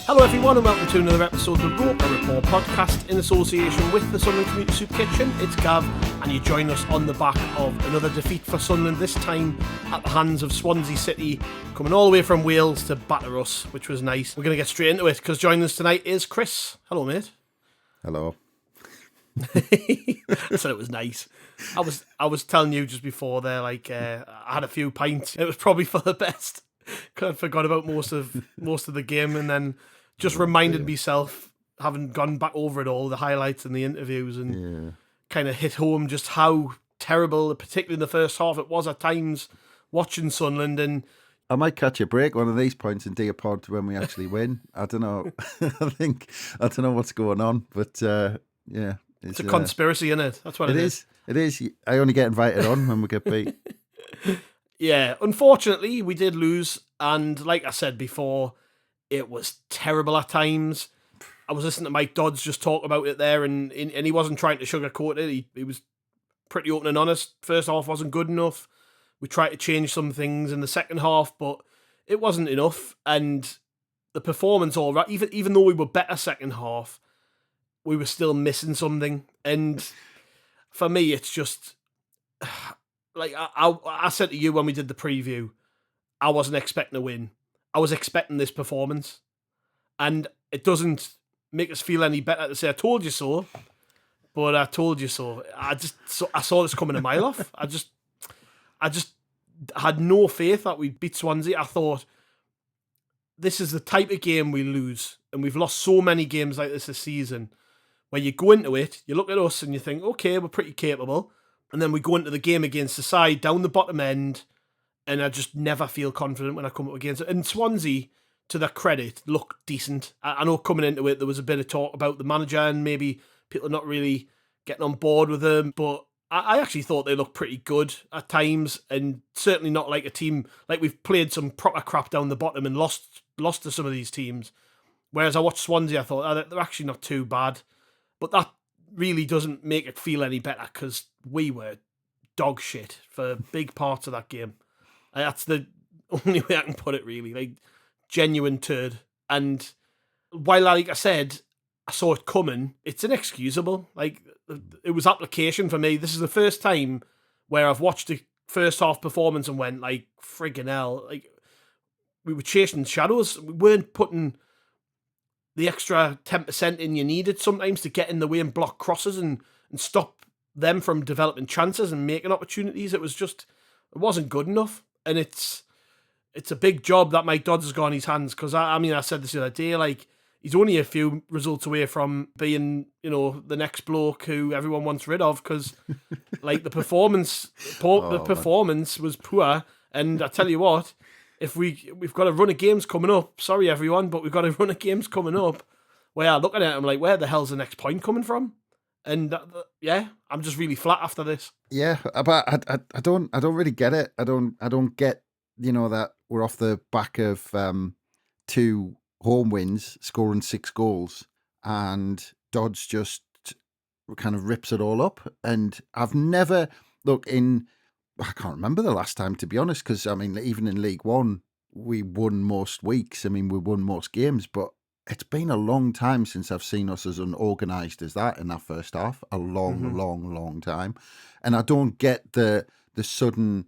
Hello everyone and welcome to another episode of the Roker Report podcast in association with the Sunderland Community Soup Kitchen. It's Gav and you join us on the back of another defeat for Sunderland, this time at the hands of Swansea City, coming all the way from Wales to batter us, which was nice. We're going to get straight into it because joining us tonight is Chris. Hello mate. Hello. I said it was nice. I was telling you just before there, I had a few pints. It was probably for the best. I forgot about most of the game and then just reminded myself, having gone back over it all, the highlights and the interviews, and kind of hit home just how terrible, particularly in the first half, it was at times watching Sunderland. And I might catch a break one of these points and do a pod when we actually win. I don't know. I don't know what's going on, but yeah. It's a conspiracy, isn't it? That's what it is. It is. I only get invited on when we get beat. Yeah, unfortunately, we did lose. And like I said before, it was terrible at times. I was listening to Mike Dodds just talk about it there, and he wasn't trying to sugarcoat it. He was pretty open and honest. First half wasn't good enough. We tried to change some things in the second half, but it wasn't enough. And the performance, all right, even though we were better second half, we were still missing something. And for me, it's just like I said to you when we did the preview, I wasn't expecting a win. I was expecting this performance. And it doesn't make us feel any better to say, I told you so, but I told you so. I saw this coming a mile off. I just had no faith that we'd beat Swansea. I thought, this is the type of game we lose. And we've lost so many games like this season, where you go into it, you look at us and you think, okay, we're pretty capable. And then we go into the game against the side down the bottom end, and I just never feel confident when I come up against it. And Swansea, to their credit, looked decent. I know coming into it, there was a bit of talk about the manager and maybe people not really getting on board with him, but I actually thought they looked pretty good at times, and certainly not like a team, like we've played some proper crap down the bottom and lost to some of these teams. Whereas I watched Swansea, I thought, oh, they're actually not too bad. But that really doesn't make it feel any better because we were dog shit for big parts of that game. That's the only way I can put it, really. Like, genuine turd. And while, like I said, I saw it coming, it's inexcusable. Like, it was application for me. This is the first time where I've watched the first half performance and went, like, friggin' hell. Like, we were chasing shadows. We weren't putting the extra 10% in you needed sometimes to get in the way and block crosses and stop them from developing chances and making opportunities. It wasn't good enough. And it's a big job that Mike Dodds has got on his hands, because I said this the other day, like, he's only a few results away from being, the next bloke who everyone wants rid of, because like the performance was poor. And I tell you what, if we've got a run of games coming up, sorry everyone, but we've got a run of games coming up where I look at it, I'm like, where the hell's the next point coming from? And I'm just really flat after this. Yeah, but I don't really get it. I don't get, that we're off the back of 2 home wins, scoring 6 goals, and Dodds just kind of rips it all up. And I've never I can't remember the last time, to be honest, because, even in League One, we won most weeks. We won most games, but it's been a long time since I've seen us as unorganised as that in that first half. A long time. And I don't get the sudden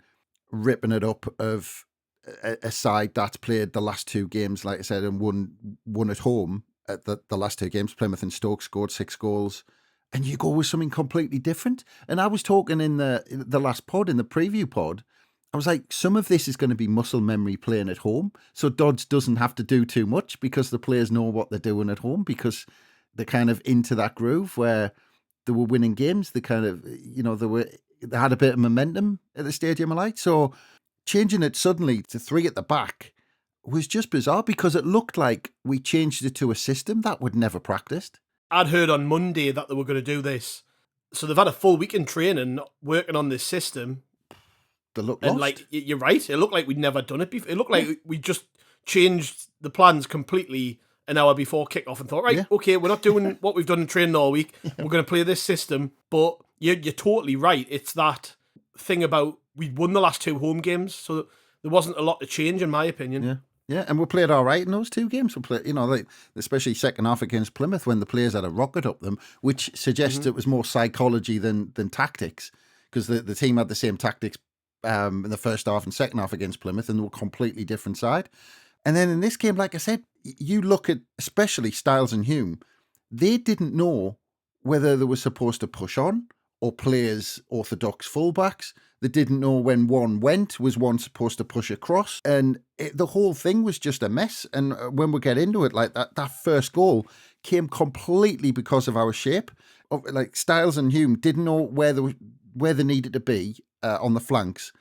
ripping it up of a side that's played the last 2 games, like I said, and won at home at the last 2 games. Plymouth and Stoke scored 6 goals. And you go with something completely different. And I was talking in the last pod, in the preview pod, I was like, some of this is going to be muscle memory playing at home. So Dodds doesn't have to do too much because the players know what they're doing at home, because they're kind of into that groove where they were winning games. They kind of, they had a bit of momentum at the Stadium of Light. So changing it suddenly to 3 at the back was just bizarre, because it looked like we changed it to a system that we'd never practiced. I'd heard on Monday that they were going to do this. So they've had a full week in training working on this system. They look lost. And like, you're right, it looked like we'd never done it before. It looked like we just changed the plans completely an hour before kickoff and thought, okay, we're not doing what we've done in training all week. We're going to play this system. But you're totally right. It's that thing about we won the last 2 home games, so there wasn't a lot to change, in my opinion. Yeah, and we played all right in those two games. We played, like especially second half against Plymouth when the players had a rocket up them, which suggests it was more psychology than tactics, because the team had the same tactics in the first half and second half against Plymouth, and they were a completely different side. And then in this game, like I said, you look at especially Styles and Hume, they didn't know whether they were supposed to push on or play as orthodox fullbacks. They didn't know when one went, was one supposed to push across? And the whole thing was just a mess. And when we get into it, like that first goal came completely because of our shape. Like Styles and Hume didn't know where they needed to be on the flanks.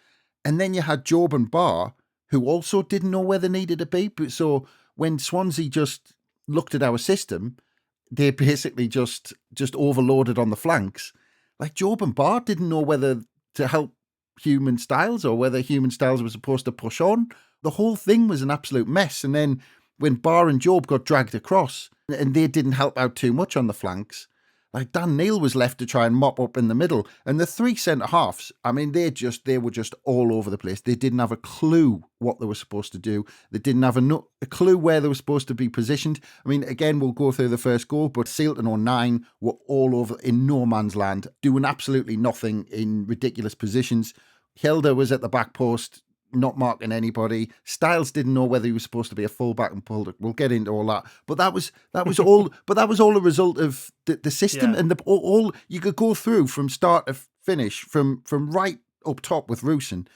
And then you had Job and Barr, who also didn't know where they needed to be. So when Swansea just looked at our system, they basically just overloaded on the flanks. Like Job and Barr didn't know whether to help Hume and Styles or whether Hume and Styles were supposed to push on. The whole thing was an absolute mess. And then when Barr and Job got dragged across and they didn't help out too much on the flanks, like Dan Neil was left to try and mop up in the middle. And the three centre-halves, I mean, they were just all over the place. They didn't have a clue what they were supposed to do. They didn't have a clue where they were supposed to be positioned. I mean, again, we'll go through the first goal, but Sealt and O'Nien were all over in no man's land, doing absolutely nothing in ridiculous positions. Helder was at the back post, not marking anybody. Styles didn't know whether he was supposed to be a fullback and pulled it. We'll get into all that, but that was all. But that was all a result of the system, and all you could go through from start to finish, from right up top with Rusin.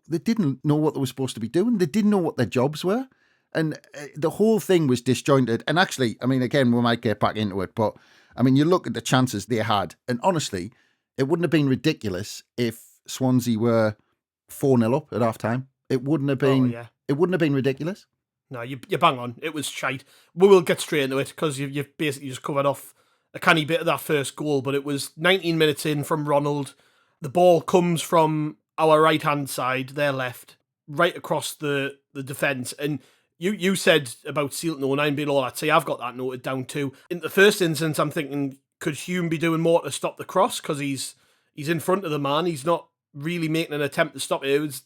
They didn't know what they were supposed to be doing. They didn't know what their jobs were, and the whole thing was disjointed. And actually, I mean, again, we might get back into it, but I mean, you look at the chances they had, and honestly, it wouldn't have been ridiculous if Swansea were 4-0 up at half time. It wouldn't have been. It wouldn't have been ridiculous. No, you bang on. It was shite. We will get straight into it because you've basically just covered off a canny bit of that first goal. But it was 19 minutes in from Ronald. The ball comes from our right hand side, their left, right across the defence. And you said about Sealt and O'Nien being all that. See, I've got that noted down too. In the first instance, I'm thinking, could Hume be doing more to stop the cross because he's in front of the man? He's not really making an attempt to stop it. It was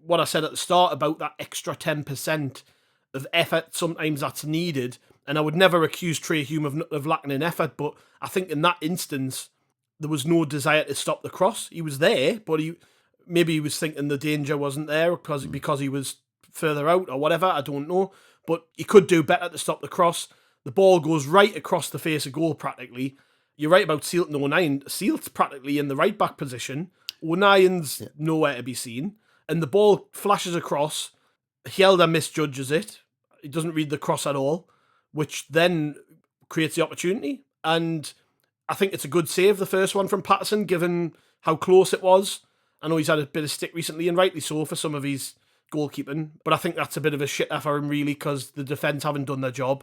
what I said at the start about that extra 10% of effort. Sometimes that's needed, and I would never accuse Trey Hume of lacking in effort, but I think in that instance there was no desire to stop the cross. He was there, but maybe he was thinking the danger wasn't there because he was further out or whatever. I don't know, but he could do better to stop the cross. The ball goes right across the face of goal practically. You're right about Sealt and O'Nien. Sealt's practically in the right back position. O'Nien's nowhere to be seen. And the ball flashes across. Hjelde misjudges it. He doesn't read the cross at all, which then creates the opportunity. And I think it's a good save, the first one from Patterson, given how close it was. I know he's had a bit of stick recently, and rightly so for some of his goalkeeping. But I think that's a bit of a shitter for him, really, because the defence haven't done their job.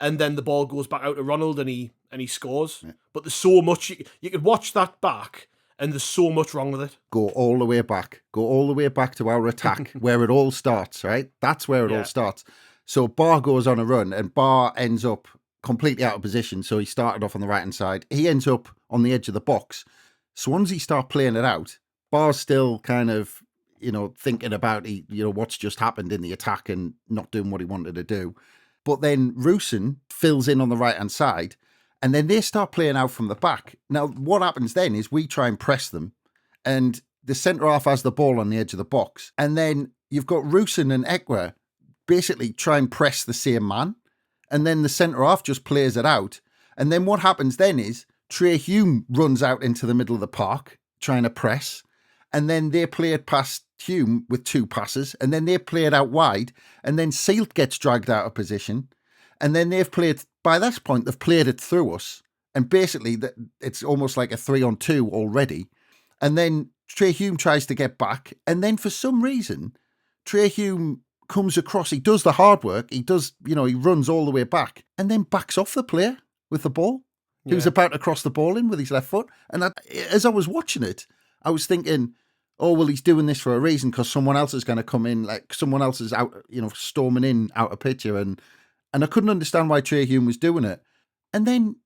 And then the ball goes back out to Ronald, and he scores. Yeah. But there's so much you could watch that back. And there's so much wrong with it. Go all the way back. Go all the way back to our attack, where it all starts, right? That's where it all starts. So Barr goes on a run, and Barr ends up completely out of position. So he started off on the right-hand side. He ends up on the edge of the box. Swansea start playing it out. Barr's still kind of, thinking about, what's just happened in the attack and not doing what he wanted to do. But then Rusin fills in on the right-hand side. And then they start playing out from the back. Now, what happens then is we try and press them, and the centre-half has the ball on the edge of the box. And then you've got Rusin and Ekwa basically try and press the same man, and then the centre-half just plays it out. And then what happens then is Trey Hume runs out into the middle of the park trying to press, and then they play it past Hume with two passes, and then they play it out wide, and then Sealt gets dragged out of position, and then by this point, they've played it through us. And basically, it's almost like a 3-on-2 already. And then Trey Hume tries to get back. And then for some reason, Trey Hume comes across. He does the hard work. He runs all the way back and then backs off the player with the ball. Yeah. He was about to cross the ball in with his left foot. And as I was watching it, I was thinking, oh, well, he's doing this for a reason because someone else is going to come in. Like someone else is out, storming in out of picture. And I couldn't understand why Trey Hume was doing it. And then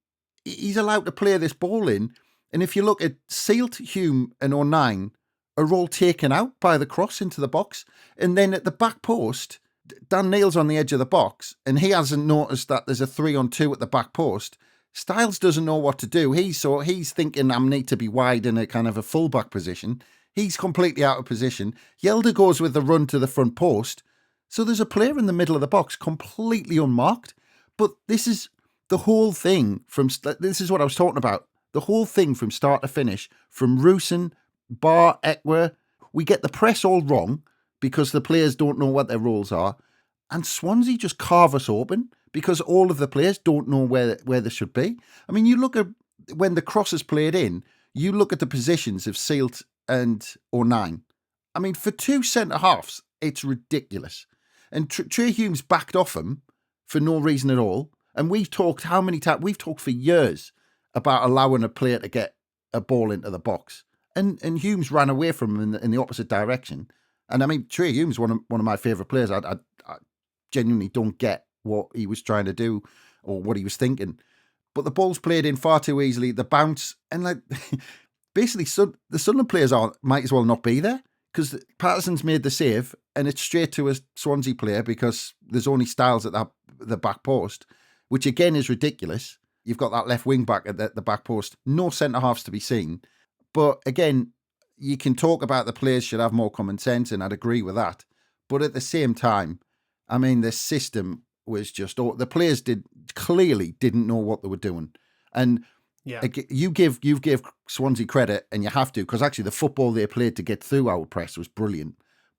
he's allowed to play this ball in. And if you look at Sealt, Hume and O'Nien are all taken out by the cross into the box. And then at the back post, Dan Neil's on the edge of the box and he hasn't noticed that there's a 3-on-2 at the back post. Styles doesn't know what to do. He's thinking I need to be wide in a kind of a fullback position. He's completely out of position. Yelder goes with the run to the front post. So there's a player in the middle of the box completely unmarked. But this is the whole thing this is what I was talking about. The whole thing from start to finish, from Roosen, Bar, Ekwer, we get the press all wrong because the players don't know what their roles are. And Swansea just carve us open because all of the players don't know where they should be. I mean, you look at when the cross is played in, you look at the positions of Sealt and O'Nien. I mean, for two centre-halves, it's ridiculous. And Trey Humes backed off him for no reason at all. And we've talked how many times? We've talked for years about allowing a player to get a ball into the box. And Humes ran away from him in the opposite direction. And I mean, Trey Humes, one of my favourite players. I genuinely don't get what he was trying to do or what he was thinking. But the ball's played in far too easily. The bounce and like basically, the Sunderland players might as well not be there because Patterson's made the save and it's straight to a Swansea player because there's only Styles at the back post, which again is ridiculous. You've got that left wing back at the back post. No centre halves to be seen. But again, you can talk about the players should have more common sense, and I'd agree with that. But at the same time, I mean, the system was just the players clearly didn't know what they were doing, and you give Swansea credit, and you have to because actually the football they played to get through our press was brilliant.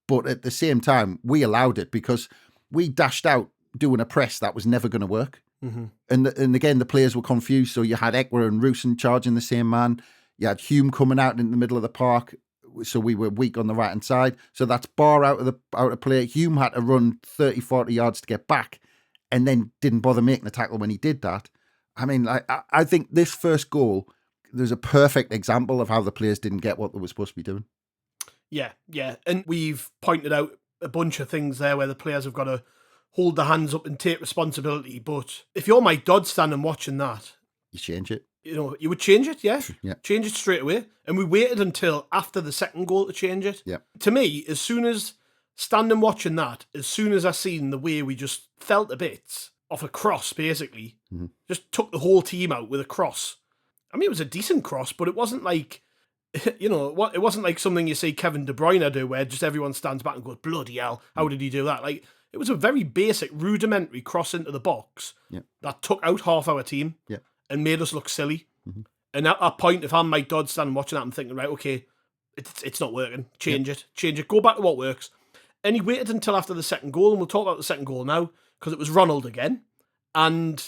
But at the same time, we allowed it because we dashed out doing a press that was never going to work. Mm-hmm. And again, the players were confused. So you had Ekwer and Roosen charging the same man. You had Hume coming out in the middle of the park, so we were weak on the right-hand side. So that's Bar out of play. Hume had to run 30, 40 yards to get back and then didn't bother making the tackle when he did that. I mean, I think this first goal, there's a perfect example of how the players didn't get what they were supposed to be doing. Yeah. And we've pointed out a bunch of things there where the players have got to hold their hands up and take responsibility. But if you're Mike Dodds standing watching that, you change it. You know, you would change it, yeah? Yeah. Change it straight away. And we waited until after the second goal to change it. Yeah. To me, as soon as standing watching that, as soon as I seen the way we just felt a bit off a cross, basically, just took the whole team out with a cross. I mean, it was a decent cross, but it wasn't like, you know, it wasn't like something you see Kevin De Bruyne do where just everyone stands back and goes, bloody hell, how did he do that? Like, it was a very basic, rudimentary cross into the box that took out half our team. Yeah. And made us look silly. Mm-hmm. And at that point, if I'm Mike Dodds standing watching that, I'm thinking, right, okay, it's not working. Change it. Go back to what works. And he waited until after the second goal, and we'll talk about the second goal now, because it was Ronald again. And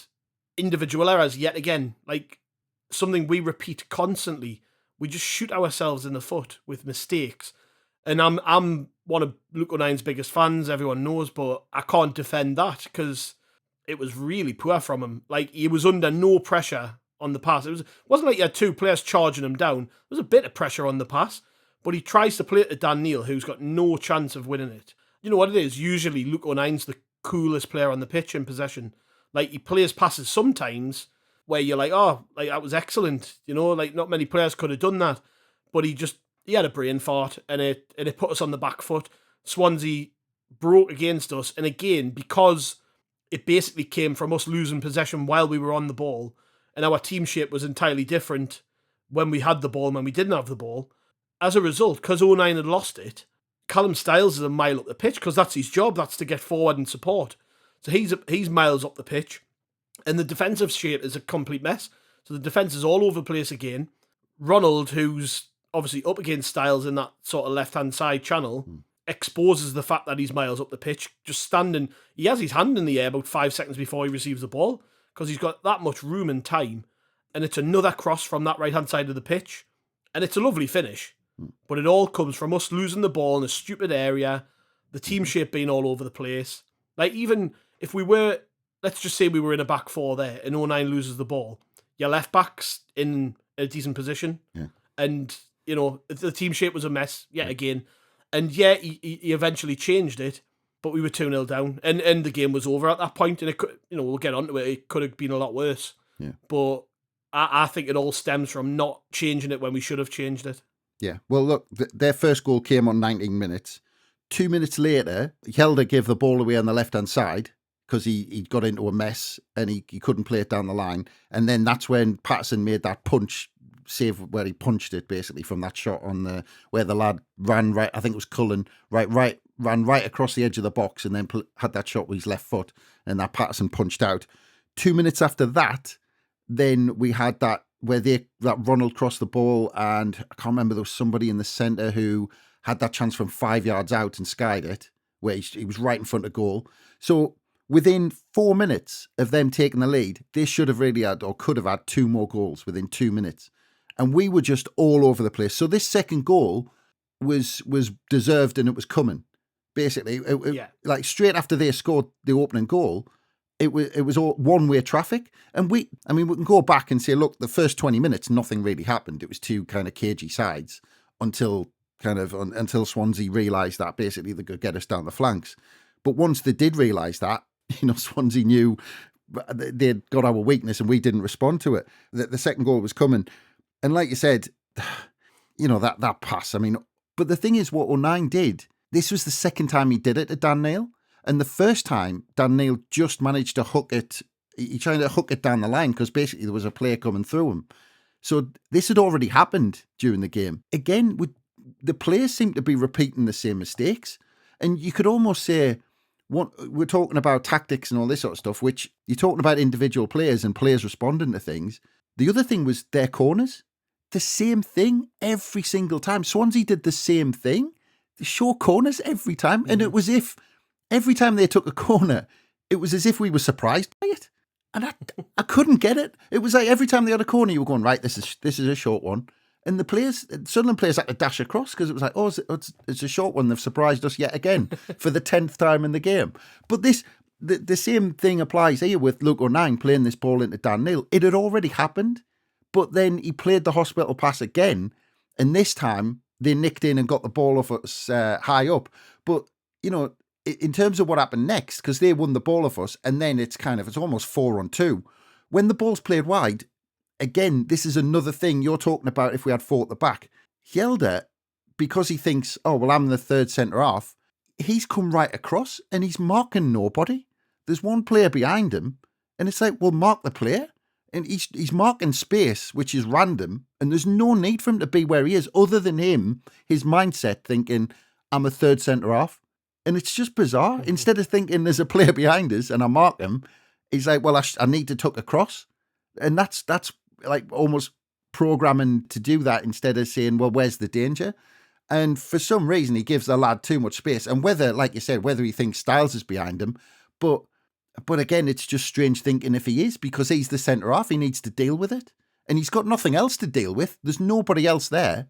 individual errors yet again. Like, something we repeat constantly. We just shoot ourselves in the foot with mistakes. And I'm one of Luke O'Nien's biggest fans, everyone knows, but I can't defend that, because it was really poor from him. Like, he was under no pressure on the pass. It wasn't like you had two players charging him down. There was a bit of pressure on the pass, but he tries to play it to Dan Neil, who's got no chance of winning it. You know what it is? Usually Luke O'Nien's the coolest player on the pitch in possession. Like, he plays passes sometimes where you're like, oh, like, that was excellent. You know, like, not many players could have done that. But he had a brain fart, and it put us on the back foot. Swansea broke against us, and again, because it basically came from us losing possession while we were on the ball, and our team shape was entirely different when we had the ball and when we didn't have the ball. As a result, because O'Nien had lost it, Callum Styles is a mile up the pitch because that's his job. That's to get forward and support. So he's miles up the pitch, and the defensive shape is a complete mess. So the defence is all over the place again. Ronald, who's obviously up against Styles in that sort of left-hand side channel, exposes the fact that he's miles up the pitch, just standing. He has his hand in the air about 5 seconds before he receives the ball because he's got that much room and time. And it's another cross from that right-hand side of the pitch. And it's a lovely finish. But it all comes from us losing the ball in a stupid area, the team shape being all over the place. Like, even if we were, let's just say we were in a back four there and O'Nien loses the ball, your left back's in a decent position. Yeah. And, you know, the team shape was a mess yet again. And yeah, he eventually changed it, but we were 2-0 down, and the game was over at that point. And it could, you know, we'll get onto it. It could have been a lot worse. Yeah. But I think it all stems from not changing it when we should have changed it. Yeah. Well, look, their first goal came on 19 minutes. 2 minutes later, Helder gave the ball away on the left-hand side because he got into a mess and he couldn't play it down the line. And then that's when Patterson made that punch save where he punched it basically from that shot on where the lad ran right. I think it was Cullen ran right across the edge of the box and then had that shot with his left foot, and that Patterson punched out. 2 minutes after that, then we had that where that Ronald crossed the ball, and I can't remember, there was somebody in the centre who had that chance from 5 yards out and skied it, where he was right in front of goal. So within 4 minutes of them taking the lead, they should have really had, or could have had, 2 more goals within 2 minutes. And we were just all over the place. So this second goal was deserved, and it was coming. Basically, like straight after they scored the opening goal, it was all one-way traffic. And we can go back and say, look, the first 20 minutes, nothing really happened. It was 2 kind of cagey sides until Swansea realised that basically they could get us down the flanks. But once they did realise that, Swansea knew they'd got our weakness and we didn't respond to it. The second goal was coming. And like you said, that pass, but the thing is, what O'Nien did, this was the second time he did it to Dan Neil. And the first time, Dan Neil just managed to hook it. He tried to hook it down the line because basically there was a player coming through him. So this had already happened during the game. Again, the players seem to be repeating the same mistakes. And you could almost say, we're talking about tactics and all this sort of stuff, which you're talking about individual players and players responding to things. The other thing was their corners. The same thing every single time. Swansea did the same thing. They show corners every time. And it was if every time they took a corner, it was as if we were surprised by it. And I couldn't get it. It was like every time they had a corner, you were going, right, this is a short one. And the Sunderland players had to dash across because it was like, it's a short one. They've surprised us yet again for the 10th time in the game. But the same thing applies here with Luke O'Nien playing this ball into Dan Neil. It had already happened, but then he played the hospital pass again. And this time they nicked in and got the ball off us high up. But, in terms of what happened next, because they won the ball off us, and then it's almost 4-on-2. When the ball's played wide, again, this is another thing you're talking about if we had 4 at the back. Helder, because he thinks, I'm the third centre-half, he's come right across and he's marking nobody. There's one player behind him, and it's like, well, mark the player. And he's marking space, which is random, and there's no need for him to be where he is, other than his mindset thinking, I'm a third centre-half. And it's just bizarre. Instead of thinking there's a player behind us and I mark him, he's like, well, I need to tuck across. And that's like almost programming to do that instead of saying, well, where's the danger? And for some reason, he gives the lad too much space. And whether, like you said, whether he thinks Styles is behind him, but again, it's just strange thinking if he is, because he's the centre-half, he needs to deal with it. And he's got nothing else to deal with. There's nobody else there.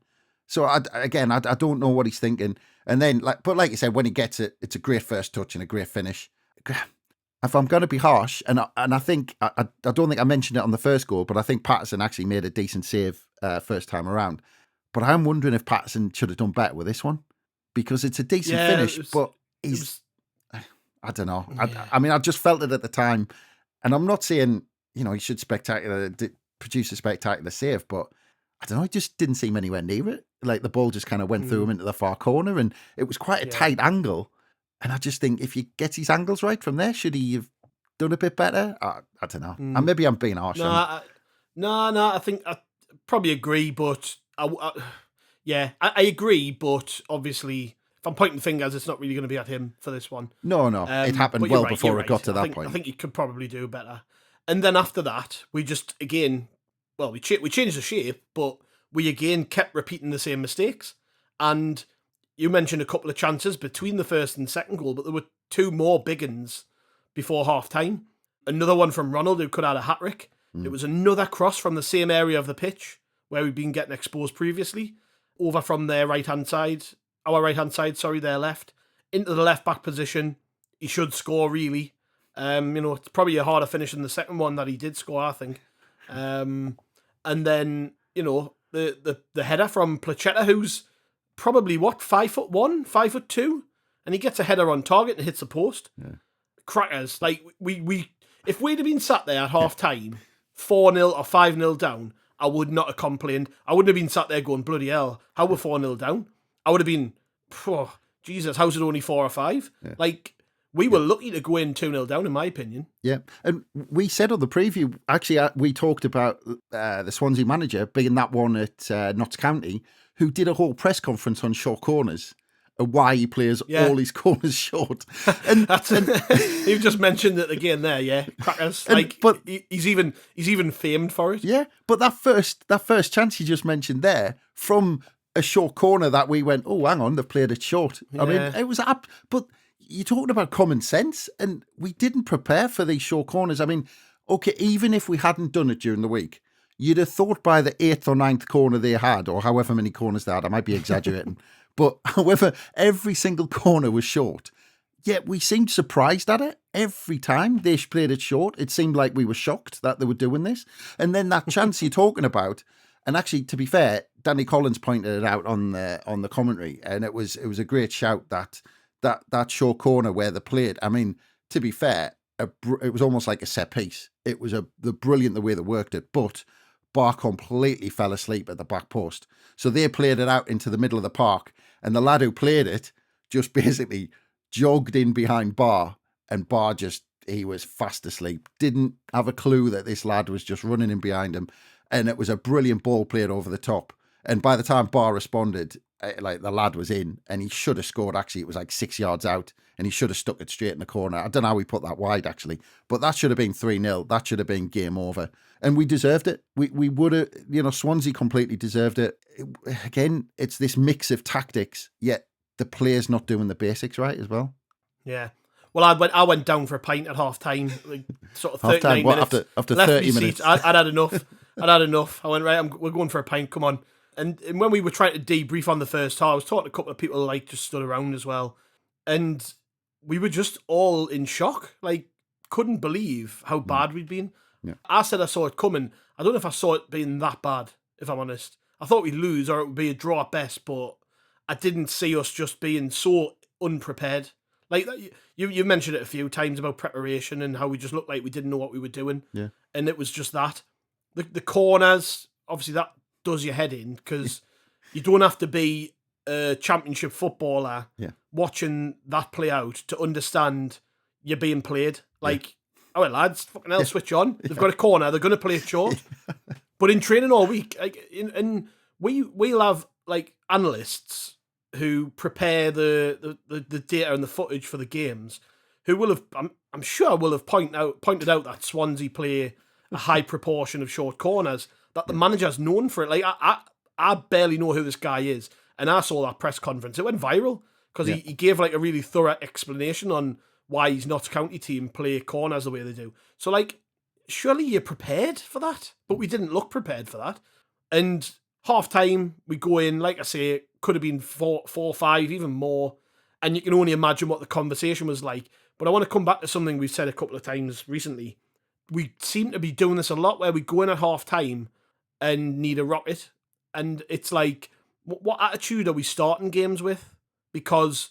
So, I don't know what he's thinking. And then, like you said, when he gets it, it's a great first touch and a great finish. If I'm going to be harsh, and I think, I don't think I mentioned it on the first goal, but I think Patterson actually made a decent save first time around. But I'm wondering if Patterson should have done better with this one, because it's a decent finish, but I don't know. Yeah. I just felt it at the time, and I'm not saying, he should produce a spectacular save, but I don't know, it just didn't seem anywhere near it. Like the ball just kind of went through him into the far corner, and it was quite a tight angle. And I just think if he gets his angles right from there, should he have done a bit better? I don't know. And maybe I'm being harsh. No, I think I probably agree, but I agree. But obviously, if I'm pointing fingers, it's not really going to be at him for this one. No, it happened well before it got to that point. I think you could probably do better. And then after that, we just again, we changed the shape, but we again kept repeating the same mistakes. And you mentioned a couple of chances between the first and second goal, but there were 2 more big uns before half time. Another one from Ronald, who could have had a hat-trick. It was another cross from the same area of the pitch where we'd been getting exposed previously, over from their right-hand side, their left, into the left-back position. He should score, really. It's probably a harder finish than the second one that he did score, I think. And then, the header from Placheta, who's probably 5'1", 5'2", and he gets a header on target and hits the post. Yeah. Crackers. Like we if we'd have been sat there at half time, 4-0 or 5-0 down, I would not have complained. I wouldn't have been sat there going, bloody hell, how we're 4-0 down. I would have been, Jesus, how's it only 4 or 5? Yeah. Like, we were lucky to go in 2-0 down, in my opinion. Yeah, and we said on the preview, actually, we talked about the Swansea manager being that one at Notts County, who did a whole press conference on short corners and why he plays all his corners short. And, You've just mentioned it again there, yeah. Crackers. But he's even famed for it. Yeah, but that first chance you just mentioned there from a short corner that we went, oh, hang on, they've played it short. Yeah. I mean, it was up, but you're talking about common sense, and we didn't prepare for these short corners. I mean, okay, even if we hadn't done it during the week, you'd have thought by the 8th or 9th corner they had, or however many corners they had, I might be exaggerating, but however, every single corner was short. Yet we seemed surprised at it every time they played it short. It seemed like we were shocked that they were doing this. And then that chance you're talking about, and actually, to be fair, Danny Collins pointed it out on the commentary, and it was a great shout that short corner where they played. I mean, to be fair, it was almost like a set piece. It was brilliant the way they worked it, but Bar completely fell asleep at the back post. So they played it out into the middle of the park, and the lad who played it just basically jogged in behind Bar, and Bar he was fast asleep. Didn't have a clue that this lad was just running in behind him, and it was a brilliant ball played over the top. And by the time Bar responded, like the lad was in, and he should have scored. Actually, it was like 6 yards out, and he should have stuck it straight in the corner. I don't know how we put that wide, actually, but that should have been 3-0. That should have been game over, and we deserved it. We would have, Swansea completely deserved it. Again, it's this mix of tactics, yet the players not doing the basics right as well. Yeah. Well, I went down for a pint at half time, like sort of 39 minutes. After 30 minutes. I'd had enough. I went, right, we're going for a pint, come on. And when we were trying to debrief on the first half, I was talking to a couple of people like just stood around as well. And we were just all in shock. Like, couldn't believe how bad we'd been. Yeah. I said I saw it coming. I don't know if I saw it being that bad, if I'm honest. I thought we'd lose or it would be a draw at best, but I didn't see us just being so unprepared. Like, you mentioned it a few times about preparation and how we just looked like we didn't know what we were doing. Yeah. And it was just that. The corners, obviously that does your head in because you don't have to be a championship footballer watching that play out to understand you're being played. Like, oh, well, lads, fucking hell, switch on. They've got a corner. They're going to play it short. But in training all week, we'll have like analysts who prepare the data and the footage for the games, who will have, I'm sure, will have pointed out that Swansea play a high proportion of short corners, that the manager's known for it. Like, I barely know who this guy is, and I saw that press conference. It went viral because he gave like a really thorough explanation on why his Notts County team play corners the way they do. So, like, surely you're prepared for that, but we didn't look prepared for that. And half time, we go in, like I say, it could have been 4-5, even more. And you can only imagine what the conversation was like. But I want to come back to something we've said a couple of times recently. We seem to be doing this a lot where we go in at half time and need a rocket. And it's like, what attitude are we starting games with? Because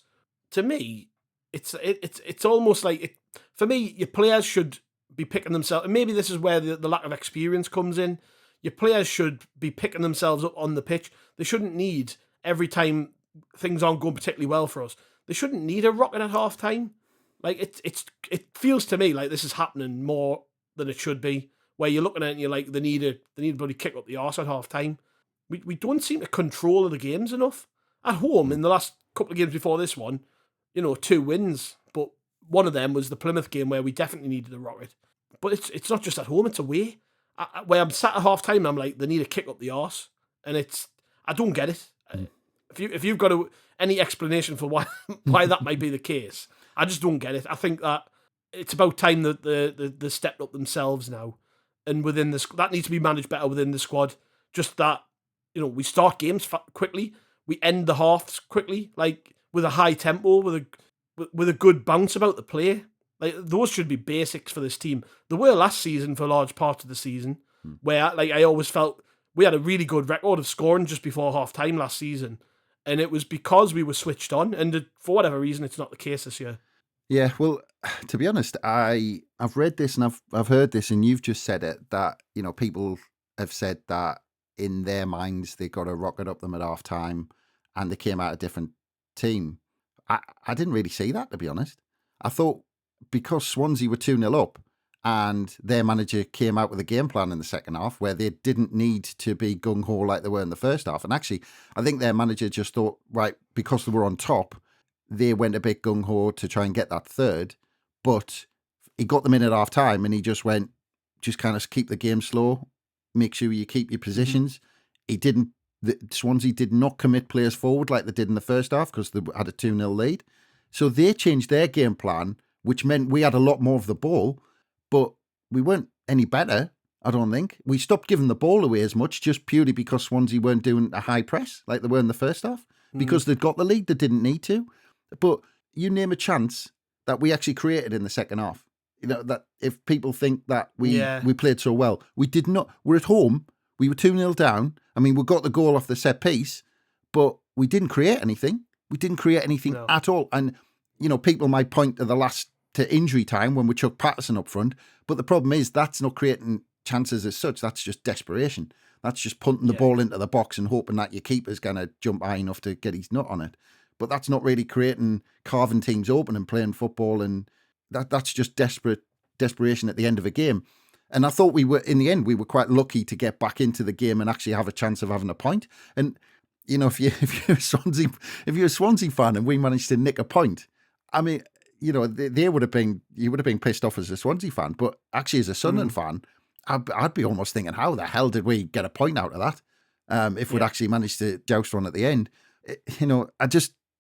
to me, it's almost like, for me, your players should be picking themselves, and maybe this is where the lack of experience comes in. Your players should be picking themselves up on the pitch. They shouldn't need, every time things aren't going particularly well for us, they shouldn't need a rocket at half time. Like, it feels to me like this is happening more than it should be, where you're looking at it and you're like, they need a bloody kick up the arse at half time. We don't seem to control the games enough. At home, in the last couple of games before this one, 2 wins, but one of them was the Plymouth game where we definitely needed a rocket. But it's not just at home, it's away. Where I'm sat at half time, I'm like, they need a kick up the arse, and I don't get it. If you've got any explanation for why that might be the case, I just don't get it. I think that it's about time that they stepped up themselves now, and within that needs to be managed better within the squad. Just that, we start games quickly, we end the halves quickly, like with a high tempo, with a good bounce about the play. Like, those should be basics for this team. They were last season for large parts of the season, where, like, I always felt we had a really good record of scoring just before half time last season, and it was because we were switched on. And for whatever reason, it's not the case this year. Yeah, well, to be honest, I've read this and I've heard this, and you've just said it, that people have said that in their minds they got a rocket up them at half time, and they came out a different team. I didn't really see that, to be honest. I thought because Swansea were 2-0 up and their manager came out with a game plan in the second half where they didn't need to be gung-ho like they were in the first half. And actually, I think their manager just thought, right, because they were on top, they went a bit gung-ho to try and get that third. But he got them in at half time and he just went, just kind of keep the game slow, make sure you keep your positions. He didn't. Swansea did not commit players forward like they did in the first half because they had a 2-0 lead. So they changed their game plan, which meant we had a lot more of the ball, but we weren't any better, I don't think. We stopped giving the ball away as much just purely because Swansea weren't doing a high press like they were in the first half. Because they'd got the lead, they didn't need to. But you name a chance that we actually created in the second half. You know, that if people think that we played so well, we did not. We're at home. We were 2-0 down. I mean, we got the goal off the set piece, but we didn't create anything. We didn't create anything at all. And, you know, people might point to injury time when we chucked Patterson up front. But the problem is that's not creating chances as such. That's just desperation. That's just punting the ball into the box and hoping that your keeper's going to jump high enough to get his nut on it. But that's not really carving teams open and playing football. And that's just desperation at the end of a game. And I thought in the end, we were quite lucky to get back into the game and actually have a chance of having a point. And, you know, if you're a Swansea fan and we managed to nick a point, I mean, you know, you would have been pissed off as a Swansea fan. But actually, as a Sunderland fan, I'd be almost thinking, how the hell did we get a point out of that? If we'd actually managed to joust one at the end. You know,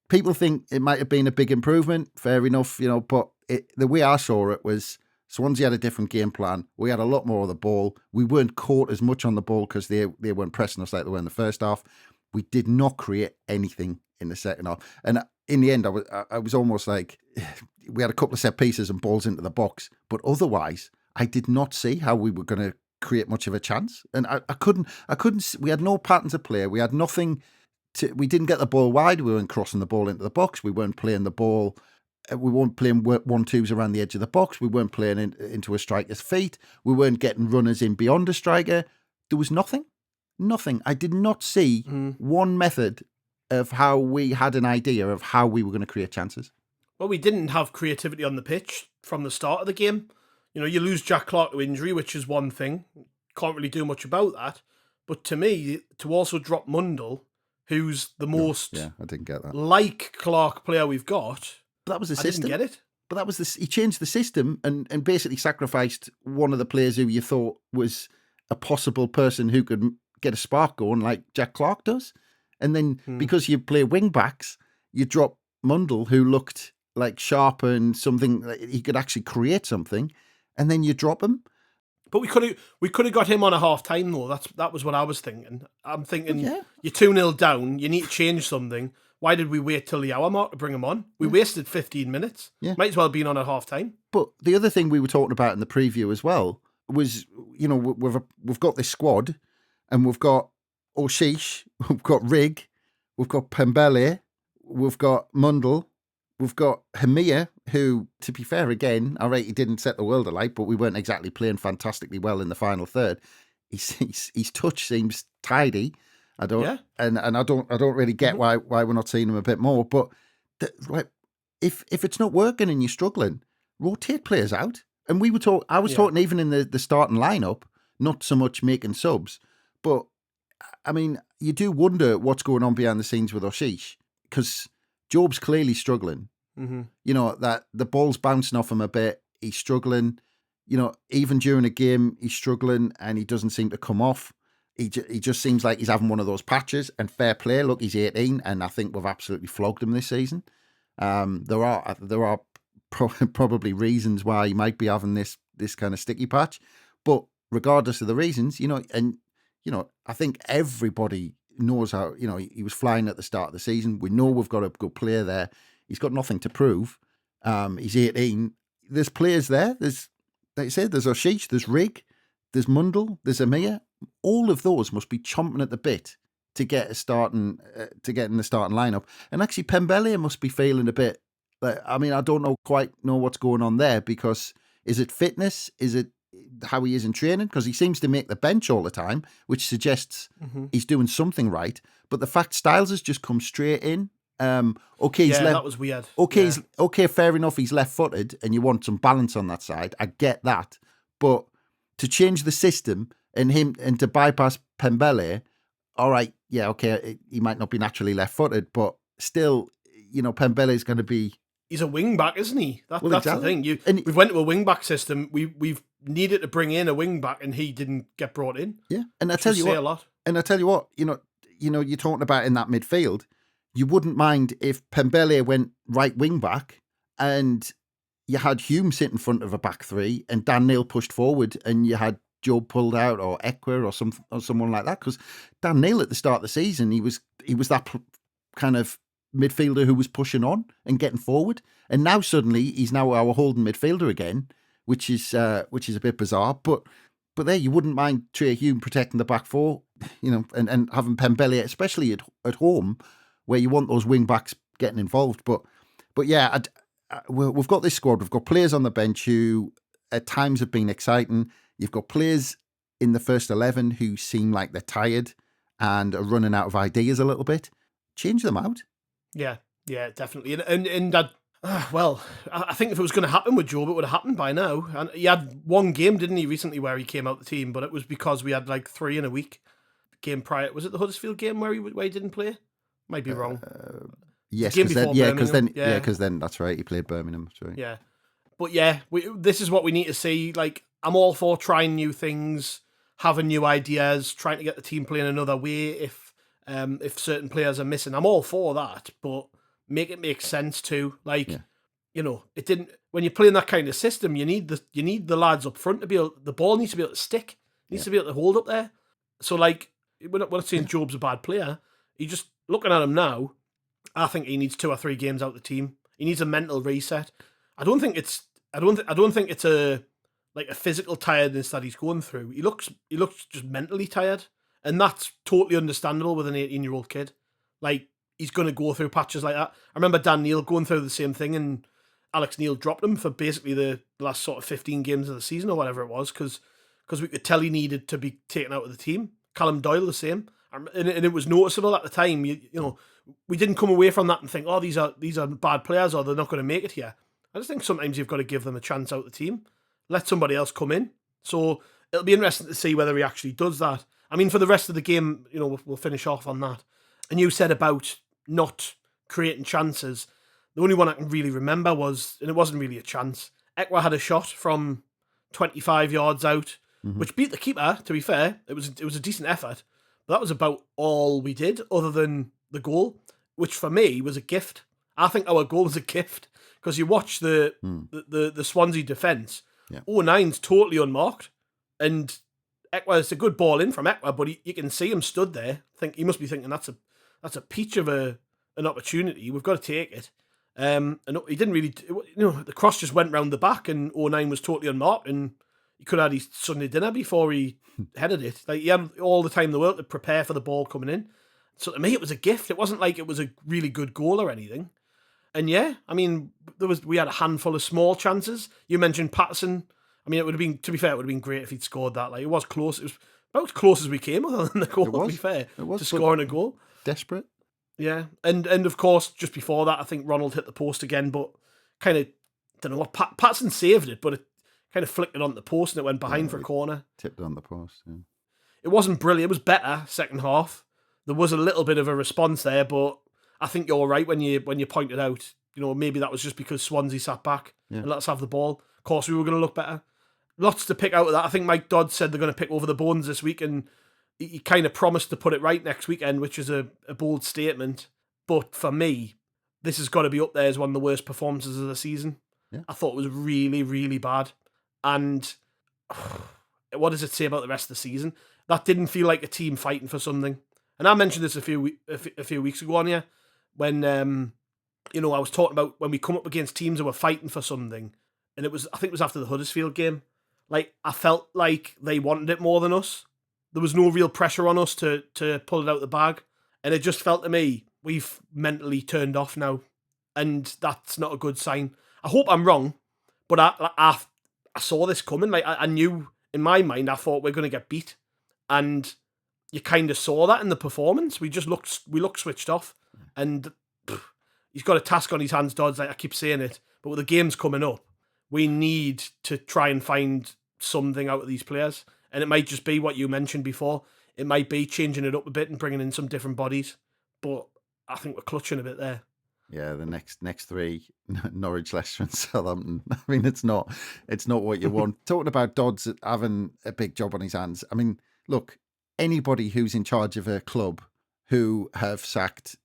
people think it might have been a big improvement. Fair enough, you know, but the way I saw it was Swansea had a different game plan. We had a lot more of the ball. We weren't caught as much on the ball because they weren't pressing us like they were in the first half. We did not create anything in the second half. And in the end, I was almost like, we had a couple of set pieces and balls into the box. But otherwise, I did not see how we were going to create much of a chance. And I couldn't, we had no patterns of play. We had nothing we didn't get the ball wide. We weren't crossing the ball into the box. We weren't playing the ball. We weren't playing 1-2s around the edge of the box. We weren't playing into a striker's feet. We weren't getting runners in beyond a striker. There was nothing. Nothing. I did not see one method of how we had an idea of how we were going to create chances. Well, we didn't have creativity on the pitch from the start of the game. You know, you lose Jack Clarke to injury, which is one thing. Can't really do much about that. But to me, to also drop Mundle, who's the most I didn't get that. Like Clarke player we've got. But that was the system. I didn't get it. But that was he changed the system and basically sacrificed one of the players who you thought was a possible person who could get a spark going like Jack Clarke does. And then because you play wing backs, you drop Mundle, who looked like sharp and something, he could actually create something, and then you drop him. But we could have got him on a half time though. That was what I was thinking. I'm thinking you're 2-0 down, you need to change something. Why did we wait till the hour mark to bring him on? We wasted 15 minutes. Yeah. Might as well have been on at half time. But the other thing we were talking about in the preview as well was, you know, we've got this squad and we've got O'Sheesh, we've got Rigg, we've got Pembele, we've got Mundle, we've got Hamia, who, to be fair again, all right, he didn't set the world alight, but we weren't exactly playing fantastically well in the final third. His touch seems tidy. I don't, and I don't really get why we're not seeing him a bit more. But if it's not working and you're struggling, rotate players out. And I was talking even in the starting lineup, not so much making subs, but I mean, you do wonder what's going on behind the scenes with O'Sheesh, because Job's clearly struggling. Mm-hmm. You know, that the ball's bouncing off him a bit. He's struggling. You know, even during a game, he's struggling and he doesn't seem to come off. He just seems like he's having one of those patches, and fair play. Look, he's 18 and I think we've absolutely flogged him this season. There are probably reasons why he might be having this kind of sticky patch, but regardless of the reasons, you know, I think everybody knows how, you know, he was flying at the start of the season. We know we've got a good player there. He's got nothing to prove. He's 18. There's players there. Like I said, there's O'Sheesh, there's Rigg, there's Mundle, there's Amir. All of those must be chomping at the bit to get in the starting lineup. And actually, Pembele must be feeling a bit. I mean, I don't quite know what's going on there, because is it fitness? Is it how he is in training? Because he seems to make the bench all the time, which suggests he's doing something right. But the fact Styles has just come straight in Okay, he's that was weird. Okay, okay, fair enough. He's left-footed, and you want some balance on that side. I get that, but to change the system and to bypass Pembele, all right, yeah, okay, he might not be naturally left-footed, but still, Pembele is going to be. He's a wing back, isn't he? That's exactly. the thing. We've went to a wing back system. We've needed to bring in a wing back, and he didn't get brought in. Yeah, and I tell you what, you're talking about in that midfield. You wouldn't mind if Pembele went right wing back and you had Hume sit in front of a back three and Dan Neil pushed forward and you had Joe pulled out or Ekwa or someone like that. Because Dan Neil at the start of the season, he was that kind of midfielder who was pushing on and getting forward. And now suddenly he's now our holding midfielder again, which is a bit bizarre. But there, you wouldn't mind Trey Hume protecting the back four, and having Pembele, especially at home, where you want those wing backs getting involved. But yeah, we've got this squad. We've got players on the bench who at times have been exciting. You've got players in the first 11 who seem like they're tired and are running out of ideas a little bit. Change them out. Yeah, definitely. And I think if it was going to happen with Job, it would have happened by now. And he had one game, didn't he, recently where he came out the team, but it was because we had like 3 in a week. Game prior, was it the Huddersfield game where he didn't play? Might be wrong. Yes, because then that's right. He played Birmingham. That's right. Yeah, but yeah, this is what we need to see. Like, I'm all for trying new things, having new ideas, trying to get the team playing another way. If certain players are missing, I'm all for that. But make it make sense too. Like, it didn't. When you're playing that kind of system, you need the lads up front to be able. The ball needs to be able to stick. It needs to be able to hold up there. So like, we're not saying Job's a bad player. He just. Looking at him now, I think he needs 2 or 3 games out of the team. He needs a mental reset. I don't think it's a physical tiredness that he's going through. He looks just mentally tired, and that's totally understandable with an 18-year-old kid. Like, he's going to go through patches like that. I remember Dan Neil going through the same thing, and Alex Neil dropped him for basically the last sort of 15 games of the season or whatever it was, because we could tell he needed to be taken out of the team. Callum Doyle the same. And it was noticeable at the time. We didn't come away from that and think, oh, these are bad players or they're not going to make it here. I just think sometimes you've got to give them a chance out the team, let somebody else come in. So it'll be interesting to see whether he actually does that. I mean, for the rest of the game, we'll finish off on that. And you said about not creating chances. The only one I can really remember was, and it wasn't really a chance, Ekwa had a shot from 25 yards out, which beat the keeper, to be fair. It was a decent effort. That was about all we did, other than the goal, which for me was a gift. I think our goal was a gift because you watch the Swansea defence. Yeah. 09's totally unmarked, and Ekwa, it's a good ball in from Ekwa, but you can see him stood there. He must be thinking that's a peach of an opportunity. We've got to take it. And he didn't really. The cross just went round the back, and 09 was totally unmarked, and he could have had his Sunday dinner before he headed it. Like, he had all the time in the world to prepare for the ball coming in. So to me, it was a gift. It wasn't like it was a really good goal or anything. And yeah, I mean, we had a handful of small chances. You mentioned Patterson. I mean, it would have been, to be fair, it would have been great if he'd scored that. Like, it was close. It was about as close as we came, other than the goal, to be fair, to scoring a goal. Desperate. Yeah. And of course, just before that, I think Ronald hit the post again, but kind of, don't know what, Patterson saved it, but it kind of flicked it on the post and it went behind for a corner. Tipped on the post, yeah. It wasn't brilliant. It was better second half. There was a little bit of a response there, but I think you're right when you pointed out, maybe that was just because Swansea sat back and let us have the ball. Of course, we were going to look better. Lots to pick out of that. I think Mike Dodds said they're going to pick over the bones this week, and he kind of promised to put it right next weekend, which is a bold statement. But for me, this has got to be up there as one of the worst performances of the season. Yeah. I thought it was really, really bad. And what does it say about the rest of the season? That didn't feel like a team fighting for something. And I mentioned this a few weeks ago on here when I was talking about when we come up against teams who were fighting for something, and I think it was after the Huddersfield game. Like, I felt like they wanted it more than us. There was no real pressure on us to pull it out of the bag, and it just felt to me we've mentally turned off now, and that's not a good sign. I hope I'm wrong, but I saw this coming. Like, I knew in my mind, I thought we're going to get beat, and you kind of saw that in the performance. We looked switched off, and he's got a task on his hands, Dodds, like I keep saying it, but with the games coming up, we need to try and find something out of these players. And it might just be what you mentioned before. It might be changing it up a bit and bringing in some different bodies. But I think we're clutching a bit there. Yeah, the next three, Norwich, Leicester and Southampton. I mean, it's not what you want. Talking about Dodds having a big job on his hands. I mean, look, anybody who's in charge of a club who have sacked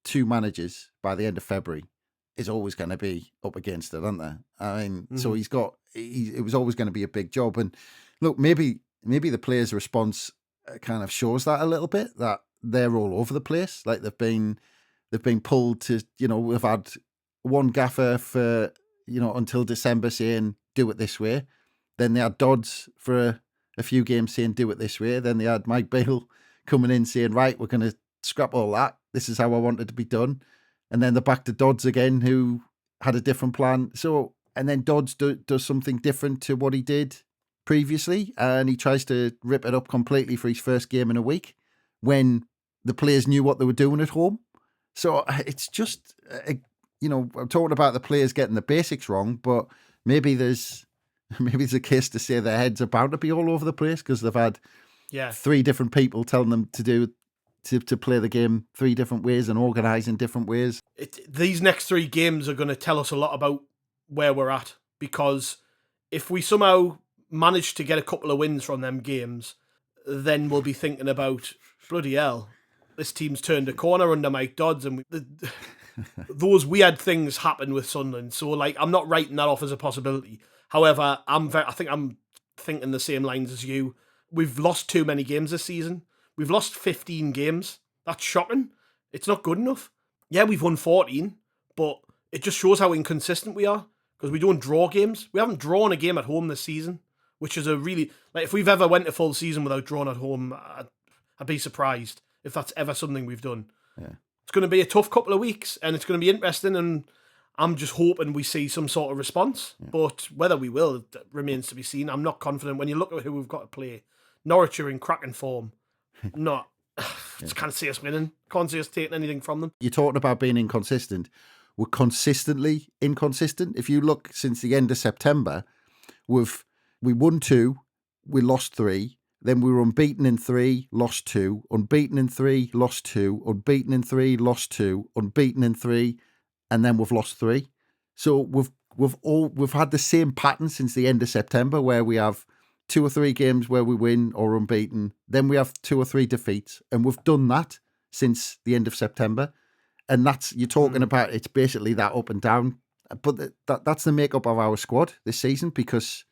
2 managers by the end of February is always going to be up against it, aren't they? I mean, so it was always going to be a big job. And look, maybe the players' response kind of shows that a little bit, that they're all over the place. Like they've been pulled to, we've had one gaffer for, until December saying, do it this way. Then they had Dodds for a few games saying, do it this way. Then they had Mike Beale coming in saying, right, we're going to scrap all that. This is how I want it to be done. And then they're back to Dodds again, who had a different plan. So, and then Dodds does something different to what he did previously. And he tries to rip it up completely for his first game in a week when the players knew what they were doing at home. So it's just, I'm talking about the players getting the basics wrong, but maybe there's a case to say their heads are bound to be all over the place because they've had 3 different people telling them to play the game 3 different ways and organise in different ways. These next 3 games are going to tell us a lot about where we're at, because if we somehow manage to get a couple of wins from them games, then we'll be thinking about, bloody hell, this team's turned a corner under Mike Dodds, and those weird things happen with Sunderland. So, I'm not writing that off as a possibility. However, I think I'm thinking the same lines as you. We've lost too many games this season. We've lost 15 games. That's shocking. It's not good enough. Yeah, we've won 14, but it just shows how inconsistent we are because we don't draw games. We haven't drawn a game at home this season, which is a really... if we've ever went a full season without drawing at home, I'd be surprised if that's ever something we've done. Yeah. It's going to be a tough couple of weeks and it's going to be interesting, and I'm just hoping we see some sort of response. Yeah. But whether we will remains to be seen. I'm not confident. When you look at who we've got to play, Norwich are in cracking form. Can't see us winning. Can't see us taking anything from them. You're talking about being inconsistent. We're consistently inconsistent. If you look since the end of September, we won 2, we lost 3. Then we were unbeaten in 3, lost 2, unbeaten in 3, lost 2, unbeaten in 3, lost 2, unbeaten in 3, and then we've lost 3. So we've had the same pattern since the end of September, where we have 2 or 3 games where we win or unbeaten. Then we have 2 or 3 defeats, and we've done that since the end of September. And that's, you're talking about, it's basically that up and down. But that's the makeup of our squad this season, because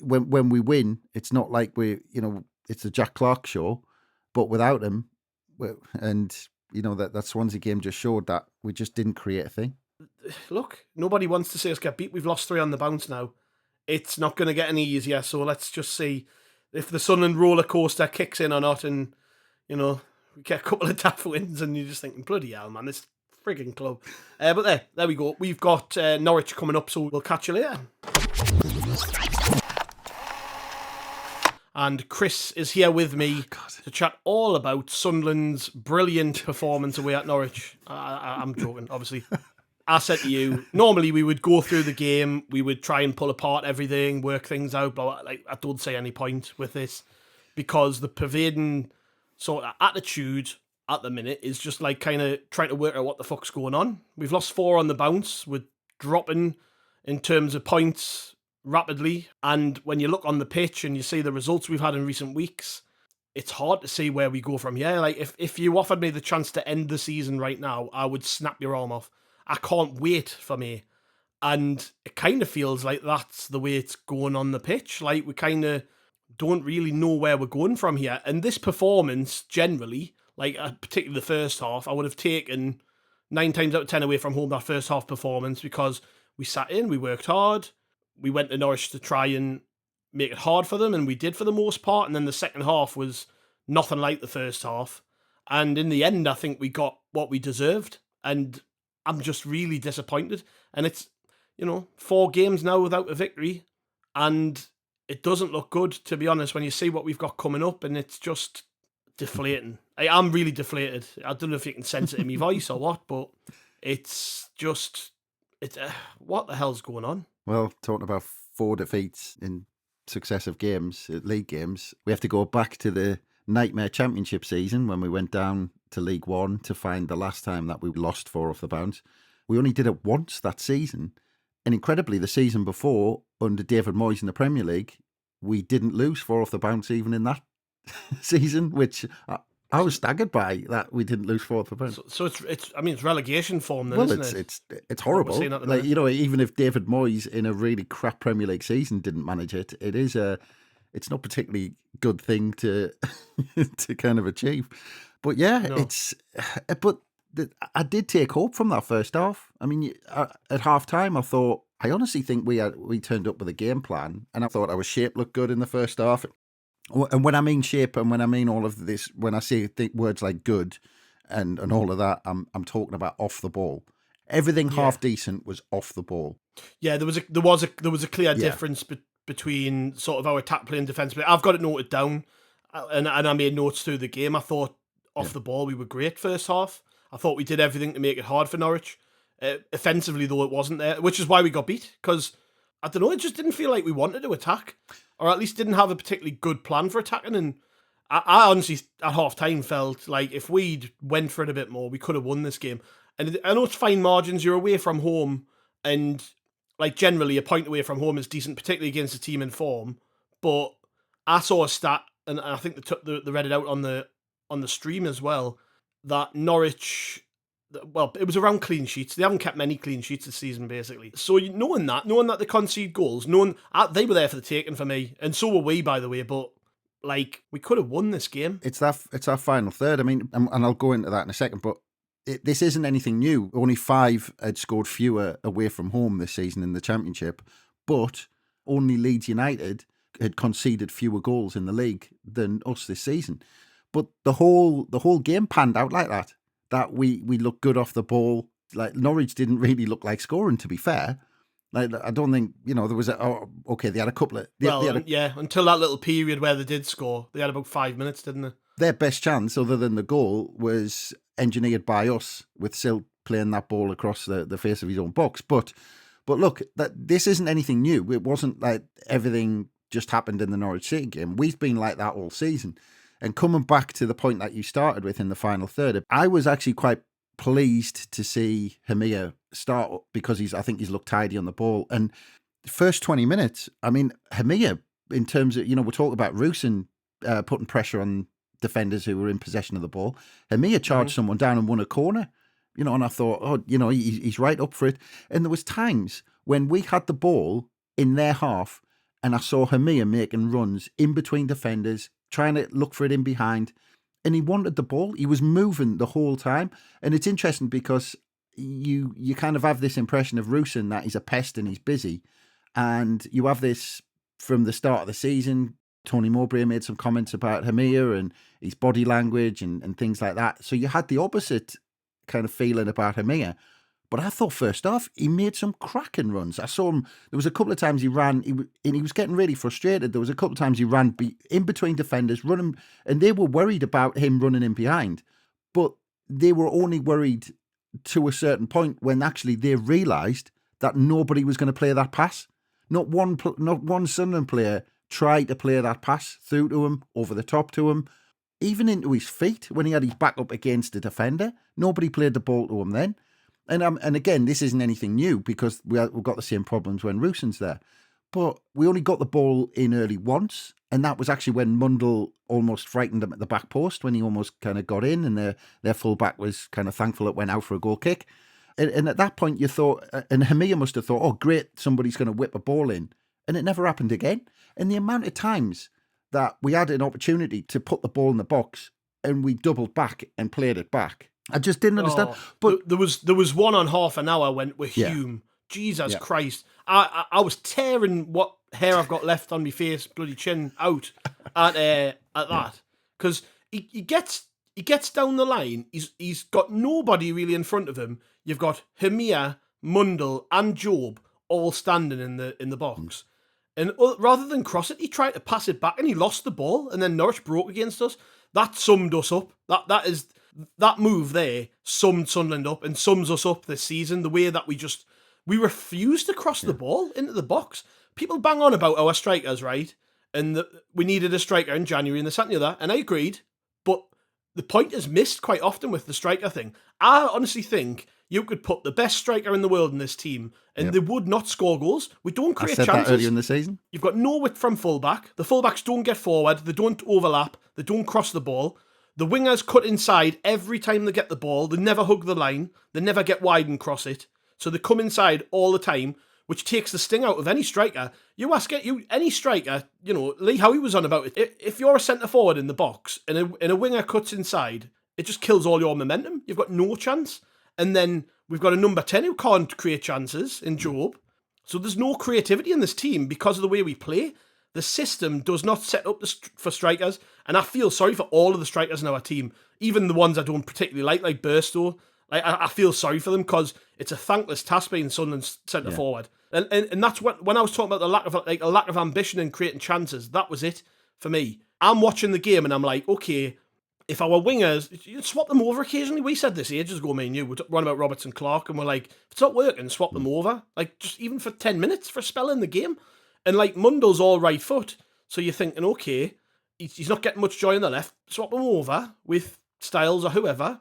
when we win, it's not like it's the Jack Clark show, but without him, that Swansea game just showed that we just didn't create a thing. Look, nobody wants to see us get beat. We've lost 3 on the bounce now. It's not going to get any easier, so let's just see if the Sunderland roller coaster kicks in or not, and, we get a couple of daft wins, and you're just thinking, bloody hell, man, this frigging club. But there we go. We've got Norwich coming up, so we'll catch you later. And Chris is here with me to chat all about Sunderland's brilliant performance away at Norwich. I'm joking, obviously. I said to you, normally we would go through the game, we would try and pull apart everything, work things out, but I don't see any point with this, because the pervading sort of attitude at the minute is just kind of trying to work out what the fuck's going on. We've lost 4 on the bounce, we're dropping in terms of points rapidly, and when you look on the pitch and you see the results we've had in recent weeks, it's hard to see where we go from here. If you offered me the chance to end the season right now, I would snap your arm off. I can't wait for me. And it kind of feels like that's the way it's going on the pitch. We kind of don't really know where we're going from here. And this performance, generally, particularly the first half, I would have taken 9 times out of 10 away from home, that first half performance, because we sat in, we worked hard, we went to Norwich to try and make it hard for them, and we did for the most part. And then the second half was nothing like the first half. And in the end, I think we got what we deserved. And I'm just really disappointed. And it's, 4 games now without a victory, and it doesn't look good, to be honest, when you see what we've got coming up, and it's just deflating. I'm really deflated. I don't know if you can sense it in my voice or what, but It's just, what the hell's going on? Well, talking about 4 defeats in successive games, league games, we have to go back to the nightmare championship season when we went down to League One to find the last time that we lost 4 off the bounce. We only did it once that season. And incredibly, the season before, under David Moyes in the Premier League, we didn't lose 4 off the bounce even in that season, which I was staggered by, that we didn't lose 4 off the bounce. So it's relegation form then, Well, isn't it? it's horrible. seeing at the Like, minute. even if David Moyes in a really crap Premier League season didn't manage it, it's not particularly good thing to to kind of achieve. But yeah, No. I did take hope from that first half. I mean, at half time, I honestly think we turned up with a game plan, and I thought our shape looked good in the first half. And when I mean shape, and when I mean all of this, when I say words like good and all of that, I'm talking about off the ball. Everything half decent was off the ball. Yeah, there was a clear difference between sort of our attack play and defence play. I've got it noted down, and I made notes through the game. I thought off the ball we were great first half. I thought we did everything to make it hard for Norwich. Offensively, though, it wasn't there, which is why we got beat, because, I don't know, it just didn't feel like we wanted to attack, or at least didn't have a particularly good plan for attacking. And I honestly, at half-time, felt like if we'd went for it a bit more, we could have won this game. And I know it's fine margins, you're away from home, and like generally a point away from home is decent, particularly against a team in form. But I saw a stat, and I think they read it out on the stream as well, that Norwich, well, it was around clean sheets. They haven't kept many clean sheets this season, basically. So knowing that they concede goals, they were there for the taking for me, and so were we, by the way. But like, we could have won this game. It's our final third. I mean, and I'll go into that in a second, but this isn't anything new. Only 5 had scored fewer away from home this season in the Championship, but only Leeds United had conceded fewer goals in the league than us this season. But the whole game panned out like that. That we looked good off the ball. Like, Norwich didn't really look like scoring, to be fair. Like, I don't think, there was they had a couple of... until that little period where they did score. They had about 5 minutes, didn't they? Their best chance, other than the goal, was engineered by us, with Silt playing that ball across the face of his own box. But look, this isn't anything new. It wasn't like everything just happened in the Norwich City game. We've been like that all season. And coming back to the point that you started with in the final third, I was actually quite pleased to see Hamia start, because I think he's looked tidy on the ball. And the first 20 minutes, I mean, Hamia, in terms of, we're talking about Rusin putting pressure on defenders who were in possession of the ball. Hamia charged someone down and won a corner, and I thought, he's right up for it. And there was times when we had the ball in their half, and I saw Hamia making runs in between defenders, trying to look for it in behind, and he wanted the ball. He was moving the whole time. And it's interesting because you kind of have this impression of Rusin that he's a pest and he's busy. And you have this from the start of the season. Tony Mowbray made some comments about Hamia and his body language and things like that. So you had the opposite kind of feeling about Hamia. But I thought first off, he made some cracking runs. I saw him, there was a couple of times he ran, and he was getting really frustrated. There was a couple of times he ran in between defenders, running, and they were worried about him running in behind. But they were only worried to a certain point when actually they realised that nobody was going to play that pass. Not one Sunderland player tried to play that pass through to him, over the top to him, even into his feet when he had his back up against the defender. Nobody played the ball to him then. And again, this isn't anything new, because we've got the same problems when Rusin's there. But we only got the ball in early once, and that was actually when Mundell almost frightened them at the back post, when he almost kind of got in, and their full-back was kind of thankful it went out for a goal kick. And at that point you thought, and Hamia must have thought, oh great, somebody's going to whip a ball in. And it never happened again. And the amount of times that we had an opportunity to put the ball in the box and we doubled back and played it back, I just didn't understand. But there was one on half an hour when with Hume. Jesus Christ. I was tearing what hair I've got left on my face, bloody chin, out at that. Because he gets down the line, he's got nobody really in front of him. You've got Hamia, Mundell and Job all standing in the box. And rather than cross it, he tried to pass it back and he lost the ball, and then Norwich broke against us. That summed us up. That is That move there summed Sunderland up and sums us up this season. The way that we refused to cross the ball into the box. People bang on about our strikers, right? And we needed a striker in January and this, that and the other. And I agreed. But the point is missed quite often with the striker thing. I honestly think you could put the best striker in the world in this team and they would not score goals. We don't create chances. I said that earlier in the season. You've got no width from fullback. The fullbacks don't get forward. They don't overlap. They don't cross the ball. The wingers cut inside every time they get the ball. They never hug the line. They never get wide and cross it. So they come inside all the time, which takes the sting out of any striker. You ask any striker, Lee Howie was on about it. If you're a centre forward in the box and a winger cuts inside, it just kills all your momentum. You've got no chance. And then we've got a number 10 who can't create chances in Job. So there's no creativity in this team because of the way we play. The system does not set up for strikers, and I feel sorry for all of the strikers in our team, even the ones I don't particularly like Burstow. I feel sorry for them because it's a thankless task being Sunderland's centre forward, and that's what when I was talking about the lack of ambition and creating chances. That was it for me. I'm watching the game and I'm like, okay, if our wingers, you swap them over occasionally. We said this ages ago, me and you. We're talking about Robertson Clark, and we're like, if it's not working, swap them over, just even for 10 minutes for a spell in the game. And Mundo's all right foot, so you're thinking, okay, he's not getting much joy on the left, swap him over with Styles or whoever,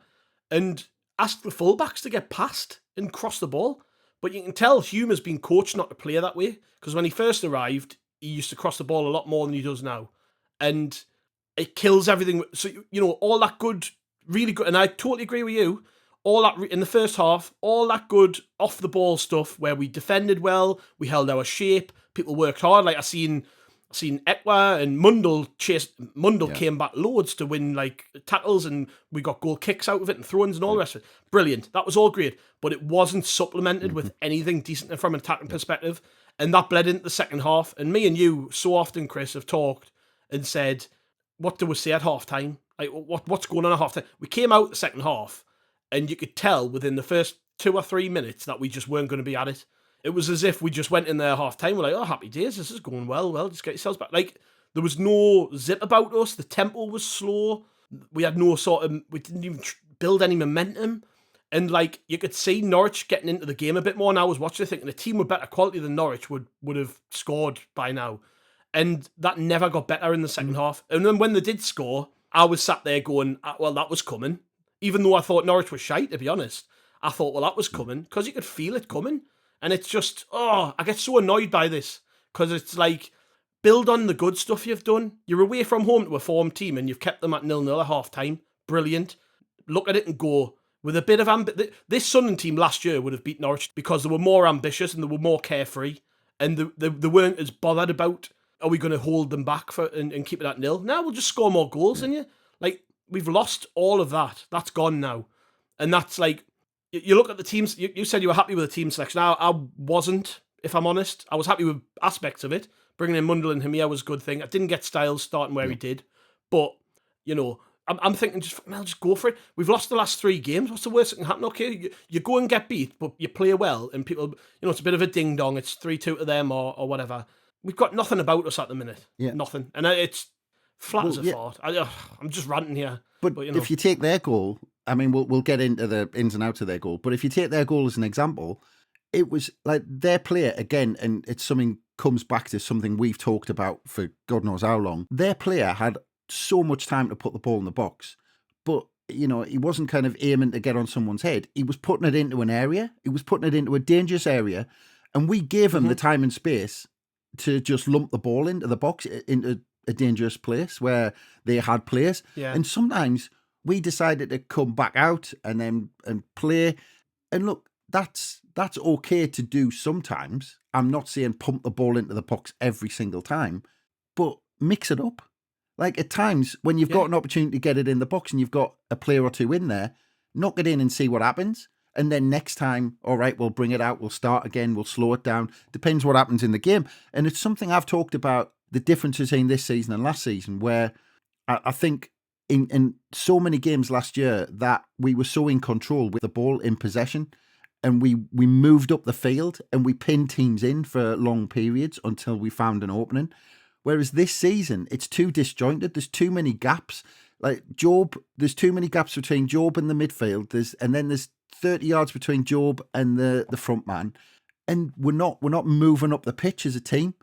and ask the fullbacks to get past and cross the ball. But you can tell Hume has been coached not to play that way, because when he first arrived, he used to cross the ball a lot more than he does now. And it kills everything. So, all that good, really good, and I totally agree with you, all that in the first half, all that good off-the-ball stuff where we defended well, we held our shape, people worked hard. I seen Ekwa and Mundell came back loads to win tackles, and we got goal kicks out of it and throw-ins and all the rest of it. Brilliant. That was all great, but it wasn't supplemented with anything decent from an attacking perspective, and that bled into the second half. And me and you so often, Chris, have talked and said, what do we say at half-time? What's going on at half-time? We came out the second half, and you could tell within the first 2 or 3 minutes that we just weren't going to be at it. It was as if we just went in there half-time. We're like, oh, happy days, this is going well. Well, just get yourselves back. There was no zip about us. The tempo was slow. We had no we didn't even build any momentum. And, you could see Norwich getting into the game a bit more. And I was watching it thinking a team with better quality than Norwich would have scored by now. And that never got better in the second half. And then when they did score, I was sat there going, well, that was coming. Even though I thought Norwich was shite, to be honest. I thought, well, that was coming, because you could feel it coming. And it's just, I get so annoyed by this, because it's build on the good stuff you've done. You're away from home to a form team, and you've kept them at 0-0 at half-time. Brilliant. Look at it and go. With a bit of this Sunderland team last year would have beat Norwich because they were more ambitious and they were more carefree, and they weren't as bothered about, are we going to hold them back and keep it at 0? Now we'll just score more goals than you. We've lost all of that. That's gone now. And that's you look at the teams, you said you were happy with the team selection. I wasn't, if I'm honest. I was happy with aspects of it. Bringing in Mundell and Hamir was a good thing. I didn't get Styles starting where he did. But, I'm thinking just go for it. We've lost the last 3 games. What's the worst that can happen? Okay, you go and get beat, but you play well. And people, it's a bit of a ding-dong. It's 3-2 to them or whatever. We've got nothing about us at the minute. Yeah. Nothing. And it's flat as a fart. I'm just ranting here. But if you take their goal, I mean, we'll get into the ins and outs of their goal. But if you take their goal as an example, it was their player, again, and it's something comes back to something we've talked about for God knows how long. Their player had so much time to put the ball in the box, but, he wasn't kind of aiming to get on someone's head. He was putting it into an area. He was putting it into a dangerous area. And we gave him the time and space to just lump the ball into the box, into a dangerous place where they had players. Yeah. And sometimes we decided to come back out and play. And look, that's okay to do sometimes. I'm not saying pump the ball into the box every single time, but mix it up. At times when you've got an opportunity to get it in the box and you've got a player or two in there, knock it in and see what happens. And then next time, all right, we'll bring it out. We'll start again. We'll slow it down. Depends what happens in the game. And it's something I've talked about, the difference between this season and last season, where I think in so many games last year that we were so in control with the ball in possession, and we moved up the field and we pinned teams in for long periods until we found an opening. Whereas this season, it's too disjointed. There's too many gaps. Like Job, there's too many gaps between Job and the midfield. And then there's 30 yards between Job and the front man, and we're not moving up the pitch as a team.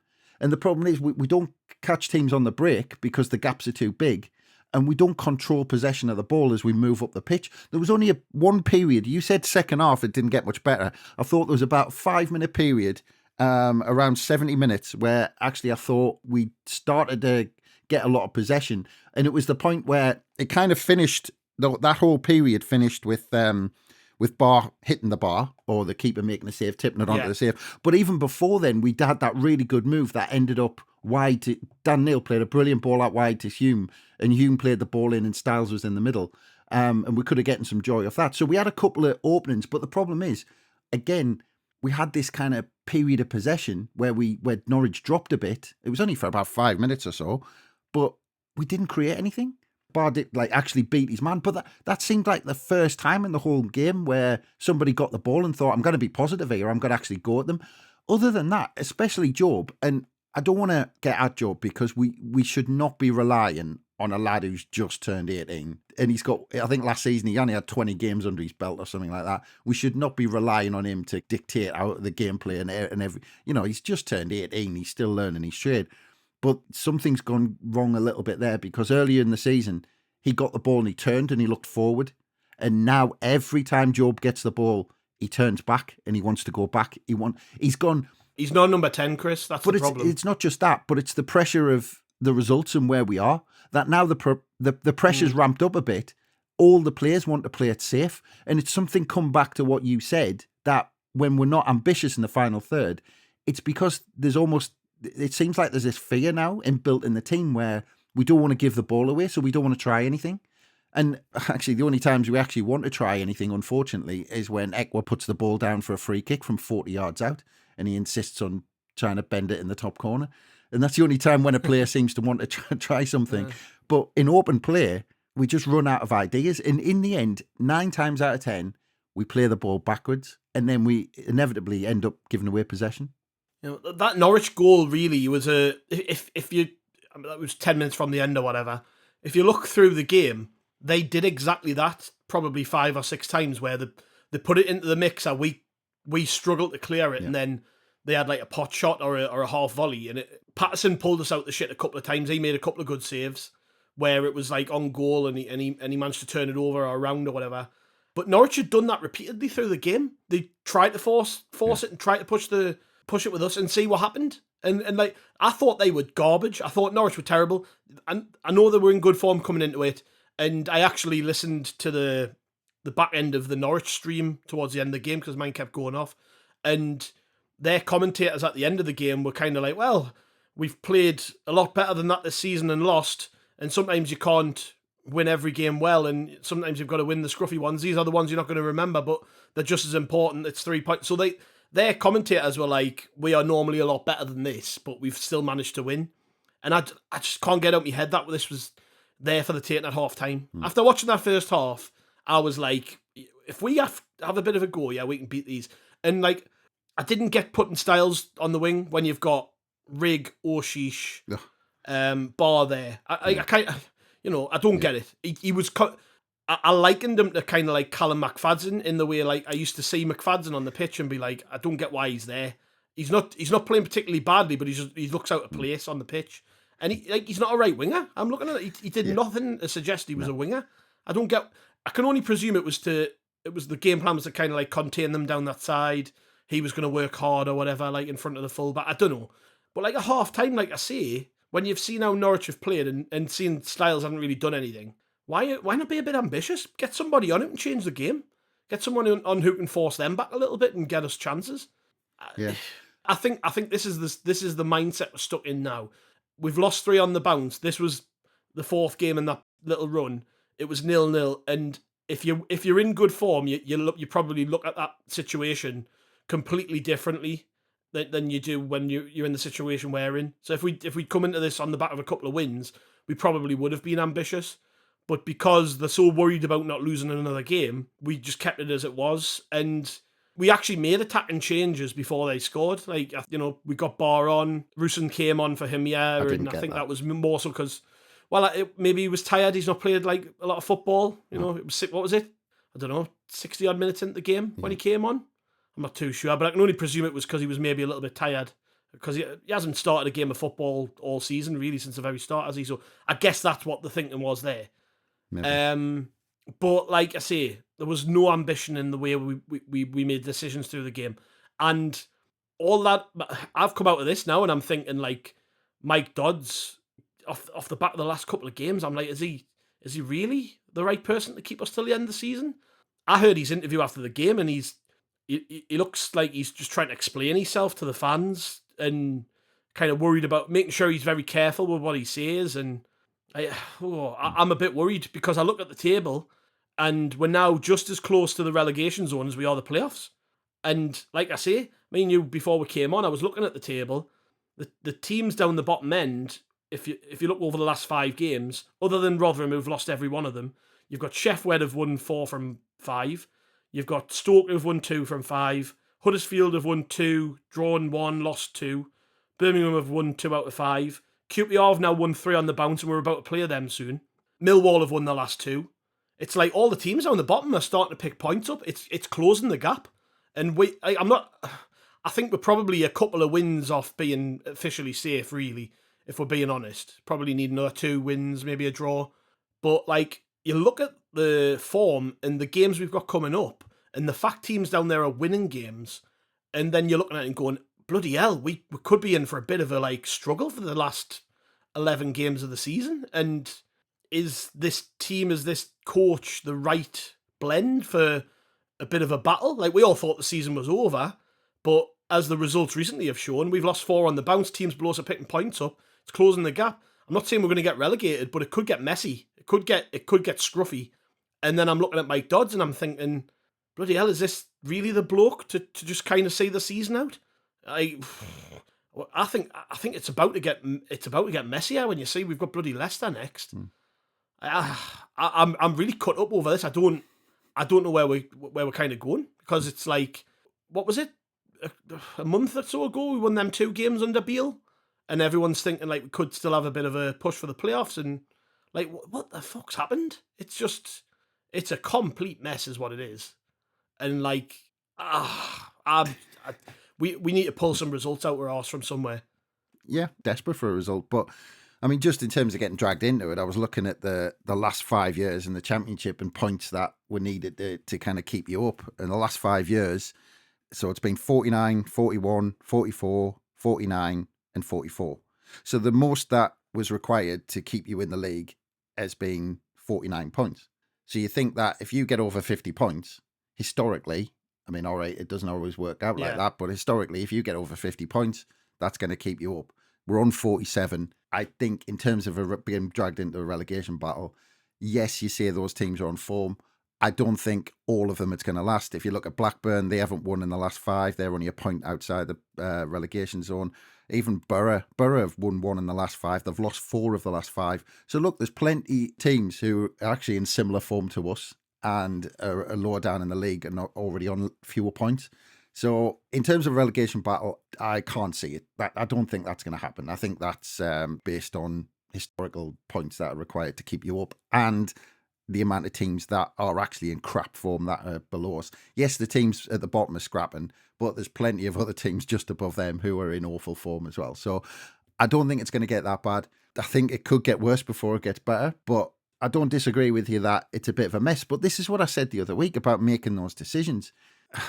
And the problem is we don't catch teams on the break because the gaps are too big, and we don't control possession of the ball as we move up the pitch. There was only one period. You said second half it didn't get much better. I thought there was about a 5-minute period, around 70 minutes, where actually I thought we started to get a lot of possession, and it was the point where it kind of finished. That whole period finished with Bar hitting the bar, or the keeper making a save, tipping it onto the save. But even before then, we had that really good move that ended up wide. Dan Neil played a brilliant ball out wide to Hume, and Hume played the ball in, and Styles was in the middle. And we could have gotten some joy off that. So we had a couple of openings, but the problem is, again, we had this kind of period of possession where Norwich dropped a bit. It was only for about 5 minutes or so, but we didn't create anything. Bar did actually beat his man, but that seemed like the first time in the whole game where somebody got the ball and thought, I'm going to be positive here, I'm going to actually go at them. Other than that, especially Job, and I don't want to get at Job because we should not be relying on a lad who's just turned 18. And he's got, I think last season he only had 20 games under his belt or something like that. We should not be relying on him to dictate out the gameplay and every, he's just turned 18. He's still learning his trade. But something's gone wrong a little bit there, because earlier in the season, he got the ball and he turned and he looked forward. And now every time Job gets the ball, he turns back and he wants to go back. He's gone. He's not number 10, Chris. That's the problem. It's not just that, but it's the pressure of the results and where we are. That now the pressure's ramped up a bit. All the players want to play it safe. And it's something come back to what you said, that when we're not ambitious in the final third, it's because it seems like there's this fear now inbuilt in the team where we don't want to give the ball away, so we don't want to try anything. And actually, the only times we actually want to try anything, unfortunately, is when Ekwa puts the ball down for a free kick from 40 yards out, and he insists on trying to bend it in the top corner. And that's the only time when a player seems to want to try something. But in open play, we just run out of ideas. And in the end, 9 times out of 10, we play the ball backwards, and then we inevitably end up giving away possession. That Norwich goal really was that was 10 minutes from the end or whatever. If you look through the game, they did exactly that probably 5 or 6 times, where they put it into the mixer. We struggled to clear it, and then they had like a pot shot or a half volley, and Patterson pulled us out the shit a couple of times. He made a couple of good saves where it was like on goal, and he managed to turn it over or around or whatever. But Norwich had done that repeatedly through the game. They tried to force it and try to push it with us and see what happened. And like, I thought they were garbage. I thought Norwich were terrible. And I know they were in good form coming into it. And I actually listened to the back end of the Norwich stream towards the end of the game because mine kept going off. And their commentators at the end of the game were kind of like, well, we've played a lot better than that this season and lost. And sometimes you can't win every game well. And sometimes you've got to win the scruffy ones. These are the ones you're not going to remember, but they're just as important. It's 3 points. So their commentators were like, we are normally a lot better than this, but we've still managed to win. And I just can't get out my head that this was there for the taking at half time. After watching that first half, I was like, if we have a bit of a go, we can beat these. And like, I didn't get putting Styles on the wing when you've got Rig, Oshish, Bar there. I kind of, I don't get it. He was... I likened him to kind of like Callum McFadden in the way like I used to see McFadden on the pitch and be like, I don't get why he's there. He's not playing particularly badly, but he looks out of place on the pitch, and he's not a right winger. I'm looking at it. He did nothing to suggest he was a winger. I can only presume it was the game plan was to kind of like contain them down that side. He was going to work hard or whatever, like in front of the fullback. I don't know, but like at half time, like I say, when you've seen how Norwich have played and seen Styles haven't really done anything. Why not be a bit ambitious? Get somebody on it and change the game. Get someone on who can force them back a little bit and get us chances. Yeah, I think this is the mindset we're stuck in now. We've lost 3 on the bounce. This was the 4th game in that little run. It was 0-0, and if you're in good form, you probably look at that situation completely differently than you do when you're in the situation we're in. So if we come into this on the back of a couple of wins, we probably would have been ambitious. But because they're so worried about not losing another game, we just kept it as it was. And we actually made attacking changes before they scored. Like, we got Bar on, Rusin came on for him, and I think that was more so because Well, maybe he was tired. He's not played like a lot of football. You know, it was, what was it? I don't know, 60 odd minutes into the game when he came on. I'm not too sure, but I can only presume it was because he was maybe a little bit tired, because he hasn't started a game of football all season really since the very start, has he? So I guess that's what the thinking was there. Maybe. But like I say, there was no ambition in the way we made decisions through the game, and all that. I've come out of this now, and I'm thinking like Mike Dodds off the back of the last couple of games. I'm like, is he really the right person to keep us till the end of the season? I heard his interview after the game, and he looks like he's just trying to explain himself to the fans and kind of worried about making sure he's very careful with what he says. And I'm a bit worried because I look at the table and we're now just as close to the relegation zone as we are the playoffs. And like I say, me and you, before we came on, I was looking at the table. The teams down the bottom end, if you look over the last 5 games, other than Rotherham, who've lost every one of them, you've got Sheffield have won 4 from 5. You've got Stoke who've won 2 from 5. Huddersfield have won 2, drawn 1, lost 2. Birmingham have won 2 out of 5. QPR have now won 3 on the bounce, and we're about to play them soon. Millwall have won the last 2. It's like all the teams down the bottom are starting to pick points up. It's closing the gap, and I think we're probably a couple of wins off being officially safe, really, if we're being honest. Probably need another 2 wins, maybe a draw. But like, you look at the form and the games we've got coming up, and the fact teams down there are winning games, and then you're looking at it and going, bloody hell, we could be in for a bit of a like struggle for the last 11 games of the season. And is this team, is this coach the right blend for a bit of a battle? Like, we all thought the season was over, but as the results recently have shown, we've lost 4 on the bounce. Teams below us are picking points up. It's closing the gap. I'm not saying we're going to get relegated, but it could get messy. It could get scruffy. And then I'm looking at Mike Dodds and I'm thinking, bloody hell, is this really the bloke to just kind of see the season out? I think it's about to get messier when you see we've got bloody Leicester next. I'm really cut up over this. I don't know where we're kind of going, because it's like, what was it, a month or so ago we won them 2 games under Beale, and everyone's thinking like we could still have a bit of a push for the playoffs, and like what the fuck's happened? It's a complete mess is what it is. And like we need to pull some results out of our arse from somewhere. Yeah, desperate for a result. But I mean, just in terms of getting dragged into it, I was looking at the last 5 years in the Championship and points that were needed to kind of keep you up. In the last 5 years, so it's been 49, 41, 44, 49 and 44. So the most that was required to keep you in the league has been 49 points. So you think that if you get over 50 points, historically, I mean, all right, it doesn't always work out like that, but historically, if you get over 50 points, that's going to keep you up. We're on 47. I think in terms of being dragged into a relegation battle, yes, you say those teams are on form. I don't think all of them it's going to last. If you look at Blackburn, they haven't won in the last 5. They're only a point outside the relegation zone. Even Borough have won 1 in the last 5. They've lost 4 of the last 5. So look, there's plenty teams who are actually in similar form to us and are lower down in the league and not already on fewer points. So in terms of relegation battle, I can't see it. I don't think that's going to happen. I think that's based on historical points that are required to keep you up and the amount of teams that are actually in crap form that are below us. Yes, the teams at the bottom are scrapping, but there's plenty of other teams just above them who are in awful form as well. So I don't think it's going to get that bad. I think it could get worse before it gets better, but I don't disagree with you that it's a bit of a mess. But this is what I said the other week about making those decisions.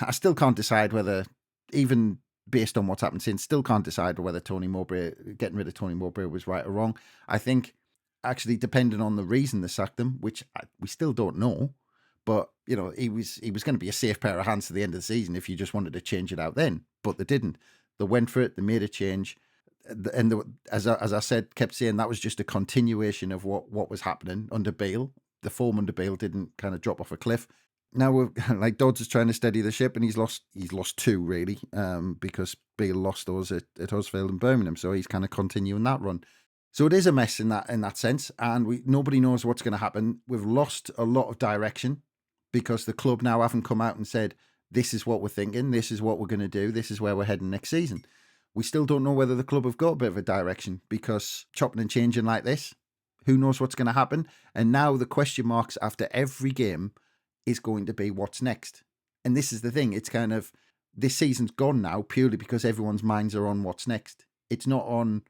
I still can't decide whether, even based on what's happened since, still can't decide whether getting rid of Tony Mowbray was right or wrong. I think actually, depending on the reason they sacked him, which we still don't know, but you know, he was going to be a safe pair of hands to the end of the season if you just wanted to change it out then, but they didn't. They went for it. They made a change, and as I said, kept saying that was just a continuation of what was happening under Beale. The form under Beale didn't kind of drop off a cliff. Now we're like Dodds is trying to steady the ship, and he's lost 2 really, because Beale lost those at Huddersfield and Birmingham, so he's kind of continuing that run. So it is a mess in that sense, and nobody knows what's going to happen. We've lost a lot of direction because the club now haven't come out and said, this is what we're thinking, this is what we're going to do, this is where we're heading next season. We still don't know whether the club have got a bit of a direction, because chopping and changing like this, Who knows what's going to happen? And now the question marks after every game is going to be what's next. And this is the thing. It's kind of, this season's gone now purely because everyone's minds are on what's next. It's not on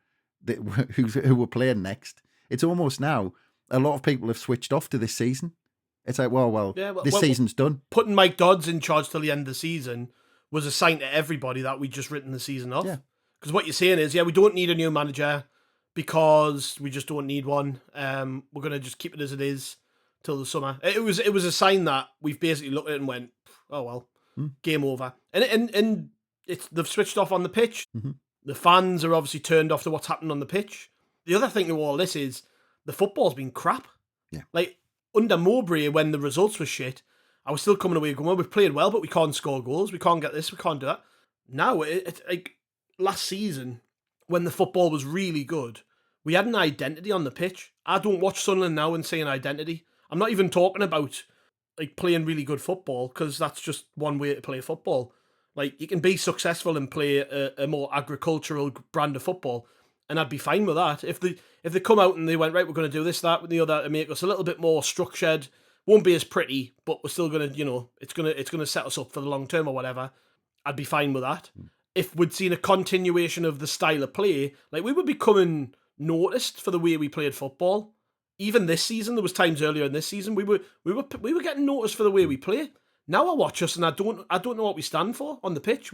who we're playing next. It's almost now, a lot of people have switched off to this season. It's like, this season's done. Putting Mike Dodds in charge till the end of the season was a sign to everybody that we'd just written the season off. Because what you're saying is, we don't need a new manager because we just don't need one. We're going to just keep it as it is till the summer. It was a sign that we've basically looked at it and went, oh well, game over. And they've switched off on the pitch. Mm-hmm. The fans are obviously turned off to what's happening on the pitch. The other thing to all this is the football's been crap. Yeah. Like under Mowbray, when the results were shit, I was still coming away going, well, we've played well, but we can't score goals. We can't get this. We can't do that. Now, it's like last season, when the football was really good, we had an identity on the pitch. I don't watch Sunderland now and say an identity. I'm not even talking about like playing really good football, because that's just one way to play football. Like, you can be successful and play a more agricultural brand of football, and I'd be fine with that. If they come out and they went, right, we're going to do this, that, and the other to make us a little bit more structured, won't be as pretty, but we're still going to, it's going to set us up for the long term or whatever, I'd be fine with that. If we'd seen a continuation of the style of play, like, we were becoming noticed for the way we played football. Even this season, there was times earlier in this season we were getting noticed for the way we play. Now I watch us and I don't know what we stand for on the pitch.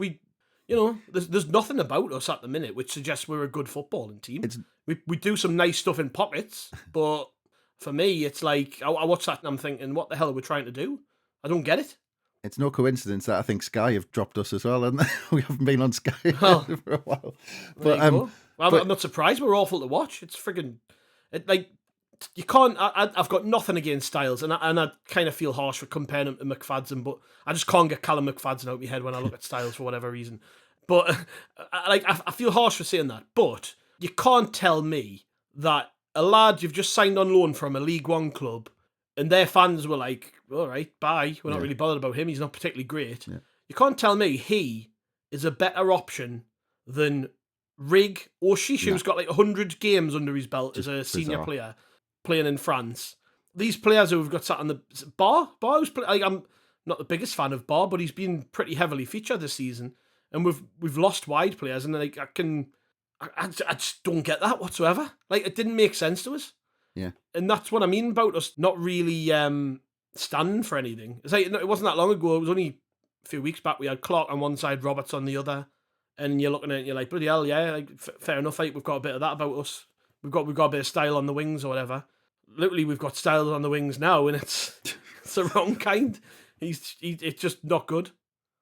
There's nothing about us at the minute which suggests we're a good footballing team. We do some nice stuff in pockets, but for me, it's like I watch that and I'm thinking, what the hell are we trying to do? I don't get it. It's no coincidence that I think Sky have dropped us as well, and we haven't been on Sky for a while. But I'm not surprised. We're awful to watch. It's friggin' you can't. I've got nothing against Styles, and I kind of feel harsh for comparing him to McFadden, but I just can't get Callum McFadden out of my head when I look at Styles for whatever reason. But I feel harsh for saying that. But you can't tell me that a lad you've just signed on loan from a League One club, and their fans were like, "All right, bye. We're not really bothered about him. He's not particularly great." Yeah. You can't tell me he is a better option than Rig or Shishu, who's got like 100 games under his belt as a senior player, playing in France. These players who we've got sat on the Bar, I'm not the biggest fan of Bar, but he's been pretty heavily featured this season, and we've lost wide players, and like I just don't get that whatsoever. Like, it didn't make sense to us. Yeah, and that's what I mean about us not really standing for anything. It's like, it wasn't that long ago. It was only a few weeks back. We had Clark on one side, Roberts on the other, and you're looking at it and you're like, bloody hell, yeah, like fair enough. Like, we've got a bit of that about us. We've got a bit of style on the wings or whatever. Literally, we've got style on the wings now, and it's the wrong kind. It's just not good.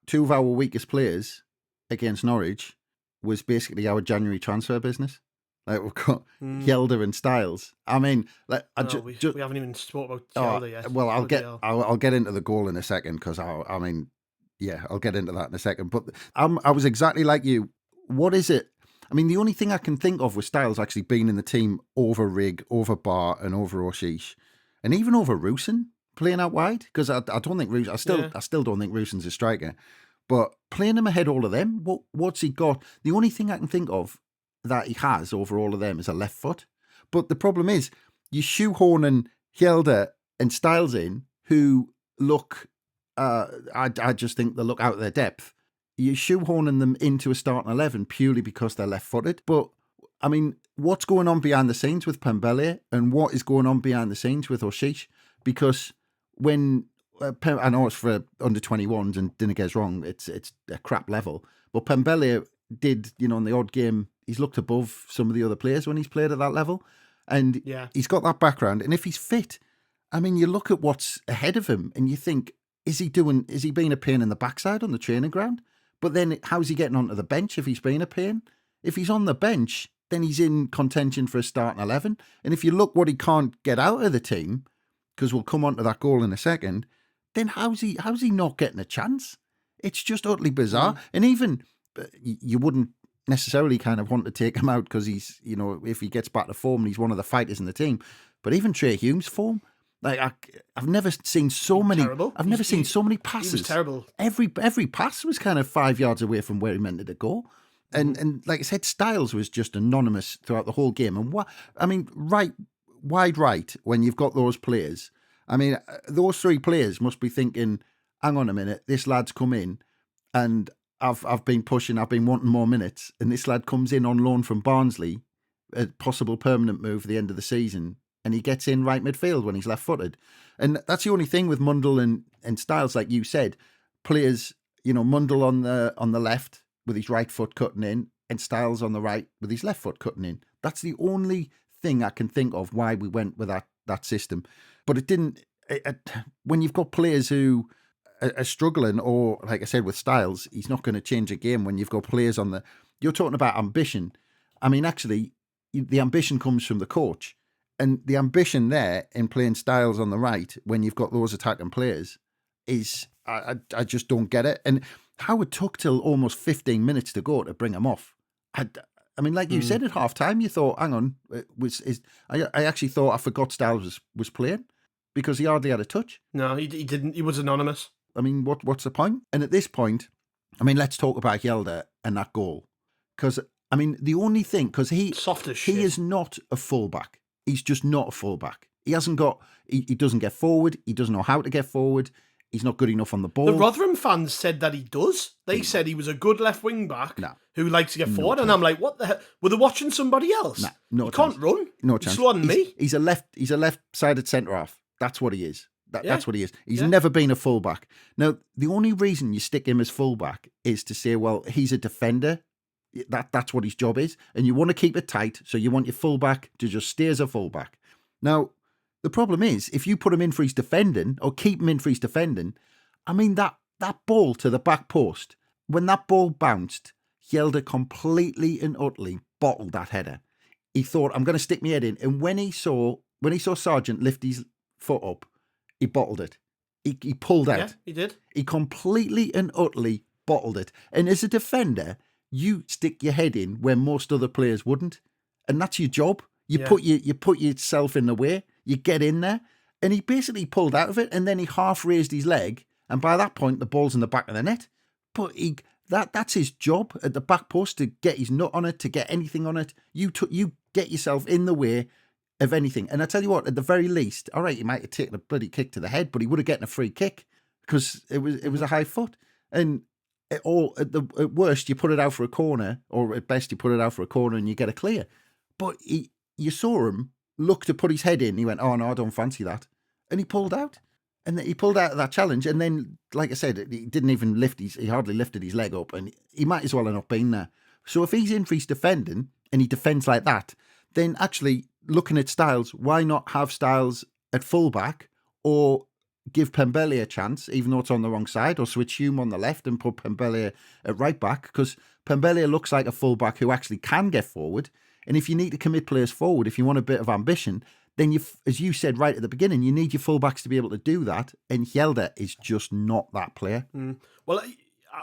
Two of our weakest players against Norwich was basically our January transfer business. Like, we've got Yelder and Styles. I mean, like, we haven't even spoke about Yelder yet. Well, I'll get into the goal in a second, because I'll get into that in a second. But I was exactly like you. What is it? I mean, the only thing I can think of with Styles actually being in the team over Rig, over Bar, and over Oshish, and even over Rusin playing out wide, because I don't think I still don't think Rusin's a striker, but playing him ahead all of them, what's he got? The only thing I can think of that he has over all of them is a left foot. But the problem is, you shoehorning Hjelde and Styles in, who look, I just think they look out of their depth. You're shoehorning them into a starting 11 purely because they're left-footed. But, I mean, what's going on behind the scenes with Pembele, and what is going on behind the scenes with Oshish? Because when, I know it's for under-21s and didn't get us wrong, it's a crap level. But Pembele did, in the odd game, he's looked above some of the other players when he's played at that level. And he's got that background. And if he's fit, I mean, you look at what's ahead of him and you think, is he being a pain in the backside on the training ground? But then how's he getting onto the bench if he's being a pain? If he's on the bench, then he's in contention for a starting 11. And if you look what he can't get out of the team, because we'll come on to that goal in a second, then how's he not getting a chance? It's just utterly bizarre. And even, you wouldn't necessarily kind of want to take him out because he's, if he gets back to form and he's one of the fighters in the team. But even Trey Hume's form, like, I've never seen so many. Terrible. I've never seen so many passes. He was terrible. Every pass was kind of 5 yards away from where he meant it to go. And like I said, Styles was just anonymous throughout the whole game. And wide right when you've got those players. I mean, those three players must be thinking, hang on a minute, this lad's come in and I've been pushing, I've been wanting more minutes, and this lad comes in on loan from Barnsley, a possible permanent move at the end of the season, and he gets in right midfield when he's left-footed. And that's the only thing with Mundle and Styles, like you said. Players, Mundle on the left with his right foot cutting in, and Styles on the right with his left foot cutting in. That's the only thing I can think of why we went with that system. But it didn't... when you've got players who are struggling, or like I said with Styles, he's not going to change a game when you've got players on the... You're talking about ambition. I mean, actually, the ambition comes from the coach. And the ambition there in playing Styles on the right when you've got those attacking players is... I just don't get it. And how it took till almost 15 minutes to go to bring him off. I mean, like you said at half time, you thought, hang on, I actually thought I forgot Styles was playing because he hardly had a touch. No, he didn't. He was anonymous. I mean, what's the point? And at this point, I mean, let's talk about Yelder and that goal. Because, I mean, the only thing, because Soft as shit. He is not a fullback. He's just not a fullback. He hasn't got, he doesn't get forward. He doesn't know how to get forward. He's not good enough on the ball. The Rotherham fans said that he does. They said he was a good left wing back who likes to get forward. And I'm like, what the hell? Were they watching somebody else? No he chance. Can't run. No chance. He's slower than me. He's a left-sided centre half. That's what he is. That's what he is. He's never been a fullback. Now, the only reason you stick him as fullback is to say, well, he's a defender. That's what his job is. And you want to keep it tight. So you want your fullback to just stay as a fullback. Now, the problem is, if you put him in for his defending, or keep him in for his defending, I mean, that ball to the back post, when that ball bounced, Yelder completely and utterly bottled that header. He thought, I'm going to stick my head in. And when he saw Sargent lift his foot up, he bottled it. He pulled out. Yeah, he did. He completely and utterly bottled it. And as a defender, you stick your head in where most other players wouldn't. And that's your job. You put yourself in the way. You get in there. And he basically pulled out of it, and then he half raised his leg, and by that point the ball's in the back of the net. But that's his job at the back post, to get his nut on it, to get anything on it. You get yourself in the way of anything. And I tell you what, at the very least, all right, he might have taken a bloody kick to the head, but he would have gotten a free kick because it was a high foot. And at worst, you put it out for a corner, or at best, you put it out for a corner and you get a clear. But you saw him look to put his head in. He went, oh no, I don't fancy that. And he pulled out. And he pulled out of that challenge. And then, like I said, he didn't even he hardly lifted his leg up. And he might as well have not been there. So if he's in for his defending, and he defends like that, then actually, looking at Styles, why not have Styles at fullback, or give Pembele a chance, even though it's on the wrong side, or switch Hume on the left and put Pembele at right back? Because Pembele looks like a fullback who actually can get forward. And if you need to commit players forward, if you want a bit of ambition, then as you said right at the beginning, you need your fullbacks to be able to do that. And Yelder is just not that player. Well,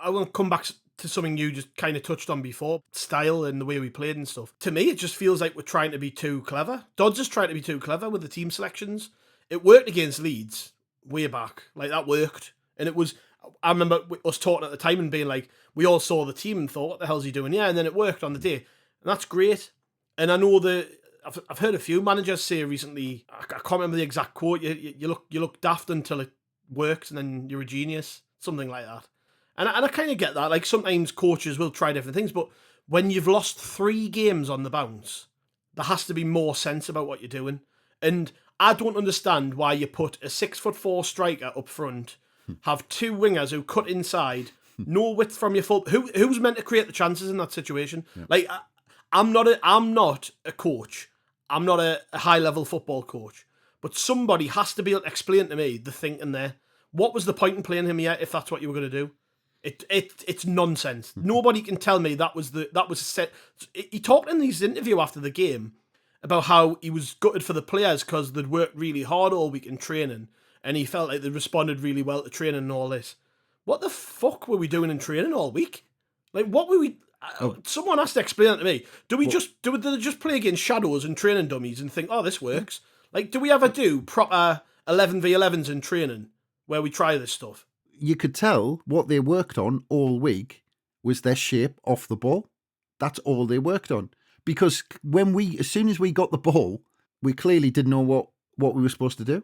I want to come back to something you just kind of touched on before, style and the way we played and stuff. To me, it just feels like we're trying to be too clever. Dodds is trying to be too clever with the team selections. It worked against Leeds way back. Like, that worked. And it was, I remember us talking at the time and being like, we all saw the team and thought, what the hell's he doing? Yeah, and then it worked on the day. And that's great. And I know I've heard a few managers say recently, I can't remember the exact quote, you look daft until it works and then you're a genius, something like that. And I kind of get that. Like, sometimes coaches will try different things, but when you've lost 3 games on the bounce, there has to be more sense about what you're doing. And I don't understand why you put a 6'4" striker up front, have 2 wingers who cut inside, no width from your full... Who's meant to create the chances in that situation? Yeah. Like, I'm not a coach. I'm not a high-level football coach. But somebody has to be able to explain to me the thinking there. What was the point in playing him here if that's what you were going to do? It's nonsense. Nobody can tell me that was set. He talked in his interview after the game about how he was gutted for the players because they'd worked really hard all week in training, and he felt like they responded really well to training and all this. What the fuck were we doing in training all week? Like, what were we... Someone has to explain it to me. Do they just play against shadows and training dummies and think, oh, this works? Like, do we ever do proper 11v11s in training where we try this stuff? You could tell what they worked on all week was their shape off the ball. That's all they worked on. Because as soon as we got the ball, we clearly didn't know what we were supposed to do.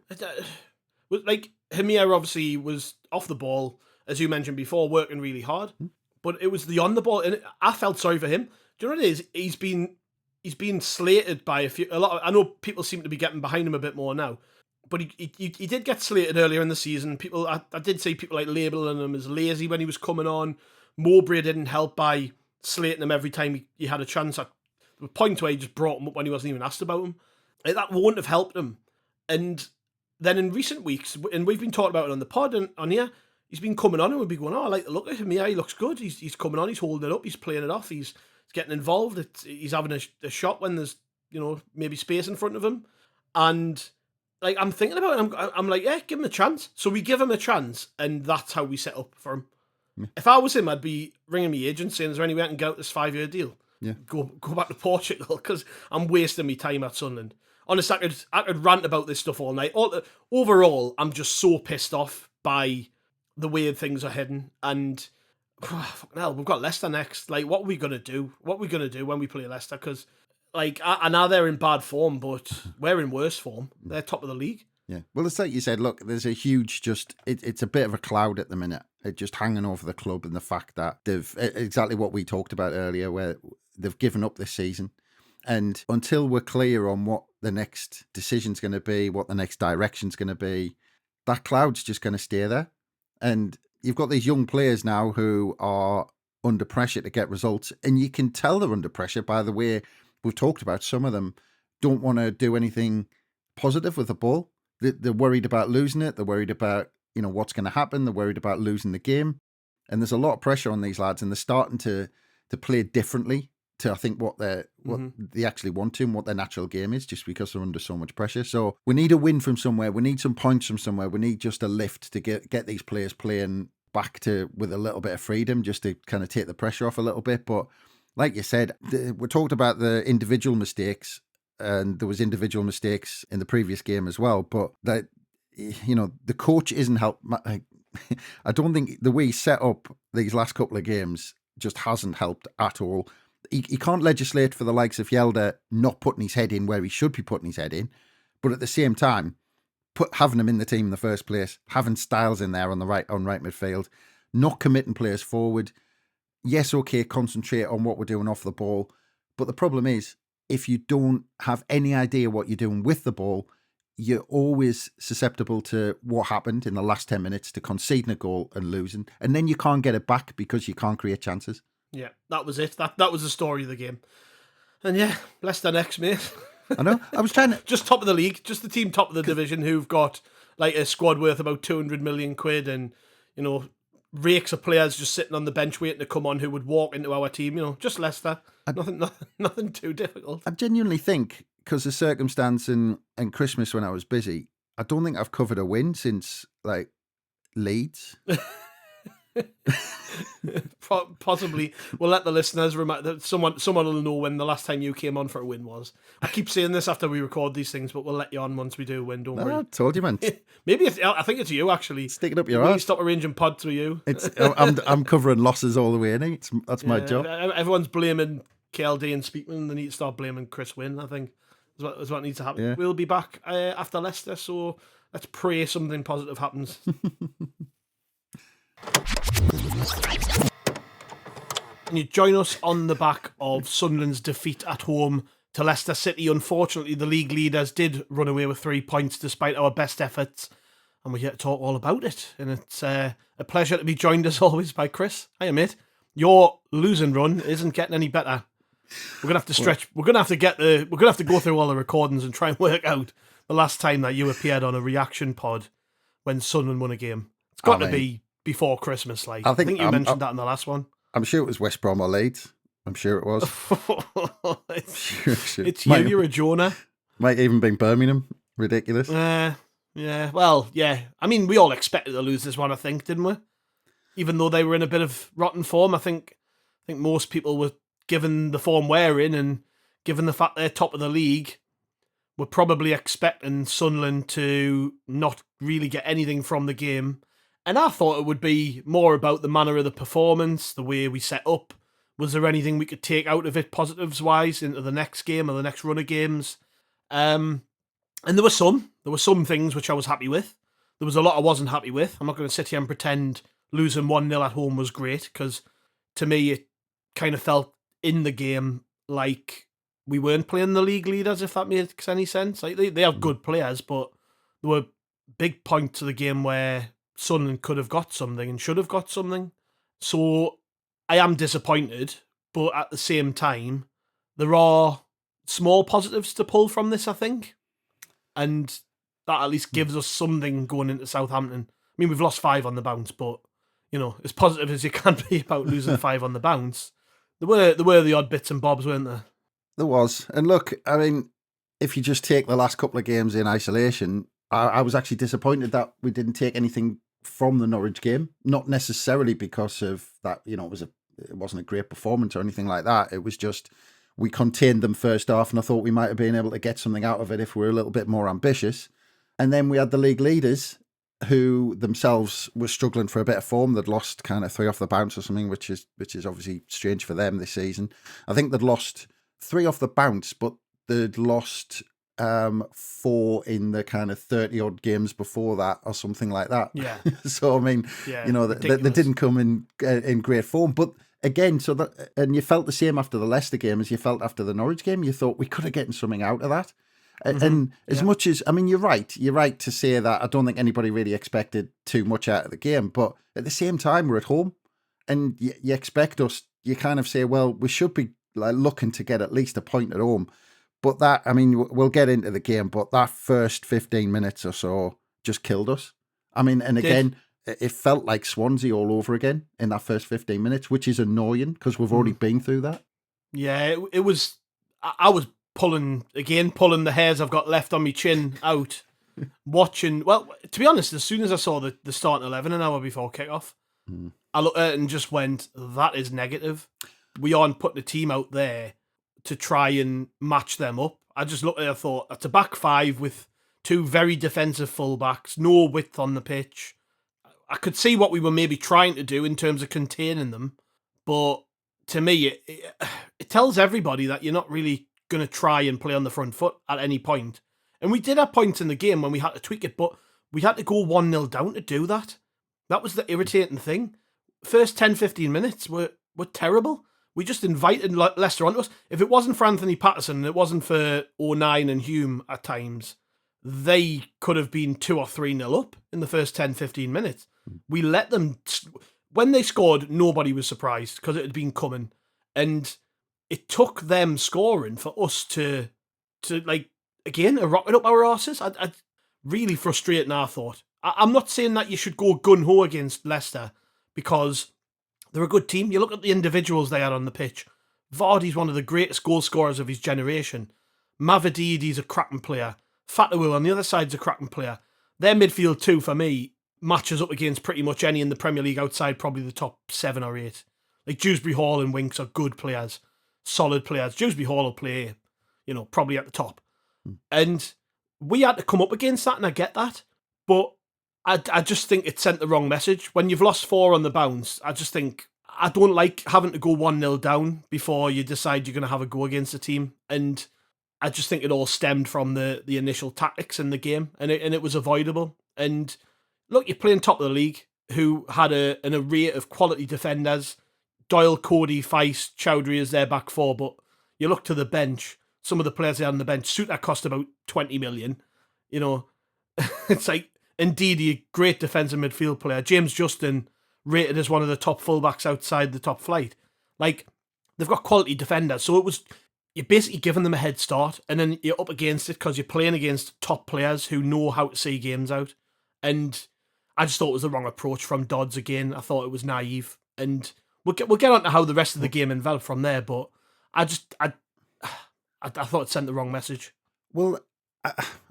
Like, Hamir obviously was off the ball, as you mentioned before, working really hard. But it was the on the ball, and I felt sorry for him. Do you know what it is? He's been slated by a lot. I know people seem to be getting behind him a bit more now, but he did get slated earlier in the season. I did see people like labeling him as lazy when he was coming on. Mowbray didn't help by slating him every time he had a chance. At the point where he just brought him up when he wasn't even asked about him. Like, that wouldn't have helped him. And then in recent weeks, and we've been talking about it on the pod and on here, he's been coming on and we'll be going, I like the look at him. Yeah, he looks good. He's coming on. He's holding it up. He's playing it off. He's getting involved. He's having a shot when there's, maybe space in front of him. And like, I'm thinking about it. I'm like, yeah, give him a chance. So we give him a chance, and that's how we set up for him. Yeah. If I was him, I'd be ringing my agent saying, is there any way I can get out this 5-year deal? Yeah. Go back to Portugal, because I'm wasting my time at Sunderland. Honestly, I could rant about this stuff all night. Overall, I'm just so pissed off by the way things are heading. And fucking hell, we've got Leicester next. Like, what are we gonna do? What are we gonna do when we play Leicester? Because, like, I know they're in bad form, but we're in worse form. They're top of the league. Yeah. Well, it's like you said. Look, there's a huge it's a bit of a cloud at the minute. It's just hanging over the club, and the fact that they've exactly what we talked about earlier, where they've given up this season. And until we're clear on what the next decision's going to be, what the next direction's going to be, that cloud's just going to stay there. And you've got these young players now who are under pressure to get results. And you can tell they're under pressure by the way we've talked about. Some of them don't want to do anything positive with the ball. They're worried about losing it. They're worried about, what's going to happen. They're worried about losing the game. And there's a lot of pressure on these lads, and they're starting to play differently to, I think, what they actually want to and what their natural game is, just because they're under so much pressure. So we need a win from somewhere. We need some points from somewhere. We need just a lift to get these players playing back to with a little bit of freedom, just to kind of take the pressure off a little bit. But like you said, we talked about the individual mistakes, and there was individual mistakes in the previous game as well. But that, the coach isn't help. I don't think the way he set up these last couple of games just hasn't helped at all. He can't legislate for the likes of Yelder not putting his head in where he should be putting his head in, but at the same time, having him in the team in the first place, having Styles in there on right midfield, not committing players forward. Yes, okay, concentrate on what we're doing off the ball, but the problem is, if you don't have any idea what you're doing with the ball, you're always susceptible to what happened in the last 10 minutes, to conceding a goal and losing, and then you can't get it back because you can't create chances. Yeah, that was it. That was the story of the game. And yeah, Leicester next, mate. I know. I was trying to... Just top of the league. Just the team top of the division who've got like a squad worth about 200 million quid and, rakes of players just sitting on the bench waiting to come on who would walk into our team. Just Leicester. Nothing too difficult. I genuinely think, because of circumstance and Christmas when I was busy, I don't think I've covered a win since, like, Leeds. Possibly. We'll let the listeners remind. Someone will know when the last time you came on for a win was. I keep saying this after we record these things, but we'll let you on once we do a win. Don't worry. I told you, man. Maybe I think it's you actually. Stick it up your ass. Stop arranging pods with you. I'm covering losses all the way, innit? That's my job. Everyone's blaming KLD and Speakman. They need to start blaming Chris Wynn. I think is what needs to happen. Yeah. We'll be back after Leicester, so let's pray something positive happens. And you join us on the back of Sunderland's defeat at home to Leicester City. Unfortunately, the league leaders did run away with 3 points despite our best efforts, and we're here to talk all about it. And it's a pleasure to be joined as always by Chris. Hiya, mate. Your losing run isn't getting any better. We're gonna have to stretch. We're gonna have to go through all the recordings and try and work out the last time that you appeared on a reaction pod when Sunderland won a game. It's got to be before Christmas. Like I think you mentioned that in the last one. I'm sure it was West Brom or Leeds. I'm sure it was. It's you. You're a Jonah. Might even be Birmingham. Ridiculous. Yeah. Well, yeah. I mean, we all expected to lose this one, I think, didn't we? Even though they were in a bit of rotten form, I think most people were, given the form we're in and given the fact they're top of the league, were probably expecting Sunderland to not really get anything from the game. And I thought it would be more about the manner of the performance, the way we set up. Was there anything we could take out of it positives-wise into the next game or the next run of games? And And there were some things which I was happy with. There was a lot I wasn't happy with. I'm not going to sit here and pretend losing 1-0 at home was great, because to me it kind of felt in the game like we weren't playing the league leaders, if that makes any sense. Like they have good players, but there were big points of the game where Sunderland could have got something and should have got something. So I am disappointed, but at the same time, there are small positives to pull from this, I think. And that at least gives us something going into Southampton. I mean, we've lost 5 on the bounce, but, as positive as you can be about losing 5 on the bounce, there were the odd bits and bobs, weren't there? There was. And look, I mean, if you just take the last couple of games in isolation, I was actually disappointed that we didn't take anything from the Norwich game. Not necessarily because of that, it wasn't a great performance or anything like that. It was just we contained them first half, and I thought we might have been able to get something out of it if we were a little bit more ambitious. And then we had the league leaders who themselves were struggling for a bit of form. They'd lost kind of 3 off the bounce or something, which is obviously strange for them this season. I think they'd lost 3 off the bounce, but they'd lost 4 in the kind of 30 odd games before that or something like that. Yeah. So, I mean, they didn't come in great form. But again, and you felt the same after the Leicester game as you felt after the Norwich game. You thought we could have gotten something out of that. And as much as, I mean, you're right to say that I don't think anybody really expected too much out of the game. But at the same time, we're at home and you expect us, you kind of say, well, we should be looking to get at least a point at home. But that, I mean, we'll get into the game, but that first 15 minutes or so just killed us. I mean, and again, it felt like Swansea all over again in that first 15 minutes, which is annoying because we've already been through that. Yeah, it was, I was pulling the hairs I've got left on my chin out, watching. Well, to be honest, as soon as I saw the starting 11 an hour before kickoff, I looked at it and just went, that is negative. We aren't putting a team out there to try and match them up. I just looked at it and thought, that's a back 5 with 2 very defensive fullbacks, no width on the pitch. I could see what we were maybe trying to do in terms of containing them, but to me, it tells everybody that you're not really going to try and play on the front foot at any point. And we did have points in the game when we had to tweak it, but we had to go 1-0 down to do that. That was the irritating thing. First 10-15 minutes were terrible. We just invited Leicester onto us. If it wasn't for Anthony Patterson and it wasn't for O'Nien and Hume at times, they could have been 2 or 3-0 up in the first 10-15 minutes. We let them... When they scored, nobody was surprised because it had been coming. And it took them scoring for us to like, again, rocket up our arses. I really frustrating, I thought. I'm not saying that you should go gun-ho against Leicester because they're a good team. You look at the individuals they had on the pitch. Vardy's one of the greatest goal scorers of his generation. Mavadidi's a cracking player. Fatahul on the other side's a cracking player. Their midfield too, for me, matches up against pretty much any in the Premier League outside probably the top 7 or 8. Like Dewsbury Hall and Winks are good players, solid players. Dewsbury Hall will play, probably at the top. And we had to come up against that, and I get that. But I just think it sent the wrong message. When you've lost 4 on the bounce, I just think I don't like having to go 1-0 down before you decide you're going to have a go against a team. And I just think it all stemmed from the initial tactics in the game, and it was avoidable. And look, you're playing top of the league, who had an array of quality defenders. Doyle, Cody, Feist, Chowdhury is their back 4, but you look to the bench, some of the players they had on the bench, Suter cost about 20 million. It's like, Ndidi, a great defensive midfield player. James Justin, rated as one of the top fullbacks outside the top flight. Like, they've got quality defenders, so you're basically giving them a head start, and then you're up against it because you're playing against top players who know how to see games out. And I just thought it was the wrong approach from Dodds again. I thought it was naive, and we'll get on to how the rest of the game enveloped from there. But I thought it sent the wrong message. Well,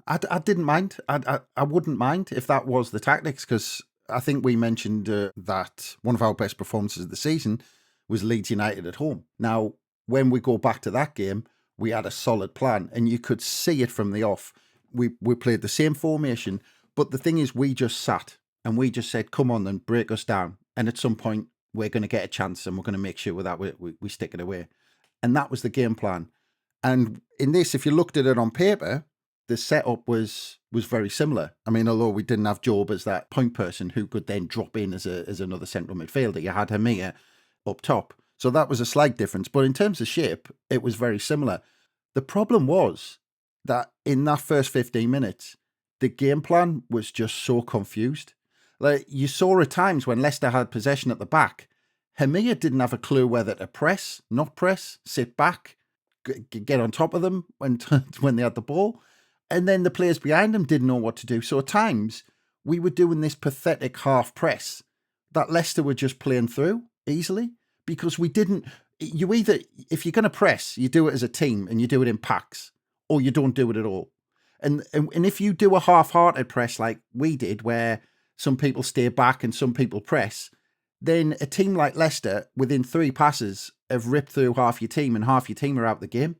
I didn't mind. I wouldn't mind if that was the tactics, because I think we mentioned that one of our best performances of the season was Leeds United at home. Now, when we go back to that game, we had a solid plan, and you could see it from the off. We played the same formation, but the thing is, we just sat and we just said, come on then, break us down. And at some point, we're going to get a chance, and we're going to make sure that we stick it away. And that was the game plan. And in this, if you looked at it on paper, the setup was very similar. I mean, although we didn't have Job as that point person who could then drop in as another central midfielder, you had Hamia up top. So that was a slight difference. But in terms of shape, it was very similar. The problem was that in that first 15 minutes, the game plan was just so confused. Like, you saw at times when Leicester had possession at the back, Hamia didn't have a clue whether to press, not press, sit back, get on top of them when they had the ball. And then the players behind him didn't know what to do. So at times, we were doing this pathetic half press that Leicester were just playing through easily, because we didn't. You either, if you're going to press, you do it as a team and you do it in packs, or you don't do it at all. And if you do a half-hearted press like we did, where some people stay back and some people press, then a team like Leicester, within 3 passes, have ripped through half your team, and half your team are out the game.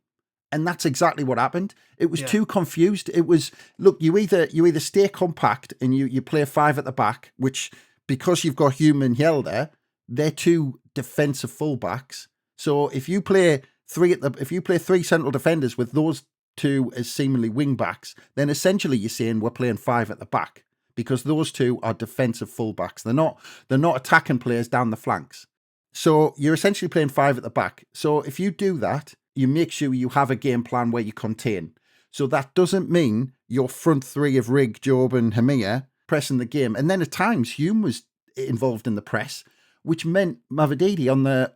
And that's exactly what happened. It was too confused. It was, look, you either stay compact and you play 5 at the back, which, because you've got Hume and Yell there, they're 2 defensive fullbacks. So if you play 3 central defenders with those 2 as seemingly wing backs, then essentially you're saying we're playing 5 at the back, because those 2 are defensive fullbacks. They're not attacking players down the flanks. So you're essentially playing 5 at the back. So if you do that, you make sure you have a game plan where you contain. So that doesn't mean your front 3 of Rigg, Job and Hamia pressing the game. And then at times Hume was involved in the press, which meant Mavididi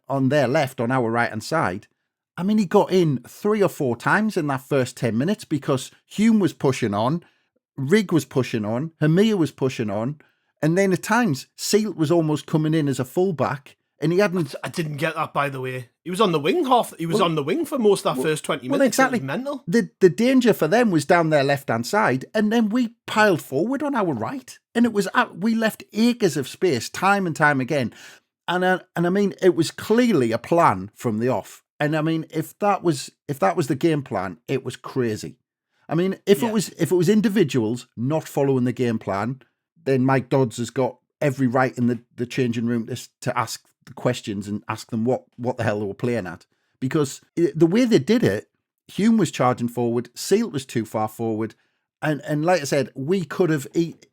on their left, on our right-hand side. I mean, he got in 3 or 4 times in that first 10 minutes because Hume was pushing on, Rigg was pushing on, Hamia was pushing on, and then at times Sealt was almost coming in as a fullback, and he hadn't. I didn't get that, by the way. He was on the wing on the wing for most of that first 20 minutes. Well, exactly. It was mental. The danger for them was down their left-hand side, and then we piled forward on our right, and it was we left acres of space time and time again, and I mean, it was clearly a plan from the off. And I mean, if that was the game plan, it was crazy. I mean, if it was individuals not following the game plan, then Mike Dodds has got every right in the changing room to ask the questions and ask them what the hell they were playing at. Because the way they did it, Hume was charging forward, Sealt was too far forward, and like I said, we could have,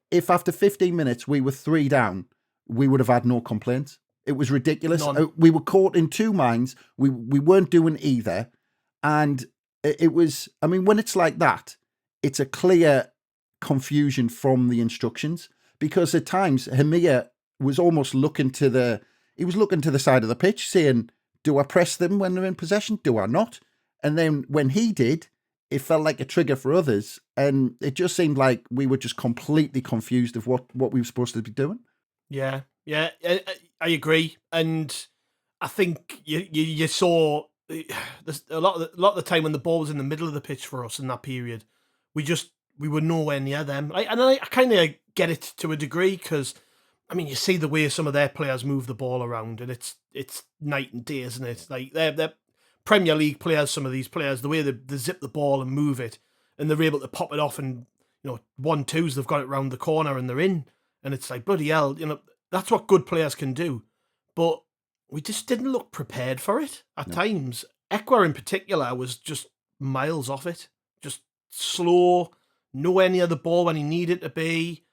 if after 15 minutes we were 3 down, we would have had no complaints. It was ridiculous. None. We were caught in 2 minds. We weren't doing either. And it was, I mean, when it's like that, it's a clear confusion from the instructions, because at times Hamia was almost looking to the side of the pitch saying, do I press them when they're in possession? Do I not? And then when he did, it felt like a trigger for others. And it just seemed like we were just completely confused of what we were supposed to be doing. Yeah, I agree, and I think you saw a lot of the time when the ball was in the middle of the pitch for us in that period, we were nowhere near them. And I kind of get it to a degree, because I mean, you see the way some of their players move the ball around, and it's night and day, isn't it? Like they're Premier League players, some of these players, the way they zip the ball and move it, and they're able to pop it off, and 1-2s, they've got it round the corner and they're in. And it's like, bloody hell, that's what good players can do. But we just didn't look prepared for it at times. Ekwa in particular was just miles off it. Just slow, nowhere near the ball when he needed to be.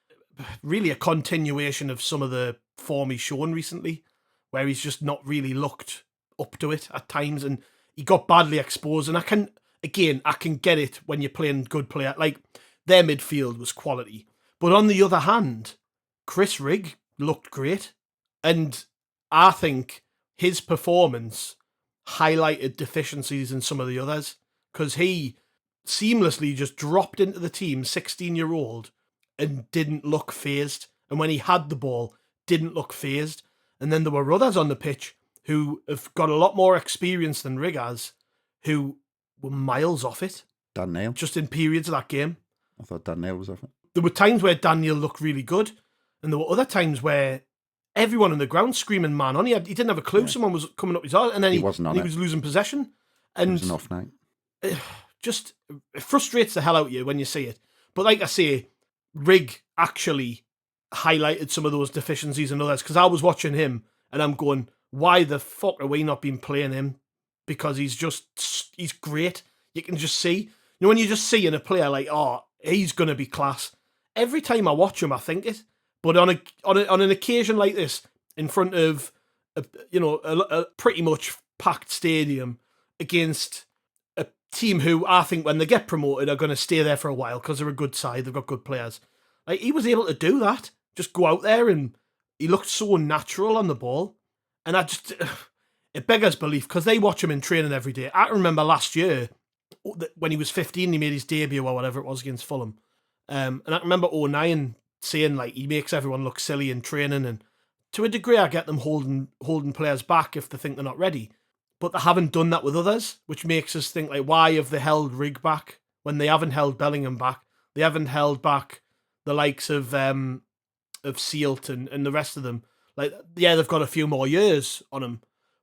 Really a continuation of some of the form he's shown recently, where he's just not really looked up to it at times. And he got badly exposed. And I can get it when you're playing good player. Like, their midfield was quality. But on the other hand, Chris Rigg looked great, and I think his performance highlighted deficiencies in some of the others, because he seamlessly just dropped into the team, 16-year-old, and didn't look phased, and when he had the ball, didn't look phased. And then there were others on the pitch who have got a lot more experience than Rigg has, who were miles off it. Dan Neil. Just in periods of that game. I thought Dan Neil was off it. There were times where Daniel looked really good, and there were other times where everyone on the ground screaming man on. He didn't have a clue someone was coming up his arse, and then he was losing possession. And it was an off night. It frustrates the hell out of you when you see it. But like I say, Rigg actually highlighted some of those deficiencies and others, because I was watching him and I'm going, why the fuck are we not been playing him? Because he's great. You can just see, when you just see in a player like, oh, he's going to be class. Every time I watch him, I think it. But on an occasion like this, in front of a pretty much packed stadium against a team who I think when they get promoted are going to stay there for a while because they're a good side, they've got good players. Like, he was able to do that, just go out there, and he looked so natural on the ball. And it beggars belief because they watch him in training every day. I remember last year when he was 15, he made his debut or whatever it was against Fulham. And I remember 09 saying, like, he makes everyone look silly in training, and to a degree I get them holding players back if they think they're not ready. But they haven't done that with others, which makes us think, like, why have they held Rig back when they haven't held Bellingham back? They haven't held back the likes of Sealt and the rest of them. Like, yeah, they've got a few more years on him.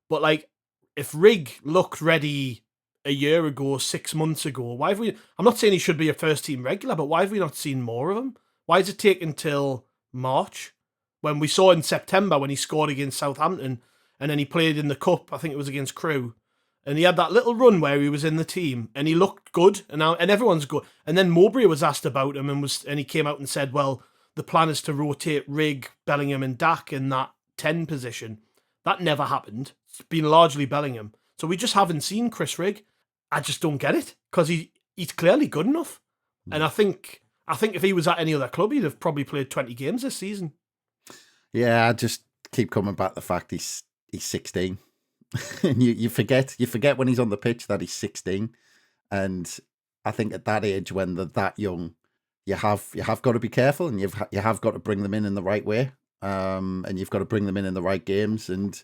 But, like, if Rig looked ready a year ago, 6 months ago, why have we... I'm not saying he should be a first-team regular, but why have we not seen more of him? Why is it taking until March? When we saw in September when he scored against Southampton, and then he played in the Cup, I think it was against Crewe, and he had that little run where he was in the team, and he looked good, and everyone's good. And then Mowbray was asked about him, and he came out and said, well, the plan is to rotate Rig, Bellingham and Dak in that 10 position. That never happened. It's been largely Bellingham. So we just haven't seen Chris Rig. I just don't get it, because he's clearly good enough. And I think if he was at any other club, he'd have probably played 20 games this season. Yeah, I just keep coming back to the fact he's 16. And you forget when he's on the pitch that he's 16. And I think at that age, when they're that young, you have got to be careful, and you have got to bring them in the right way. And you've got to bring them in the right games. And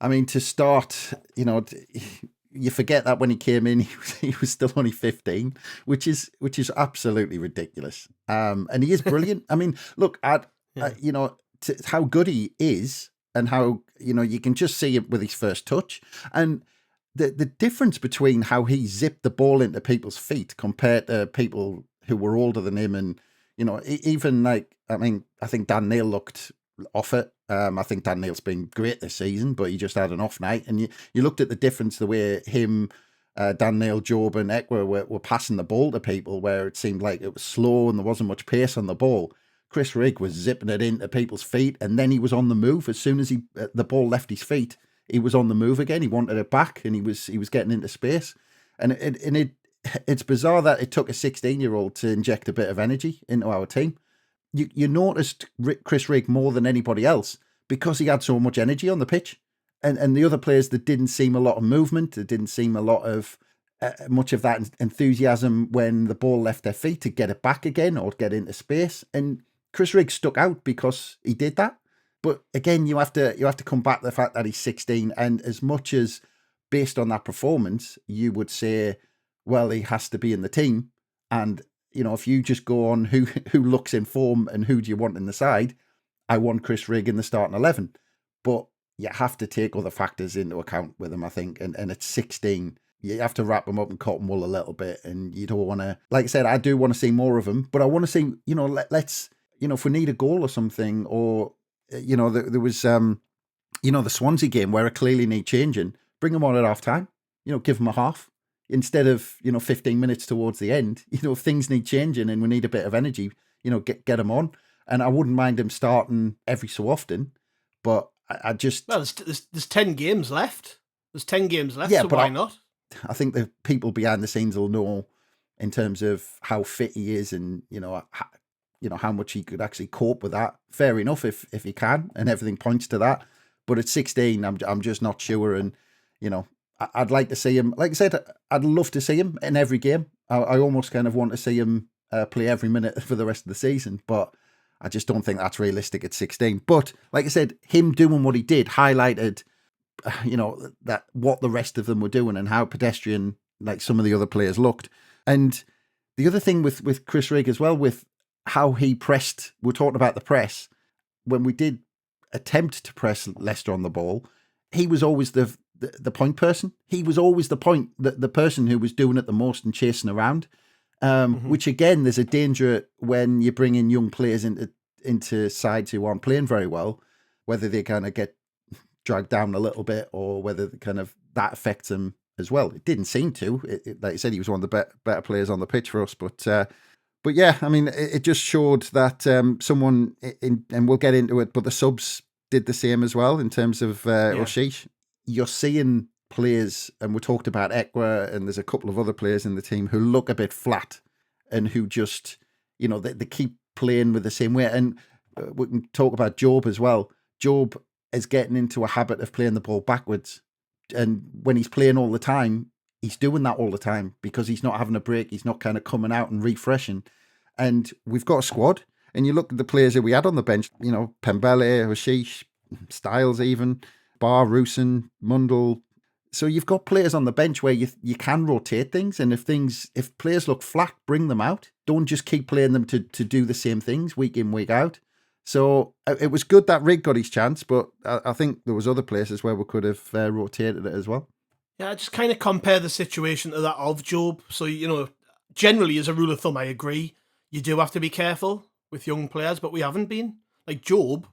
I mean, to start, you forget that when he came in, he was still only 15, which is absolutely ridiculous. And he is brilliant. I mean, look at how good he is, and how you can just see it with his first touch, and the difference between how he zipped the ball into people's feet compared to people who were older than him, and even like, I mean, I think Dan Neil looked off it. I think Dan Neil's been great this season, but he just had an off night. And you looked at the difference, the way him, Dan Neil, Job and Ekwa were passing the ball to people, where it seemed like it was slow and there wasn't much pace on the ball. Chris Rig was zipping it into people's feet, and then he was on the move. As soon as the ball left his feet, he was on the move again. He wanted it back, and he was getting into space. And it's bizarre that it took a 16-year-old to inject a bit of energy into our team. You noticed Chris Rig more than anybody else because he had so much energy on the pitch, and the other players, that didn't seem a lot of movement, there didn't seem a lot of much of that enthusiasm when the ball left their feet to get it back again or get into space. And Chris Rig stuck out because he did that. But again, you have to come back to the fact that he's 16, and as much as based on that performance, you would say, well, he has to be in the team. And if you just go on who looks in form and who do you want in the side, I want Chris Rig in the starting 11. But you have to take other factors into account with him, I think. And at 16, you have to wrap him up in cotton wool a little bit. And you don't want to, like I said, I do want to see more of him. But I want to see, let's, if we need a goal or something, or, there was, the Swansea game where it clearly need changing, bring him on at half time, give him a half. Instead of 15 minutes towards the end, if things need changing and we need a bit of energy, get him on. And I wouldn't mind him starting every so often, but I just there's 10 games left. There's 10 games left, so why not? I think the people behind the scenes will know in terms of how fit he is, and how much he could actually cope with that. Fair enough if he can, and everything points to that. But at 16, I'm just not sure, and I'd like to see him. Like I said, I'd love to see him in every game. I almost kind of want to see him play every minute for the rest of the season, but I just don't think that's realistic at 16. But like I said, him doing what he did highlighted, that what the rest of them were doing and how pedestrian like some of the other players looked. And the other thing with Chris Rig as well, with how he pressed, we're talking about the press. When we did attempt to press Leicester on the ball, he was always the point person. He was always the person who was doing it the most and chasing around. Which again, there's a danger when you bring in young players into sides who aren't playing very well, whether they kind of get dragged down a little bit or whether kind of that affects them as well. It didn't seem to. Like I said, he was one of the better players on the pitch for us. But yeah, I mean, it just showed that someone, and we'll get into it, but the subs did the same as well in terms of Oshish. You're seeing players, and we talked about Ekwa, and there's a couple of other players in the team who look a bit flat and who just, they keep playing with the same way. And we can talk about Job as well. Job is getting into a habit of playing the ball backwards. And when he's playing all the time, he's doing that all the time because he's not having a break. He's not kind of coming out and refreshing. And we've got a squad. And you look at the players that we had on the bench, Pembele, Hashish, Styles even, Bar, Rusin, Mundell. So you've got players on the bench where you can rotate things. And if players look flat, bring them out. Don't just keep playing them to do the same things week in, week out. So it was good that Rig got his chance, but I think there was other places where we could have rotated it as well. Yeah, I just kind of compare the situation to that of Job. So, generally as a rule of thumb, I agree. You do have to be careful with young players, but we haven't been. Like Job,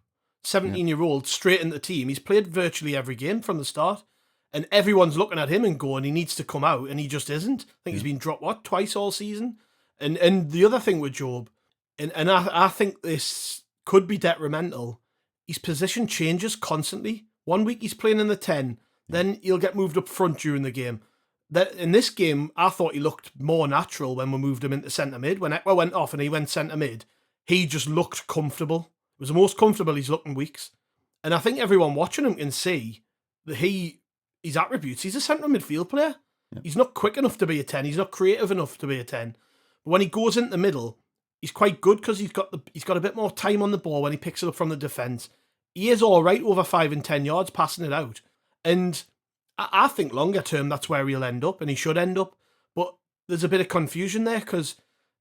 17-year-old, straight into the team. He's played virtually every game from the start. And everyone's looking at him and going, he needs to come out, and he just isn't. I think he's been dropped, twice all season? And the other thing with Job, and I think this could be detrimental, his position changes constantly. 1 week he's playing in the 10, then he'll get moved up front during the game. In this game, I thought he looked more natural when we moved him into centre mid. When Ekwa went off and he went centre mid, he just looked comfortable. It was the most comfortable he's looked in weeks. And I think everyone watching him can see that his attributes, he's a central midfield player. Yeah. He's not quick enough to be a 10. He's not creative enough to be a 10. But when he goes into the middle, he's quite good because he's got a bit more time on the ball when he picks it up from the defence. He is all right over 5 and 10 yards passing it out. And I think longer term, that's where he'll end up, and he should end up. But there's a bit of confusion there because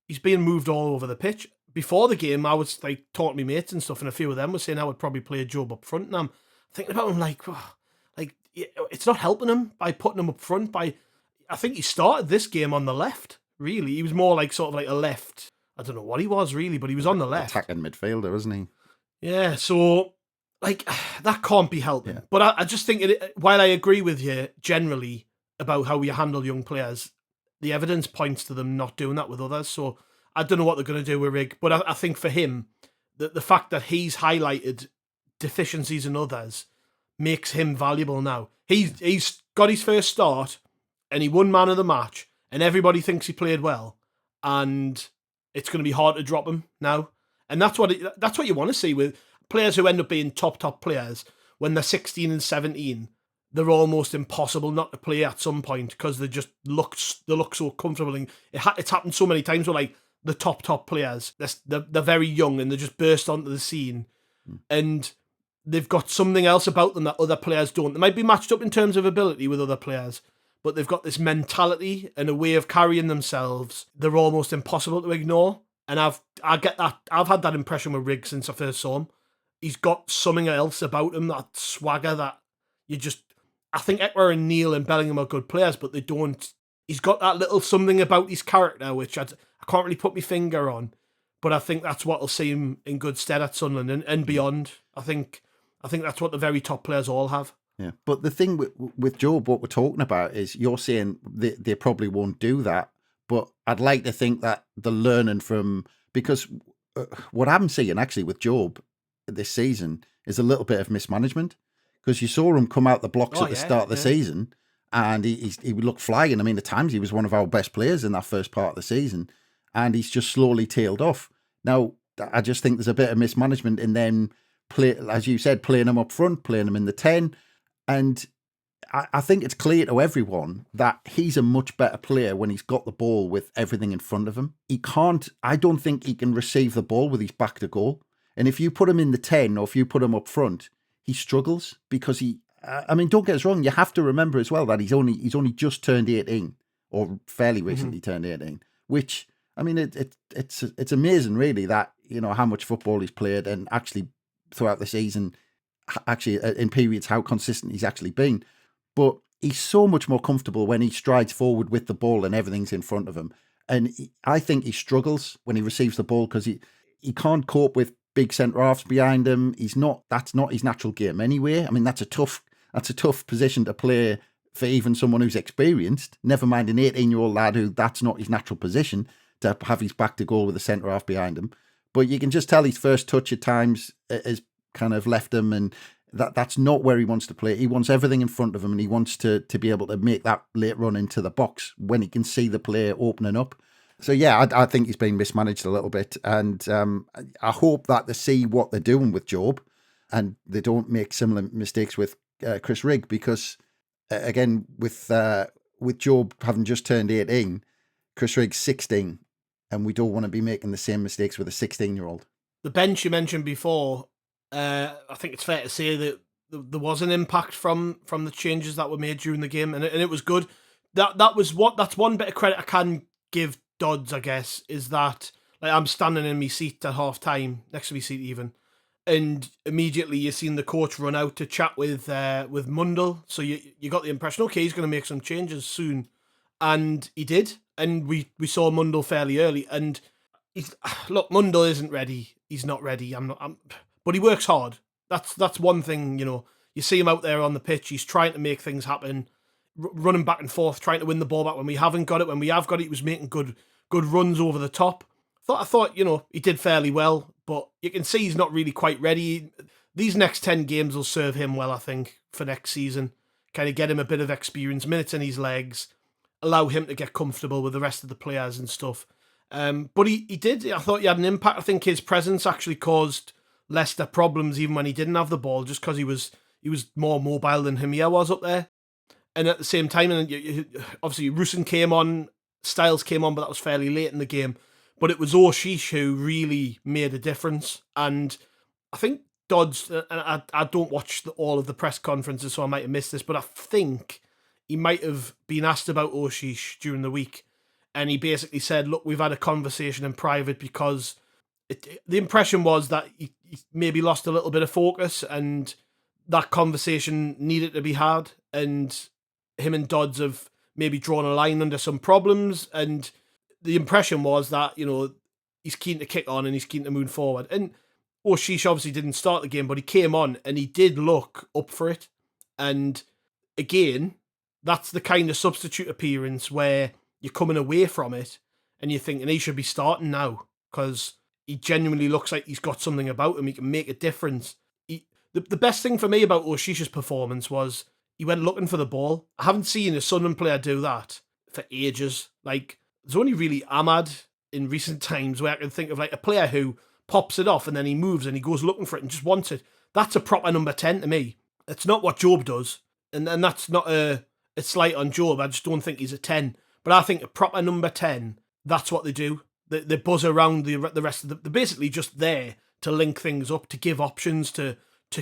he's being moved all over the pitch. Before the game, I was like talking to my mates and stuff, and a few of them were saying I would probably play Job up front. And I'm thinking about him like it's not helping him by putting him up front. I think he started this game on the left. Really, he was more like sort of like a left. I don't know what he was really, but he was on the left, attacking midfielder, wasn't he? Yeah, so like that can't be helping. Yeah. But I just think while I agree with you generally about how we handle young players, the evidence points to them not doing that with others. So I don't know what they're going to do with Rig, but I think for him, the fact that he's highlighted deficiencies in others makes him valuable now. He's got his first start and he won man of the match and everybody thinks he played well and it's going to be hard to drop him now. And that's what you want to see with players who end up being top players when they're 16 and 17. They're almost impossible not to play at some point because they look so comfortable. And it's happened so many times with like the top players. They're very young and they just burst onto the scene. And they've got something else about them that other players don't. They might be matched up in terms of ability with other players, but they've got this mentality and a way of carrying themselves. They're almost impossible to ignore. And I get that. I've had that impression with Riggs since I first saw him. He's got something else about him, that swagger that I think Ekwa and Neil and Bellingham are good players, but they don't. He's got that little something about his character, which I can't really put my finger on, but I think that's what will see him in good stead at Sunderland and beyond. I think that's what the very top players all have. Yeah, but the thing with Job, what we're talking about is you're saying they probably won't do that, but I'd like to think that they're learning from, because what I'm seeing actually with Job this season is a little bit of mismanagement, because you saw him come out the blocks at the start of the season and he would look flying. I mean, at times he was one of our best players in that first part of the season and he's just slowly tailed off. Now, I just think there's a bit of mismanagement in them, as you said, playing him up front, playing him in the 10. And I think it's clear to everyone that he's a much better player when he's got the ball with everything in front of him. I don't think he can receive the ball with his back to goal. And if you put him in the 10 or if you put him up front, he struggles because don't get us wrong, you have to remember as well that he's only just turned 18 or fairly recently turned 18, which, I mean, it's amazing really that, how much football he's played and actually throughout the season, actually in periods, how consistent he's actually been. But he's so much more comfortable when he strides forward with the ball and everything's in front of him. And I think he struggles when he receives the ball because he can't cope with big centre-halves behind him. That's not his natural game anyway. I mean, that's a tough position to play for even someone who's experienced, never mind an 18-year-old lad who that's not his natural position, to have his back to goal with a centre-half behind him. But you can just tell his first touch at times has kind of left him, and that's not where he wants to play. He wants everything in front of him, and he wants to be able to make that late run into the box when he can see the player opening up. So, yeah, I think he's been mismanaged a little bit. And I hope that they see what they're doing with Job and they don't make similar mistakes with Chris Rigg, because, again, with Job having just turned 18, Chris Rigg's 16, and we don't want to be making the same mistakes with a 16-year-old. The bench you mentioned before, I think it's fair to say that there was an impact from the changes that were made during the game, and it was good. That's one bit of credit I can give Dodds, I guess, is that, like, I'm standing in my seat at half time, next to my seat even, and immediately you've seen the coach run out to chat with Mundell, so you got the impression, okay, he's going to make some changes soon, and he did, and we saw Mundell fairly early, and look, Mundell isn't ready, he's not ready, but he works hard. That's one thing, you see him out there on the pitch, he's trying to make things happen, running back and forth, trying to win the ball back when we haven't got it. When we have got it, he was making good runs over the top. I thought, he did fairly well, but you can see he's not really quite ready. These next 10 games will serve him well, I think, for next season. Kind of get him a bit of experience, minutes in his legs, allow him to get comfortable with the rest of the players and stuff. But he did. I thought he had an impact. I think his presence actually caused Leicester problems even when he didn't have the ball, just because he was more mobile than Hamia was up there. And at the same time, and obviously Rusin came on, Styles came on, but that was fairly late in the game. But it was Oshish who really made a difference. And I think Dodds, and I don't watch all of the press conferences, so I might have missed this, but I think he might have been asked about Oshish during the week. And he basically said, look, we've had a conversation in private, because the impression was that he maybe lost a little bit of focus, and that conversation needed to be had. And him and Dodds have maybe drawn a line under some problems, and the impression was that, he's keen to kick on and he's keen to move forward. And Oshish obviously didn't start the game, but he came on and he did look up for it. And again, that's the kind of substitute appearance where you're coming away from it and you're thinking he should be starting now, because he genuinely looks like he's got something about him. He can make a difference. The best thing for me about Oshish's performance was he went looking for the ball. I haven't seen a Sunderland player do that for ages. Like, there's only really Ahmad in recent times where I can think of, like, a player who pops it off and then he moves and he goes looking for it and just wants it. That's a proper number 10 to me. It's not what Job does. And that's not a slight on Job. I just don't think he's a 10. But I think a proper number 10, that's what they do. They buzz around the rest of they're basically just there to link things up, to give options, to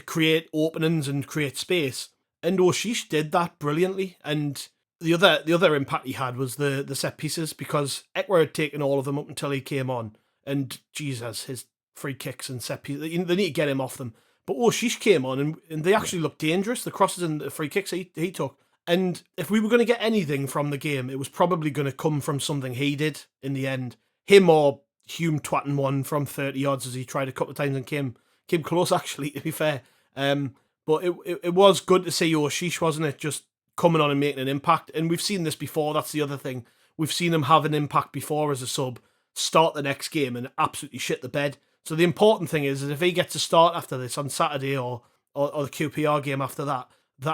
create openings and create space. And Oshish did that brilliantly. And the other impact he had was the set pieces, because Ekwer had taken all of them up until he came on. And Jesus, his free kicks and set pieces, they need to get him off them. But Oshish came on and they actually looked dangerous. The crosses and the free kicks he took. And if we were going to get anything from the game, it was probably going to come from something he did in the end. Him or Hume twatting one from 30 yards, as he tried a couple of times and came close, actually, to be fair. But it was good to see Oshish, wasn't it? Just coming on and making an impact. And we've seen this before, that's the other thing. We've seen him have an impact before as a sub, start the next game and absolutely shit the bed. So the important thing is if he gets a start after this on Saturday or the QPR game after that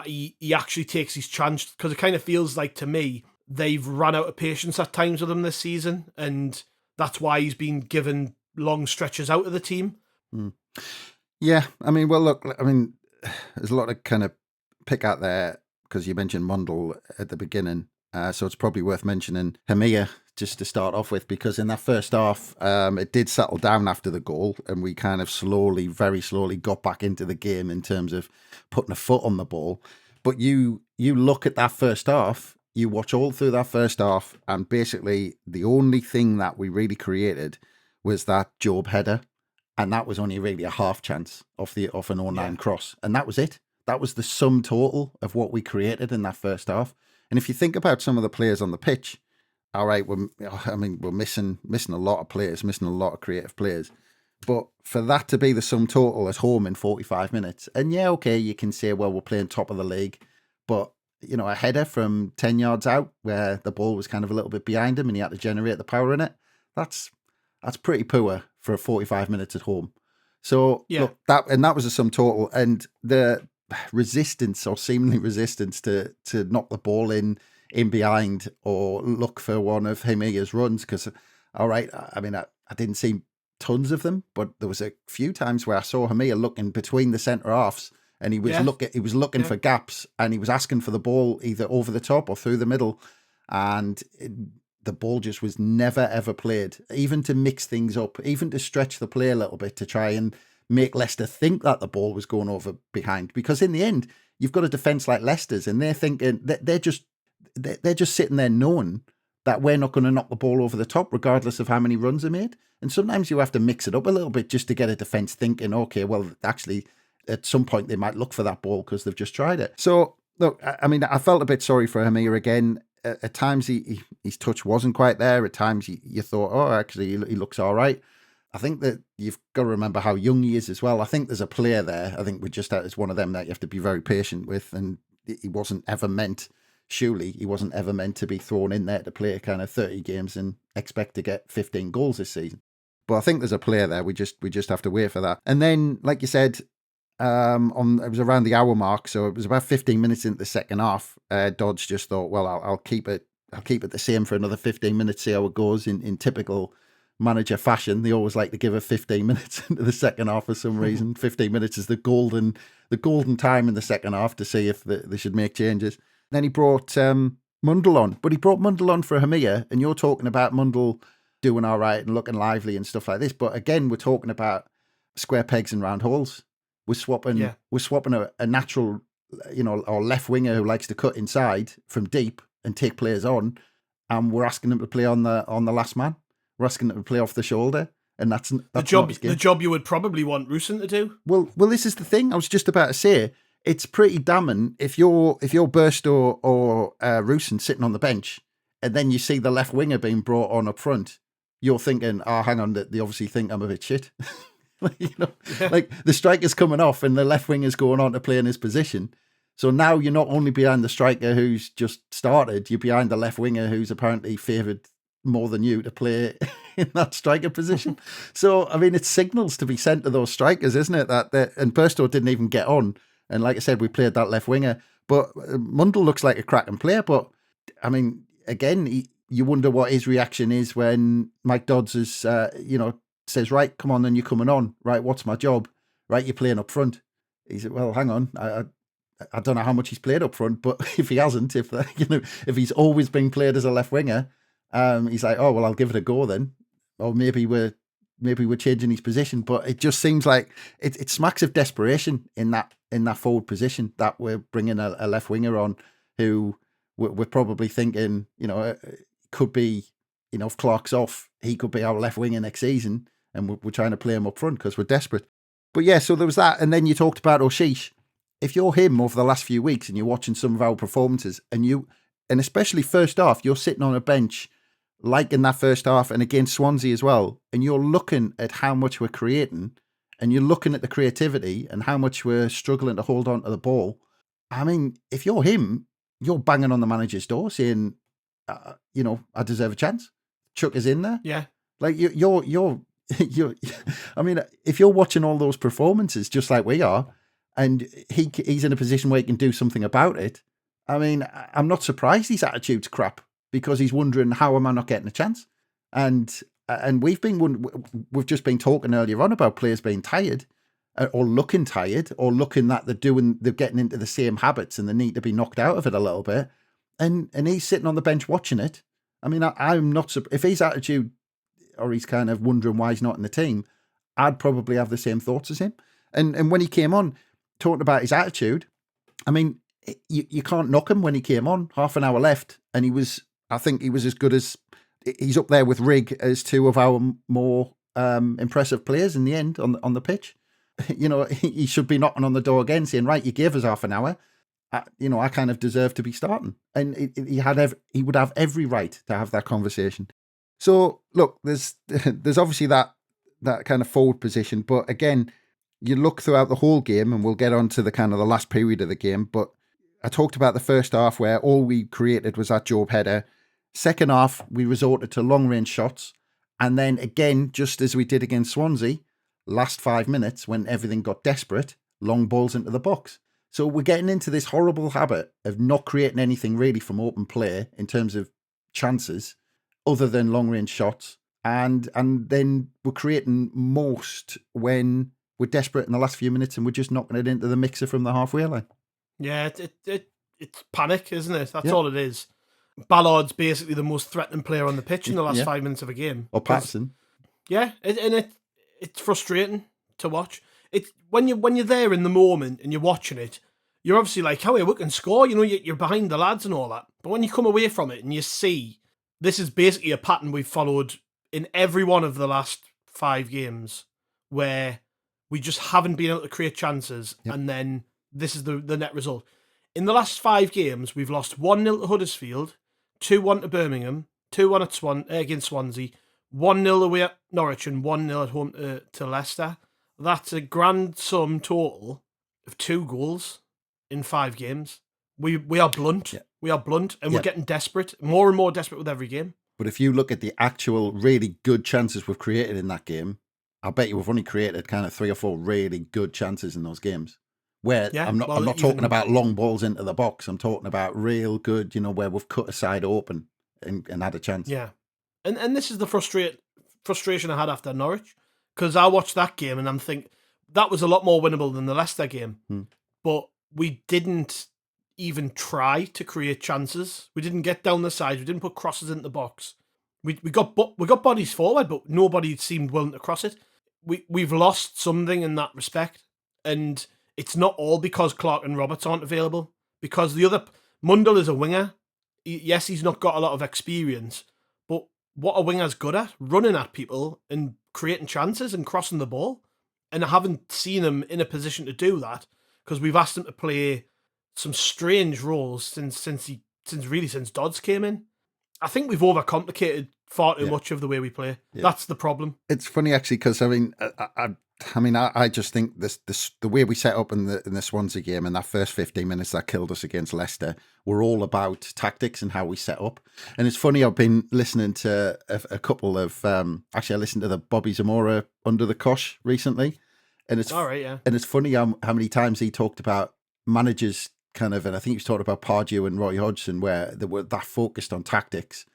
he actually takes his chance, because it kind of feels like, to me, they've run out of patience at times with him this season, and that's why he's been given long stretches out of the team. Yeah, I mean, well, look, I mean, there's a lot to kind of pick out there, because you mentioned Mundell at the beginning, so it's probably worth mentioning Hamia just to start off with, because in that first half, it did settle down after the goal, and we kind of very slowly got back into the game in terms of putting a foot on the ball. But you look at that first half, you watch all through that first half, and basically the only thing that we really created was that Job header, and that was only really a half chance off an 09 cross, and that was it. That was the sum total of what we created in that first half. And if you think about some of the players on the pitch, all right, we're missing a lot of players, missing a lot of creative players. But for that to be the sum total at home in 45 minutes, and yeah, okay, you can say, well, we're playing top of the league, but a header from 10 yards out where the ball was kind of a little bit behind him and he had to generate the power in it. That's pretty poor for 45 minutes at home. So look, that was a sum total, and the resistance or seemingly resistance to knock the ball in behind or look for one of Hemia's runs, because all right, I mean I didn't see tons of them, but there was a few times where I saw Hemia looking between the centre halves, and he was looking for gaps, and he was asking for the ball either over the top or through the middle, and the ball just was never ever played, even to mix things up, even to stretch the play a little bit to try and make Leicester think that the ball was going over behind. Because in the end, you've got a defence like Leicester's, and they're thinking they're just sitting there knowing that we're not going to knock the ball over the top, regardless of how many runs are made. And sometimes you have to mix it up a little bit just to get a defence thinking, okay, well, actually, at some point they might look for that ball because they've just tried it. So, look, I mean, I felt a bit sorry for Hemia again. At times, his touch wasn't quite there. At times, you thought, oh, actually, he looks all right. I think that you've got to remember how young he is as well. I think there's a player there. I think it's one of them that you have to be very patient with. And he wasn't ever meant to be thrown in there to play kind of 30 games and expect to get 15 goals this season. But I think there's a player there. We just have to wait for that. And then, like you said, it was around the hour mark, so it was about 15 minutes into the second half. Dodds just thought, well, I'll keep it the same for another 15 minutes, see how it goes. In typical manager fashion, they always like to give it 15 minutes into the second half for some reason. 15 minutes is the golden time in the second half to see if they should make changes. Then he brought Mundle on, but he brought Mundle on for Hemia, and you're talking about Mundle doing all right and looking lively and stuff like this. But again, we're talking about square pegs and round holes. We're swapping a natural, or left winger who likes to cut inside from deep and take players on, and we're asking them to play on the last man. We're asking them to play off the shoulder, and that's the job you would probably want Rusin to do. Well, this is the thing. I was just about to say, it's pretty damning if you're Burstow or Rusin sitting on the bench, and then you see the left winger being brought on up front. You're thinking, oh, hang on, they obviously think I'm a bit shit. Like the striker's coming off and the left winger's going on to play in his position. So now you're not only behind the striker who's just started, you're behind the left winger who's apparently favoured more than you to play in that striker position. So, I mean, it's signals to be sent to those strikers, isn't it? And Burstow didn't even get on. And like I said, we played that left winger. But Mundle looks like a cracking player. But, I mean, again, you wonder what his reaction is when Mike Dodds is, says, right, come on, then you're coming on. Right, what's my job? Right, you're playing up front. He said, well, hang on. I don't know how much he's played up front, but if he hasn't, if he's always been played as a left winger, he's like, oh, well, I'll give it a go then. Or maybe we're changing his position. But it just seems like it smacks of desperation in that forward position that we're bringing a left winger on who we're probably thinking, could be, if Clark's off, he could be our left winger next season, and we're trying to play him up front because we're desperate. But yeah, so there was that. And then you talked about O'Sheesh. If you're him over the last few weeks and you're watching some of our performances, and especially first half, you're sitting on a bench like in that first half and against Swansea as well, and you're looking at how much we're creating, and you're looking at the creativity and how much we're struggling to hold on to the ball. I mean, if you're him, you're banging on the manager's door saying, I deserve a chance. Chuck is in there. Yeah. Like you're I mean, if you're watching all those performances just like we are, and he's in a position where he can do something about it, I mean, I'm not surprised his attitude's crap, because he's wondering, how am I not getting a chance? And we've just been talking earlier on about players being tired, or looking tired, or looking that they're getting into the same habits and they need to be knocked out of it a little bit. And he's sitting on the bench watching it. I mean, I'm not if his attitude, or he's kind of wondering why he's not in the team, I'd probably have the same thoughts as him. And when he came on, talking about his attitude, I mean, you can't knock him when he came on. Half an hour left, and I think he was as good as, he's up there with Rigg as two of our more impressive players in the end on the pitch. He should be knocking on the door again, saying, right, you gave us half an hour. I kind of deserve to be starting. And he would have every right to have that conversation. So look, there's obviously that kind of forward position, but again, you look throughout the whole game, and we'll get on to the kind of the last period of the game, but I talked about the first half where all we created was that Job header. Second half, we resorted to long-range shots. And then again, just as we did against Swansea, last 5 minutes when everything got desperate, long balls into the box. So we're getting into this horrible habit of not creating anything really from open play in terms of chances other than long-range shots. And then we're creating most when we're desperate in the last few minutes and we're just knocking it into the mixer from the halfway line. Yeah, it's panic, isn't it? That's all it is. Ballard's basically the most threatening player on the pitch in the last 5 minutes of a game. Or Patterson. Yeah, it's frustrating to watch. It's when you're there in the moment and you're watching it, you're obviously like, "How we can score?" You know, you're behind the lads and all that. But when you come away from it and you see this is basically a pattern we've followed in every one of the last 5 games, where we just haven't been able to create chances, and then this is the net result. In the last 5 games, we've lost 1-0 to Huddersfield, 2-1 to Birmingham, 2-1 against Swansea, 1-0 away at Norwich, and 1-0 at home to Leicester. That's a grand sum total of 2 goals in 5 games. We are blunt. Yeah. We are blunt, and we're getting desperate, more and more desperate with every game. But if you look at the actual really good chances we've created in that game, I bet you we've only created kind of 3 or 4 really good chances in those games. Where I'm not talking about long balls into the box. I'm talking about real good, where we've cut a side open and had a chance. Yeah. And this is the frustration I had after Norwich, because I watched that game and I'm thinking that was a lot more winnable than the Leicester game. But we didn't even try to create chances. We didn't get down the sides. We didn't put crosses into the box. We got bodies forward, but nobody seemed willing to cross it. We've lost something in that respect, and it's not all because Clark and Roberts aren't available. Because the other Mundell is a winger. Yes, he's not got a lot of experience, but what a winger's good at, running at people and creating chances and crossing the ball. And I haven't seen him in a position to do that because we've asked him to play some strange roles since Dodds came in. I think we've overcomplicated far too much of the way we play. Yeah. That's the problem. It's funny actually because I just think this the way we set up in the Swansea game in that first 15 minutes that killed us against Leicester were all about tactics and how we set up. And it's funny, I've been listening to a couple of actually I listened to the Bobby Zamora Under the Cosh recently, and it's and it's funny how many times he talked about managers kind of, and I think he was talking about Pardew and Roy Hodgson, where they were that focused on tactics.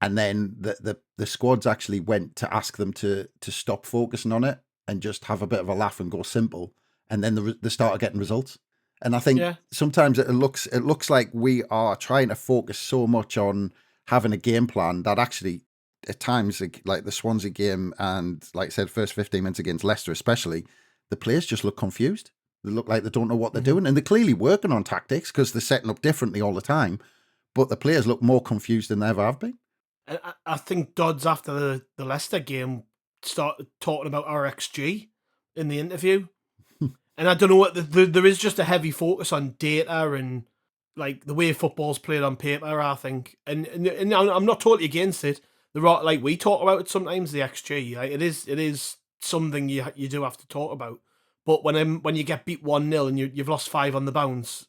And then the squads actually went to ask them to stop focusing on it and just have a bit of a laugh and go simple. And then they started getting results. And I think sometimes it looks like we are trying to focus so much on having a game plan that actually at times, like the Swansea game and like I said, first 15 minutes against Leicester especially, the players just look confused. They look like they don't know what they're doing. And they're clearly working on tactics because they're setting up differently all the time. But the players look more confused than they ever have been. I think Dodds, after the Leicester game, started talking about RXG in the interview. And I don't know what, there is just a heavy focus on data and like the way football's played on paper, I think. And I'm not totally against it. There are, like we talk about it sometimes, the XG. Like it is something you do have to talk about. But when you get beat 1-0 and you've lost 5 on the bounce,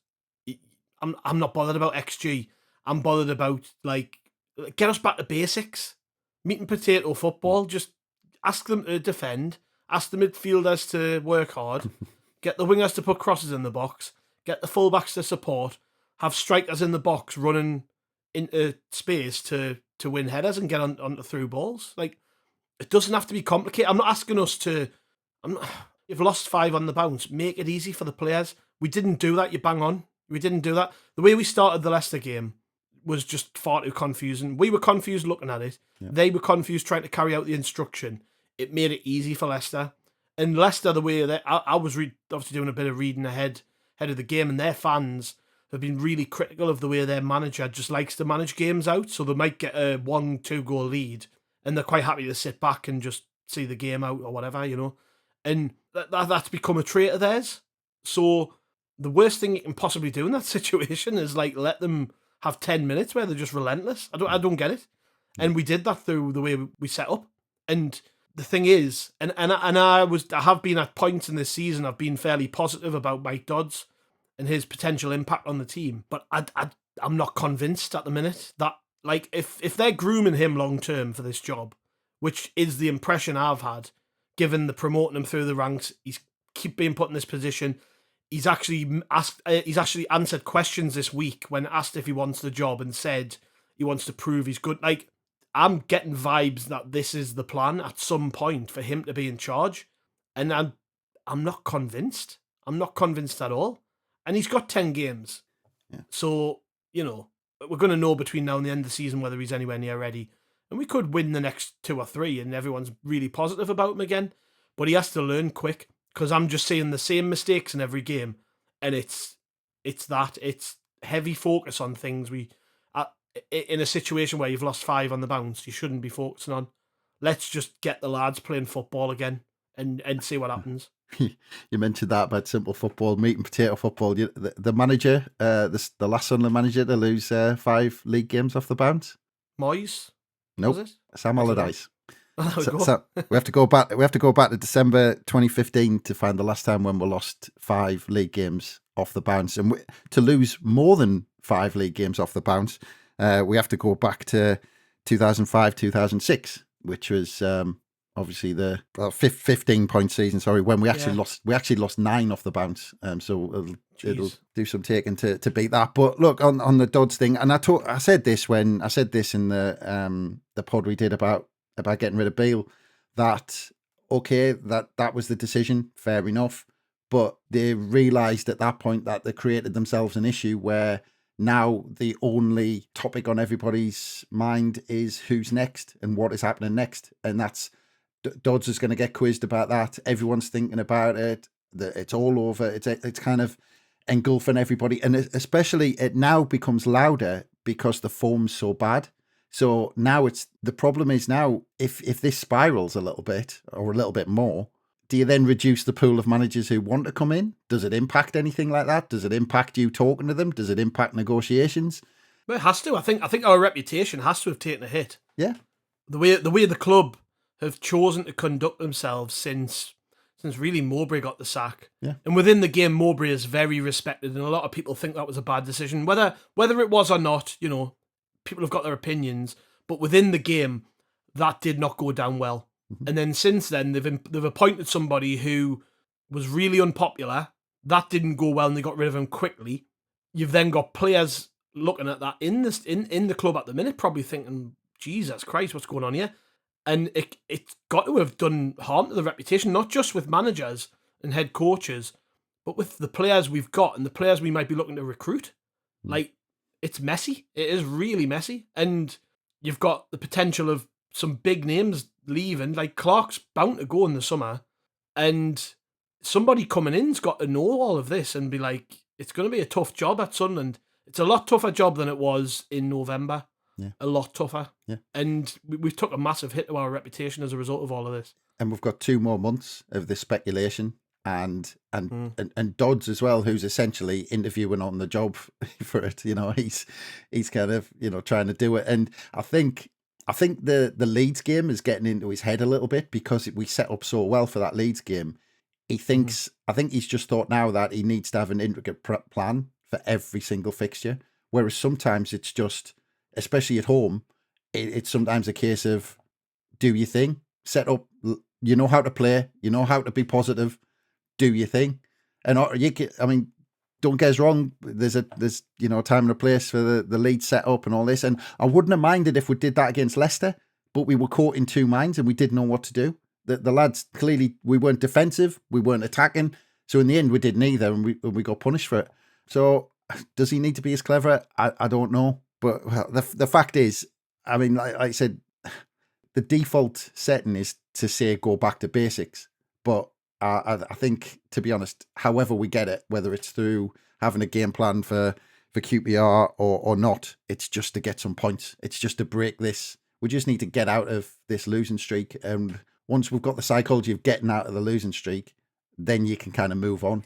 I'm not bothered about XG. I'm bothered about like, get us back to basics. Meat and potato football. Just ask them to defend. Ask the midfielders to work hard. Get the wingers to put crosses in the box. Get the fullbacks to support. Have strikers in the box running into space to win headers and get onto through balls. Like, it doesn't have to be complicated. I'm not asking us to... You've lost 5 on the bounce. Make it easy for the players. We didn't do that. You bang on. We didn't do that. The way we started the Leicester game was just far too confusing. We were confused looking at it. Yeah. They were confused trying to carry out the instruction. It made it easy for Leicester. And Leicester, the way that I was obviously doing a bit of reading ahead of the game, and their fans have been really critical of the way their manager just likes to manage games out. So they might get a 1-2 goal lead, and they're quite happy to sit back and just see the game out or whatever, you know. And that's become a trait of theirs. So the worst thing you can possibly do in that situation is like let them have 10 minutes where they're just relentless. I don't get it. And we did that through the way we set up. And the thing is, I have been at points in this season, I've been fairly positive about Mike Dodds. and his potential impact on the team. But I'm not convinced at the minute that, like, if they're grooming him long term for this job, which is the impression I've had, given the promoting him through the ranks, he's keep being put in this position. He's actually answered questions this week when asked if he wants the job and said he wants to prove he's good. Like, I'm getting vibes that this is the plan at some point for him to be in charge, and I'm not convinced. I'm not convinced at all. And he's got 10 games. Yeah. So, we're going to know between now and the end of the season whether he's anywhere near ready. And we could win the next 2 or 3 and everyone's really positive about him again. But he has to learn quick, because I'm just seeing the same mistakes in every game. And it's heavy focus on things in a situation where you've lost 5 on the bounce, you shouldn't be focusing on. Let's just get the lads playing football again and see what happens. You mentioned that about simple football, meat and potato football. The manager, the last Sunderland manager to lose 5 league games off the bounce. Moyes? Nope. Sam Allardyce. We have to go back. We have to go back to December 2015 to find the last time when we lost 5 league games off the bounce, and to lose more than 5 league games off the bounce, we have to go back to 2005-2006, which was obviously the 15-point season. Sorry, when we actually lost 9 off the bounce. So it'll do some taking to beat that. But look, on the Dodds thing, and I said this in the pod we did about getting rid of Beale, that okay, that was the decision, fair enough, but they realised at that point that they created themselves an issue where now the only topic on everybody's mind is who's next and what is happening next, and that's Dodds is going to get quizzed about that. Everyone's thinking about it. It's all over. It's kind of engulfing everybody, and especially it now becomes louder because the form's so bad. So now the problem is now if this spirals a little bit or a little bit more, do you then reduce the pool of managers who want to come in? Does it impact anything like that? Does it impact you talking to them? Does it impact negotiations? Well, it has to. I think our reputation has to have taken a hit. Yeah. The way the club have chosen to conduct themselves since really Mowbray got the sack. Yeah. And within the game, Mowbray is very respected, and a lot of people think that was a bad decision. Whether it was or not, people have got their opinions, but within the game, that did not go down well. Mm-hmm. And then since then, they've appointed somebody who was really unpopular. That didn't go well, and they got rid of him quickly. You've then got players looking at that in the club at the minute, probably thinking, Jesus Christ, what's going on here? And it's got to have done harm to the reputation, not just with managers and head coaches, but with the players we've got and the players we might be looking to recruit. Like, it's messy. It is really messy. And you've got the potential of some big names leaving. Like, Clark's bound to go in the summer. And somebody coming in's got to know all of this and be like, it's going to be a tough job at Sunderland. It's a lot tougher job than it was in November. Yeah. A lot tougher. Yeah. And we've took a massive hit to our reputation as a result of all of this. And we've got 2 more months of this speculation. And Dodds as well, who's essentially interviewing on the job for it. He's kind of trying to do it, and I think the Leeds game is getting into his head a little bit because we set up so well for that Leeds game. He thinks I think he's just thought now that he needs to have an intricate plan for every single fixture, whereas sometimes it's just, especially at home, it's sometimes a case of do your thing, set up. You know how to play. You know how to be positive. Do your thing, and don't get us wrong. There's a time and a place for the lead set up and all this. And I wouldn't have minded if we did that against Leicester, but we were caught in 2 minds and we didn't know what to do. The lads clearly, we weren't defensive, we weren't attacking. So in the end, we did neither, and we got punished for it. So does he need to be as clever? I don't know, but the fact is, like I said, the default setting is to say go back to basics, but. I think, to be honest, however we get it, whether it's through having a game plan for QPR or not, it's just to get some points. It's just to break this. We just need to get out of this losing streak. And once we've got the psychology of getting out of the losing streak, then you can kind of move on.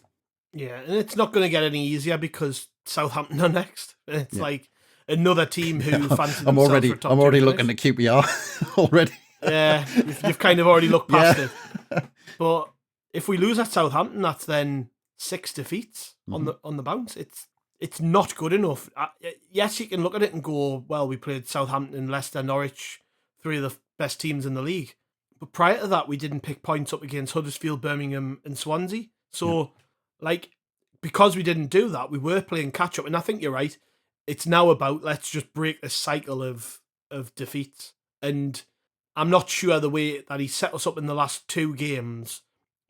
Yeah, and it's not going to get any easier because Southampton are next. It's like another team who fancy themselves for top I'm already looking at QPR already. Yeah, you've kind of already looked past it. But if we lose at Southampton, that's then 6 defeats. on the bounce. It's not good enough. Yes, you can look at it and go, well, we played Southampton, Leicester, Norwich, 3 of the best teams in the league. But prior to that, we didn't pick points up against Huddersfield, Birmingham and Swansea. So, because we didn't do that, we were playing catch-up. And I think you're right. It's now about, let's just break this cycle of defeats. And I'm not sure the way that he set us up in the last 2 games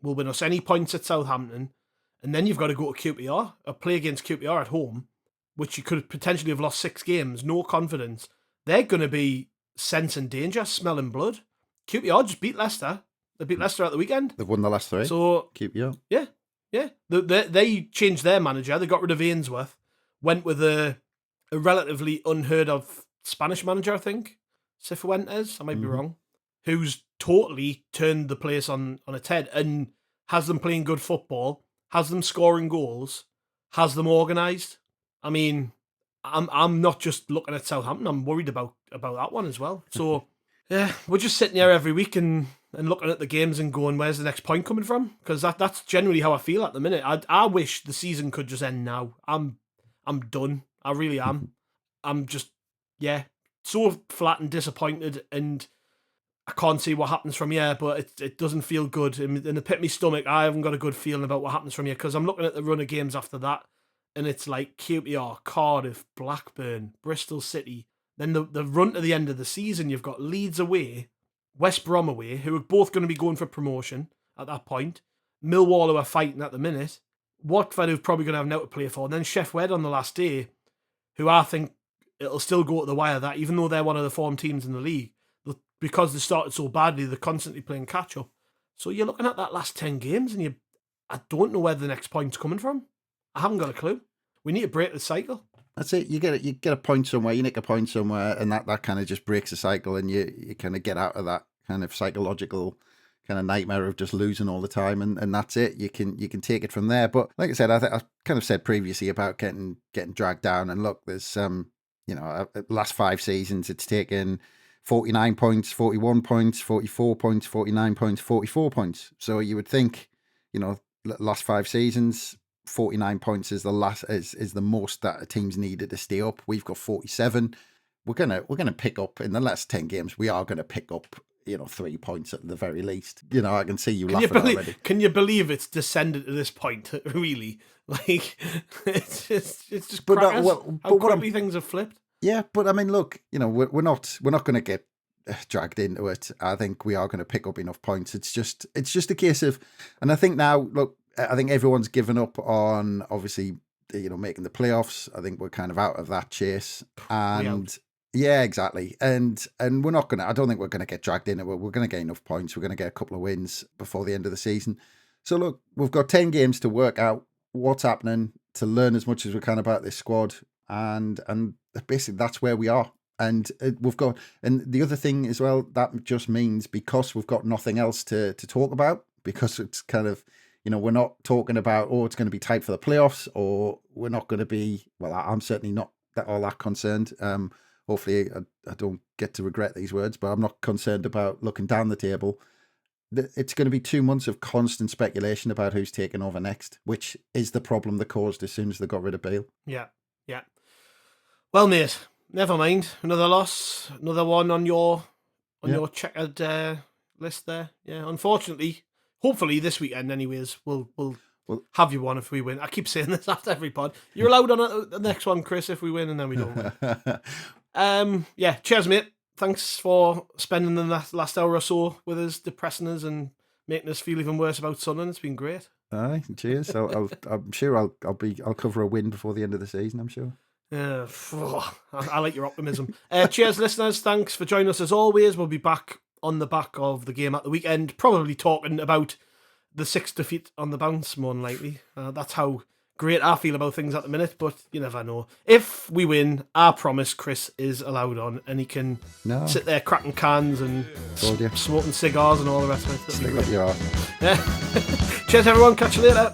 will win us any points at Southampton. And then you've got to go to QPR, or play against QPR at home, which you could potentially have lost 6 games, no confidence. They're going to be sensing danger, smelling blood. QPR just beat Leicester. They beat Leicester at the weekend. They've won the last 3. So QPR. Yeah. They changed their manager. They got rid of Ainsworth, went with a relatively unheard of Spanish manager, I think, Cifuentes. I might be wrong. Who's totally turned the place on its head and has them playing good football, has them scoring goals, has them organised. I mean, I'm not just looking at Southampton. I'm worried about that one as well. So yeah, we're just sitting here every week and looking at the games and going, where's the next point coming from? Because that's generally how I feel at the minute. I wish the season could just end now. I'm done. I really am. I'm just, so flat and disappointed, and I can't see what happens from here, but it doesn't feel good. In the pit of my stomach, I haven't got a good feeling about what happens from here, because I'm looking at the run of games after that, and it's like QPR, Cardiff, Blackburn, Bristol City. Then the run to the end of the season, you've got Leeds away, West Brom away, who are both going to be going for promotion at that point. Millwall, who are fighting at the minute. Watford, who're probably going to have now to play for. And then Sheffield on the last day, who I think it'll still go to the wire, that even though they're one of the form teams in the league, because they started so badly, they're constantly playing catch-up. So you're looking at that last 10 games, and I don't know where the next point's coming from. I haven't got a clue. We need to break the cycle. That's it. You get a point somewhere, you nick a point somewhere, and that kind of just breaks the cycle, and you kind of get out of that kind of psychological kind of nightmare of just losing all the time, and that's it. You can take it from there. But like I said, I kind of said previously about getting dragged down, and look, there's last 5 seasons it's taken 49 points, 41 points, 44 points, 49 points, 44 points. So you would think, last 5 seasons, 49 points is the most that a team's needed to stay up. We've got 47. We're gonna pick up in the last 10 games. We are gonna pick up 3 points at the very least. I can see you laughing already. Can you believe it's descended to this point? Really, like it's just crackers. How quickly things have flipped. Yeah, but I mean, look, we're not going to get dragged into it. I think we are going to pick up enough points. It's just a case of, and I think now, look, I think everyone's given up on obviously, making the playoffs. I think we're kind of out of that chase, and yeah, exactly. And we're not going to. I don't think we're going to get dragged into it. We're going to get enough points. We're going to get a couple of wins before the end of the season. So look, we've got 10 games to work out what's happening, to learn as much as we can about this squad, and basically that's where we are. And we've got, and the other thing as well, that just means because we've got nothing else to talk about, because it's kind of, we're not talking about, it's going to be tight for the playoffs, or we're not going to be, well, I'm certainly not all that concerned. Hopefully I don't get to regret these words, but I'm not concerned about looking down the table. It's going to be 2 months of constant speculation about who's taking over next, which is the problem they caused as soon as they got rid of Bale. Yeah. Well, mate, never mind. Another loss, another one on your checkered list there. Yeah, unfortunately, hopefully this weekend, anyways, we'll have you one if we win. I keep saying this after every pod. You're allowed on the next one, Chris, if we win, and then we don't win. Cheers, mate. Thanks for spending the last hour or so with us, depressing us and making us feel even worse about Sunderland. It's been great. Aye, cheers. I'm sure I'll cover a win before the end of the season, I'm sure. I like your optimism. Cheers, listeners. Thanks for joining us as always. We'll be back on the back of the game at the weekend, probably talking about the 6th defeat on the bounce, more than likely. That's how great I feel about things at the minute, but you never know. If we win, I promise Chris is allowed on, and he can sit there cracking cans and smoking cigars and all the rest of it. Stick up your arse. Cheers, everyone. Catch you later.